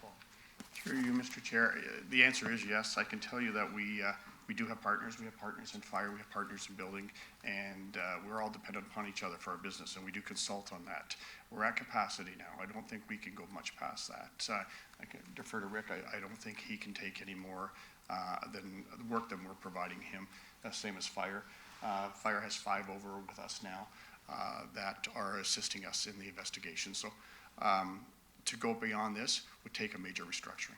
Paul. Through you, Mr. Chair, the answer is yes. I can tell you that we do have partners. We have partners in fire, we have partners in building, and we're all dependent upon each other for our business, and we do consult on that. We're at capacity now. I don't think we can go much past that. I can defer to Rick. I don't think he can take any more than the work that we're providing him. Same as fire. Fire has 5 over with us now that are assisting us in the investigation. So to go beyond this would take a major restructuring.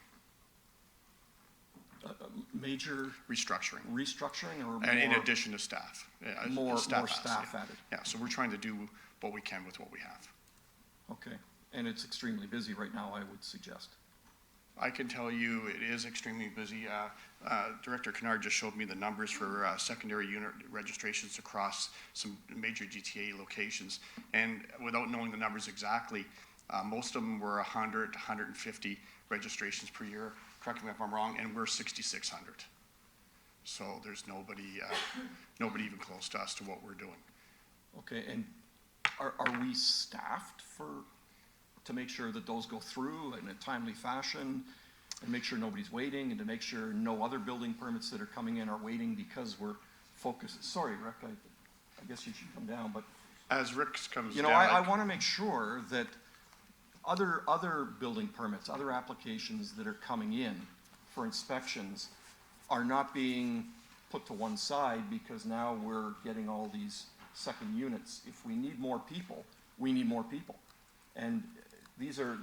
Major restructuring or more, and in addition to staff. More staff yeah. added. Yeah, so we're trying to do what we can with what we have. Okay, and it's extremely busy right now, I would suggest. I can tell you it is extremely busy. Director Kennard just showed me the numbers for secondary unit registrations across some major GTA locations. And without knowing the numbers exactly, most of them were 100, 150 registrations per year. Correct me if I'm wrong, and we're 6,600. So there's nobody even close to us to what we're doing. Okay, and are we staffed to make sure that those go through in a timely fashion, and make sure nobody's waiting, and to make sure no other building permits that are coming in are waiting because we're focused? Sorry, Rick, I guess you should come down, but as Rick comes down, I want to make sure that other building permits, other applications that are coming in for inspections are not being put to one side because now we're getting all these second units. If we need more people, we need more people. And these are,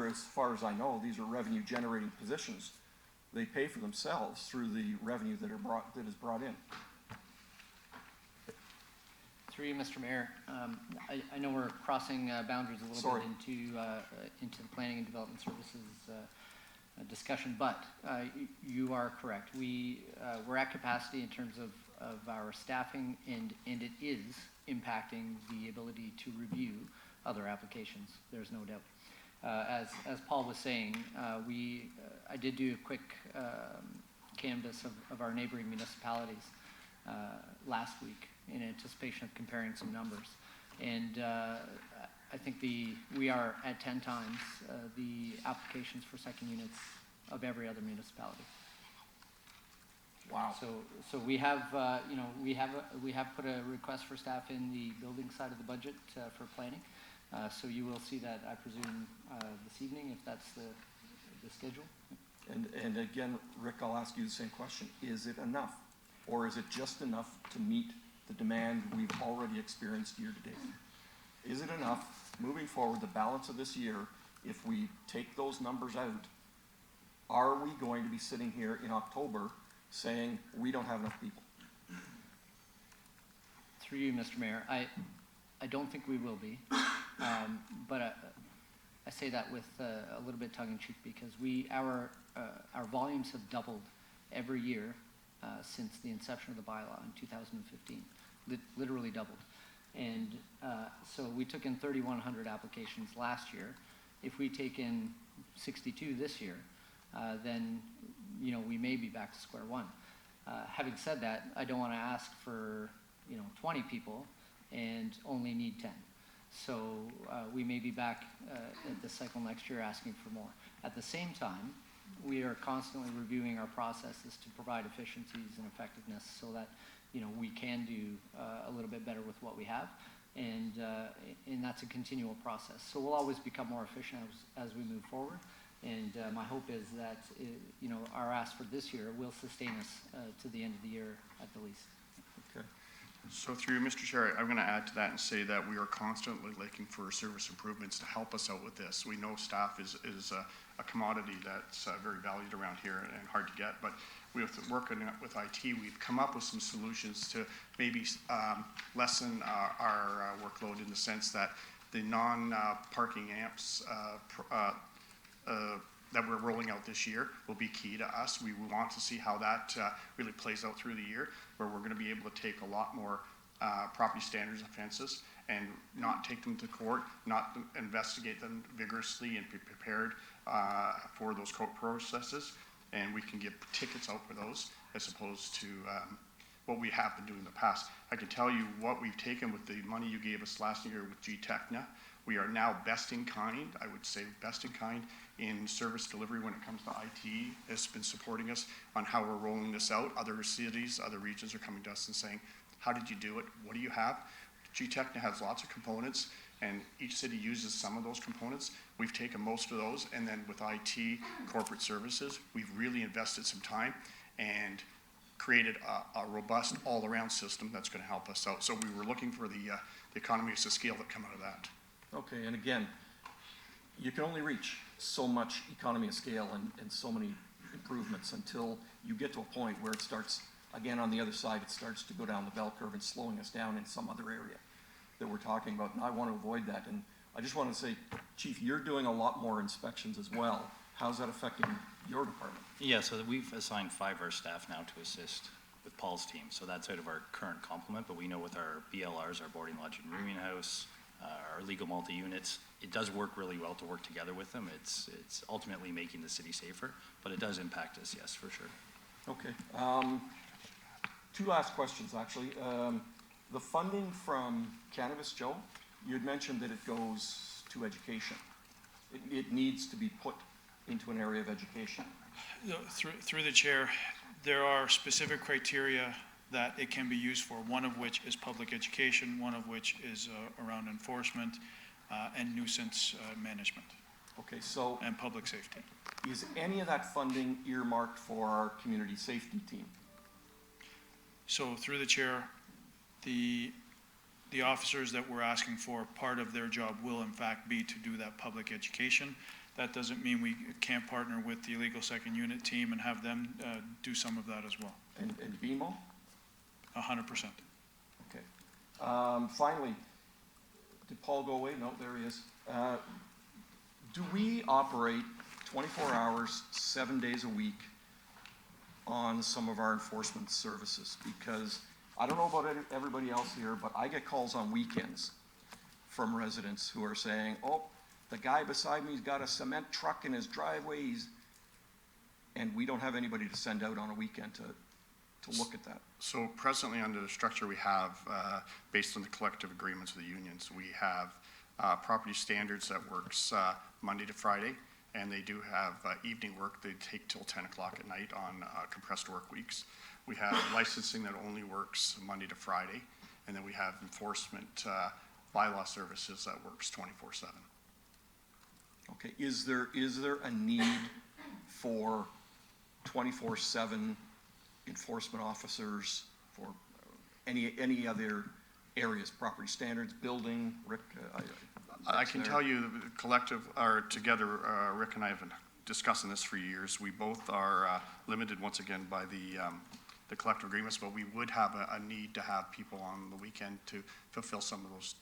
as far as I know, these are revenue generating positions. They pay for themselves through the revenue that is brought in. Through you, Mr. Mayor, I know we're crossing boundaries a little bit into the Planning and Development Services discussion, but you are correct. We're at capacity in terms of our staffing, and it is impacting the ability to review other applications. There's no doubt. As Paul was saying, I did do a quick canvass of our neighboring municipalities last week, in anticipation of comparing some numbers. And I think we are at 10 times the applications for second units of every other municipality. Wow. So we have, we have put a request for staff in the building side of the budget for planning. So you will see that, I presume, this evening, if that's the schedule. And again, Rick, I'll ask you the same question. Is it enough? Or is it just enough to meet the demand we've already experienced year to date? Is it enough moving forward, the balance of this year, if we take those numbers out? Are we going to be sitting here in October saying we don't have enough people? Through you, Mr. Mayor, I don't think we will be, but I say that with a little bit tongue-in-cheek because our volumes have doubled every year since the inception of the bylaw in 2015, literally doubled. And so we took in 3,100 applications last year. If we take in 62 this year, then we may be back to square one. Having said that, I don't want to ask for 20 people and only need 10. So we may be back at this cycle next year asking for more. At the same time, we are constantly reviewing our processes to provide efficiencies and effectiveness so that we can do a little bit better with what we have. and that's a continual process. So we'll always become more efficient as we move forward. And my hope is that, you know, our ask for this year will sustain us to the end of the year at the least. Okay. So through you, Mr. Chair, I'm going to add to that and say that we are constantly looking for service improvements to help us out with this. We know staff is a commodity that's very valued around here and hard to get, but with working with IT, we've come up with some solutions to maybe lessen our workload in the sense that the non-parking amps that we're rolling out this year will be key to us. We want to see how that really plays out through the year, where we're going to be able to take a lot more property standards offenses and not take them to court, not investigate them vigorously and be prepared for those court processes. And we can get tickets out for those as opposed to what we have been doing in the past. I can tell you what we've taken with the money you gave us last year with GTECHNA. We are now best in kind, I would say best in kind in service delivery when it comes to IT. Has been supporting us on how we're rolling this out. Other cities, other regions are coming to us and saying, how did you do it? What do you have? GTECHNA has lots of components and each city uses some of those components. We've taken most of those, and then with IT, corporate services, we've really invested some time and created a robust all-around system that's going to help us out. So we were looking for the economies of scale that come out of that. Okay, and again, you can only reach so much economy of scale and so many improvements until you get to a point where it starts, again, on the other side, it starts to go down the bell curve and slowing us down in some other area that we're talking about, and I want to avoid that. And I just want to say, Chief, you're doing a lot more inspections as well. How's that affecting your department? Yeah, so we've assigned 5 of our staff now to assist with Paul's team. So that's out of our current complement, but we know with our BLRs, our boarding, lodge, and rooming house, our legal multi-units, it does work really well to work together with them. It's ultimately making the city safer, but it does impact us, yes, for sure. Okay. 2 last questions, actually. The funding from Cannabis, Joe, you had mentioned that it goes to education. It needs to be put into an area of education. Through the chair, there are specific criteria that it can be used for, one of which is public education, one of which is around enforcement and nuisance management. Okay, so. And public safety. Is any of that funding earmarked for our community safety team? So through the chair, the officers that we're asking for, part of their job will in fact be to do that public education. That doesn't mean we can't partner with the illegal second unit team and have them do some of that as well. And BMO? 100%. Okay. Finally, did Paul go away? No, there he is. Do we operate 24 hours, 7 days a week on some of our enforcement services? Because I don't know about everybody else here, but I get calls on weekends from residents who are saying, oh, the guy beside me's got a cement truck in his driveway, and we don't have anybody to send out on a weekend to look at that. So presently under the structure we have, based on the collective agreements of the unions, we have property standards that works Monday to Friday, and they do have evening work. They take till 10 o'clock at night on compressed work weeks. We have licensing that only works Monday to Friday, and then we have enforcement bylaw services that works 24/7. Okay, is there a need for 24/7 enforcement officers for any other areas, property standards, building? Rick? I can tell you the collective are together, Rick and I have been discussing this for years. We both are limited once again by the collective agreements, but we would have a need to have people on the weekend to fulfill some of those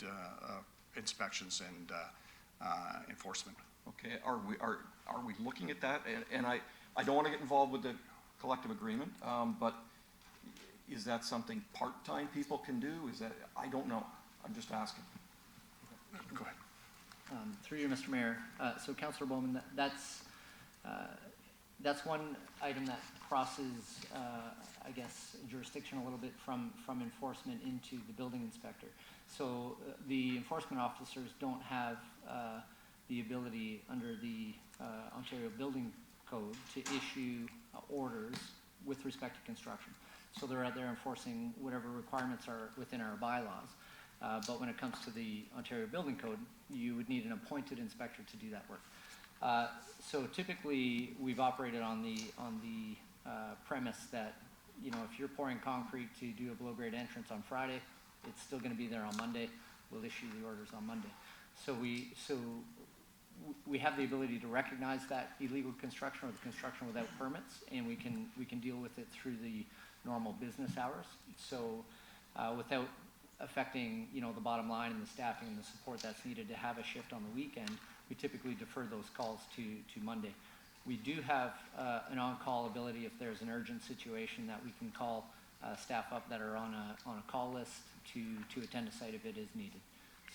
inspections and enforcement. Okay, are we looking at that? And I don't want to get involved with the collective agreement, but is that something part-time people can do? Is that, I don't know. I'm just asking. Go ahead. Through you, Mr. Mayor. So Councillor Bowman, that's one item that crosses, I guess, jurisdiction a little bit from enforcement into the building inspector. So the enforcement officers don't have the ability under the Ontario Building Code to issue orders with respect to construction. So they're out there enforcing whatever requirements are within our bylaws. But when it comes to the Ontario Building Code, you would need an appointed inspector to do that work. So typically, we've operated on the premise that, you know, if you're pouring concrete to do a below-grade entrance on Friday, it's still going to be there on Monday. We'll issue the orders on Monday. So we have the ability to recognize that illegal construction or the construction without permits, and we can deal with it through the normal business hours. So without affecting, you know, the bottom line and the staffing and the support that's needed to have a shift on the weekend, we typically defer those calls to Monday. We do have an on-call ability if there's an urgent situation that we can call staff up that are on a call list to attend a site if it is needed.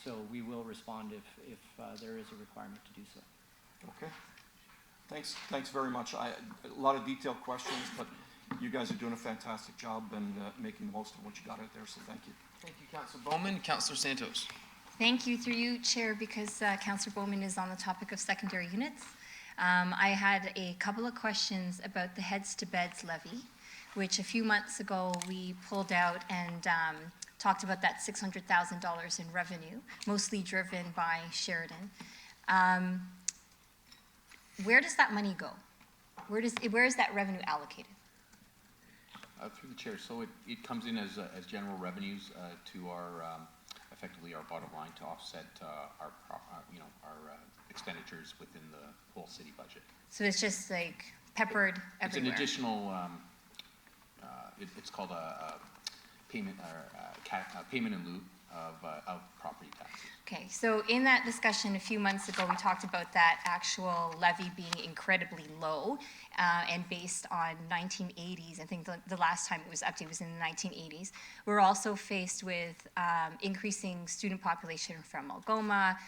So we will respond if there is a requirement to do so. Okay. Thanks very much. A lot of detailed questions, but you guys are doing a fantastic job and making the most of what you got out there, so thank you. Thank you, Councillor Bowman. Councillor Santos. Thank you, through you, Chair, because Councillor Bowman is on the topic of secondary units. I had a couple of questions about the Heads to Beds levy, which a few months ago we pulled out and talked about that $600,000 in revenue, mostly driven by Sheridan. Where does that money go? Where is that revenue allocated? Through the chair, so it comes in as general revenues to our, effectively our bottom line to offset our expenditures within the whole city budget. So it's just like peppered everywhere? It's an additional, it's called a payment, or payment in lieu of property taxes. Okay, so in that discussion a few months ago, we talked about that actual levy being incredibly low and based on 1980s. I think the last time it was updated was in the 1980s. We're also faced with increasing student population from Algoma,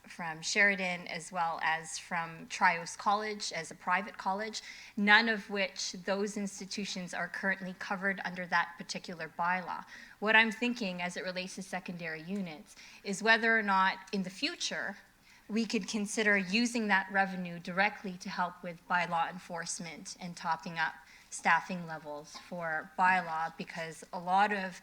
from Sheridan, as well as from Trios College as a private college, none of which those institutions are currently covered under that particular bylaw. What I'm thinking as it relates to secondary units is whether or not in the future we could consider using that revenue directly to help with bylaw enforcement and topping up staffing levels for bylaw, because a lot of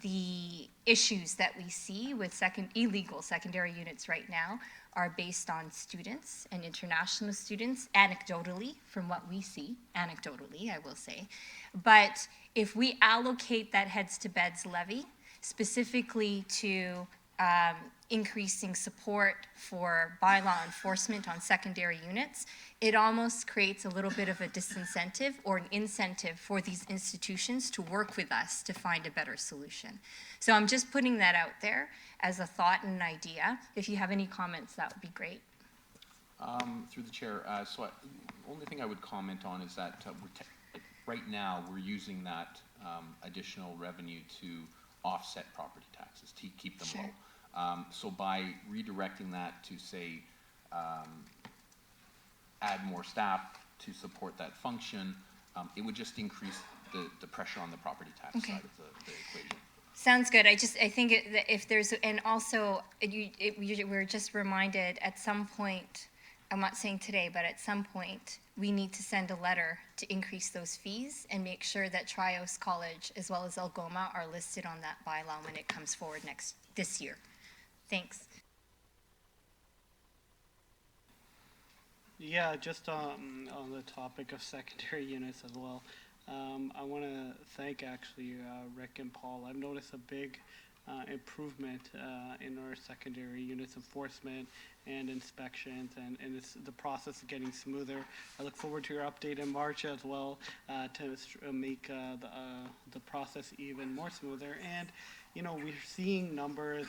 the issues that we see with illegal secondary units right now are based on students and international students, anecdotally, from what we see, anecdotally, I will say. But if we allocate that Heads to Beds levy specifically to increasing support for bylaw enforcement on secondary units, it almost creates a little bit of a disincentive or an incentive for these institutions to work with us to find a better solution. So I'm just putting that out there as a thought and an idea. If you have any comments, that would be great. Through the chair, so the only thing I would comment on is that right now we're using that additional revenue to offset property taxes, to keep them low. So by redirecting that to, say, add more staff to support that function, it would just increase the pressure on the property tax side of the equation. Sounds good. I think that if there's, and also we're just reminded at some point, I'm not saying today, but at some point, we need to send a letter to increase those fees and make sure that Trios College as well as Algoma are listed on that bylaw when it comes forward this year. Thanks. Yeah, just on the topic of secondary units as well. I want to thank actually Rick and Paul. I've noticed a big improvement in our secondary units enforcement and inspections, and it's the process is getting smoother. I look forward to your update in March as well to make the process even more smoother. And you know, we're seeing numbers,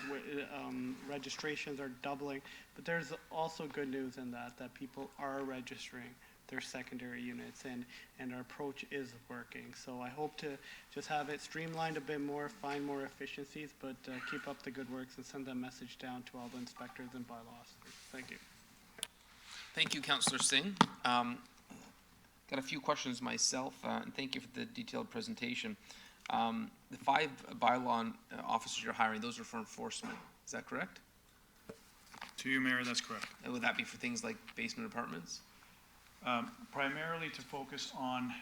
registrations are doubling, but there's also good news in that people are registering their secondary units, and our approach is working. So I hope to just have it streamlined a bit more, find more efficiencies, but keep up the good works and send that message down to all the inspectors and bylaws. Thank you. Thank you, Councillor Singh. Got a few questions myself, and thank you for the detailed presentation. The 5 bylaw officers you're hiring, those are for enforcement. Is that correct? To you, Mayor, that's correct. And would that be for things like basement apartments? Primarily to focus on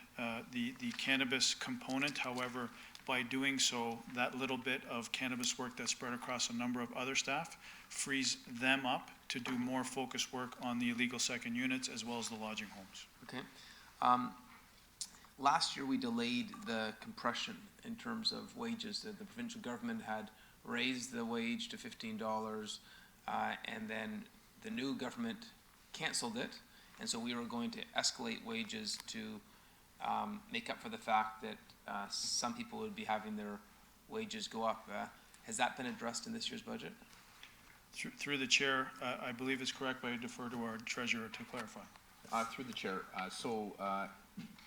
the cannabis component. However, by doing so, that little bit of cannabis work that's spread across a number of other staff frees them up to do more focused work on the illegal second units as well as the lodging homes. Okay. Last year, we delayed the compression in terms of wages. The provincial government had raised the wage to $15, and then the new government canceled it. And so we were going to escalate wages to make up for the fact that some people would be having their wages go up. Has that been addressed in this year's budget? Through the chair, I believe it's correct, but I defer to our treasurer to clarify. Through the chair,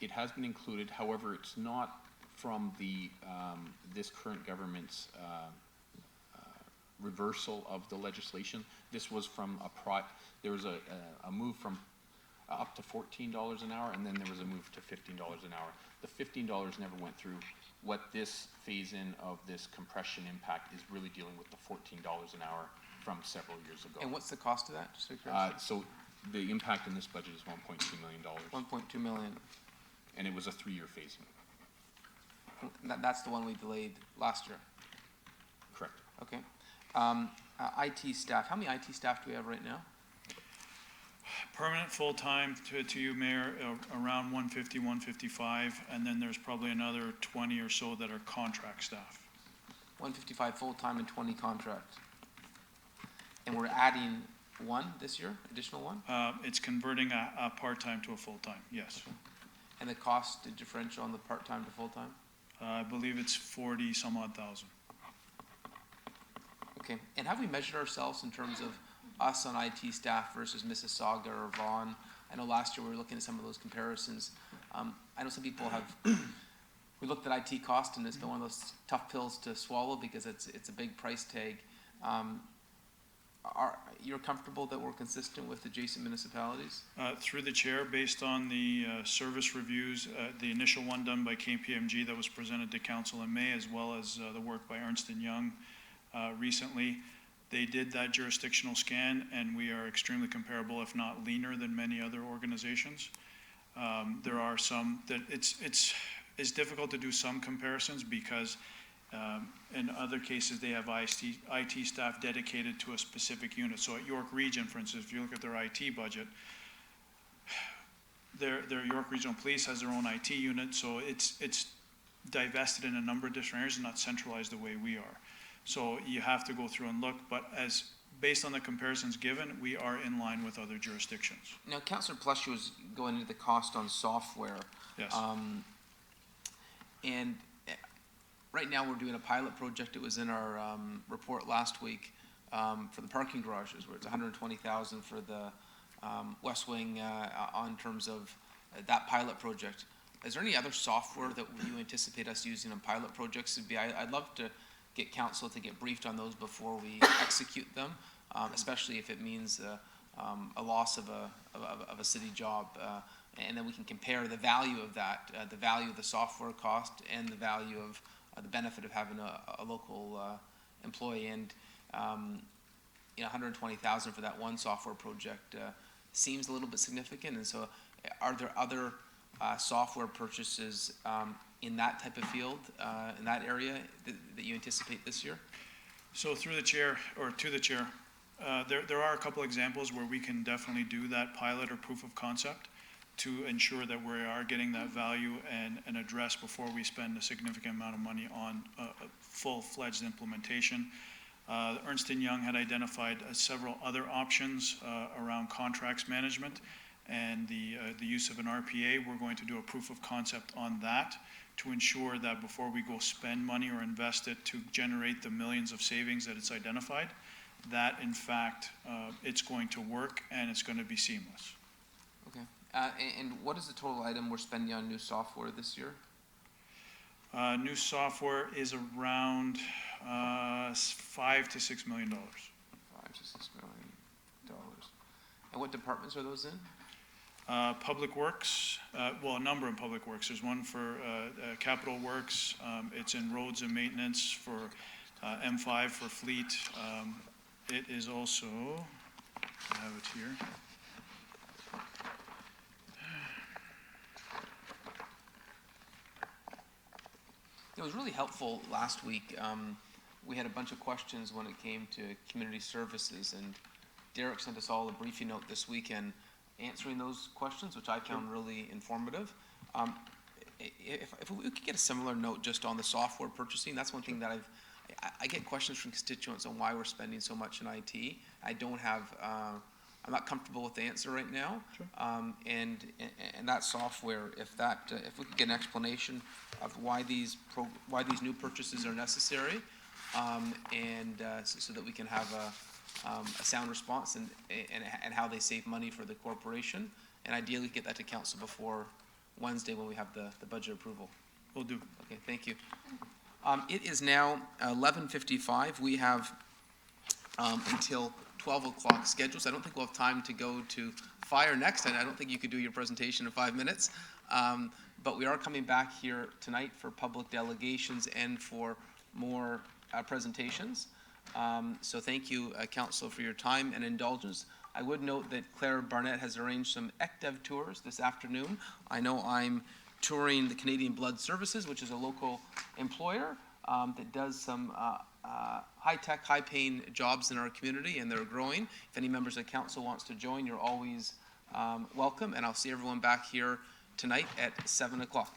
it has been included, however, it's not from the, this current government's reversal of the legislation. This was from there was a move from up to $14 an hour, and then there was a move to $15 an hour. The $15 never went through. What this phase-in of this compression impact is really dealing with the $14 an hour from several years ago. And what's the cost of that? Just out of curiosity? So the impact in this budget is $1.2 million. 1.2 million. And it was a 3-year phase-in. That's the one we delayed last year. Correct. Okay. IT staff. How many IT staff do we have right now? Permanent full-time, to you, Mayor, around 150, 155, and then there's probably another 20 or so that are contract staff. 155 full-time and 20 contract. And we're adding one this year, additional one? It's converting a part-time to a full-time, yes. And the cost differential on the part-time to full-time? I believe it's 40 some odd thousand. Okay. And have we measured ourselves in terms of us on IT staff versus Mississauga or Vaughan? I know last year we were looking at some of those comparisons. I know some people have, we looked at IT cost, and it's been one of those tough pills to swallow because it's a big price tag. You're comfortable that we're consistent with adjacent municipalities? Through the chair, based on the service reviews, the initial one done by KPMG that was presented to council in May, as well as the work by Ernst & Young recently, they did that jurisdictional scan, and we are extremely comparable, if not leaner, than many other organizations. There are some that it's difficult to do some comparisons because in other cases they have IT staff dedicated to a specific unit. So at York Region, for instance, if you look at their IT budget, their York Regional Police has their own IT unit, so it's divested in a number of different areas and not centralized the way we are. So you have to go through and look, but based on the comparisons given, we are in line with other jurisdictions. Now, Councillor Plushy was going into the cost on software. Yes. And right now we're doing a pilot project. It was in our report last week for the parking garages, where it's $120,000 for the West Wing on terms of that pilot project. Is there any other software that you anticipate us using on pilot projects? I'd love to get council to get briefed on those before we execute them, especially if it means a loss of a city job. And then we can compare the value of that, the value of the software cost and the value of the benefit of having a local employee. And $120,000 for that one software project seems a little bit significant. And so are there other software purchases in that type of field, in that area, that you anticipate this year? So through the chair, or to the chair, there are a couple examples where we can definitely do that pilot or proof of concept to ensure that we are getting that value and address before we spend a significant amount of money on a full-fledged implementation. Ernst & Young had identified several other options around contracts management and the use of an RPA. We're going to do a proof of concept on that to ensure that before we go spend money or invest it to generate the millions of savings that it's identified, that in fact it's going to work and it's going to be seamless. Okay. And what is the total item we're spending on new software this year? New software is around $5 to $6 million. $5 to $6 million. And what departments are those in? Public Works, well, a number in Public Works. There's one for Capital Works. It's in Roads and Maintenance for M5 for Fleet. It is also, I have it here. was really helpful last week. We had a bunch of questions when it came to community services, and Derek sent us all a briefing note this weekend answering those questions, which I found really informative. If we could get a similar note just on the software purchasing, that's one thing that I get questions from constituents on why we're spending so much in IT. I don't have, I'm not comfortable with the answer right now. And that software, if we could get an explanation of why these new purchases are necessary, so that we can have a sound response and how they save money for the corporation, and ideally get that to council before Wednesday when we have the budget approval. Will do. Okay, thank you. It is now 11:55. We have until 12 o'clock scheduled, so I don't think we'll have time to go to fire next, and I don't think you could do your presentation in 5 minutes. But we are coming back here tonight for public delegations and for more presentations. So thank you, Council, for your time and indulgence. I would note that Claire Barnett has arranged some ECDEV tours this afternoon. I know I'm touring the Canadian Blood Services, which is a local employer that does some high-tech, high-paying jobs in our community, and they're growing. If any members of council wants to join, you're always welcome, and I'll see everyone back here tonight at 7 o'clock.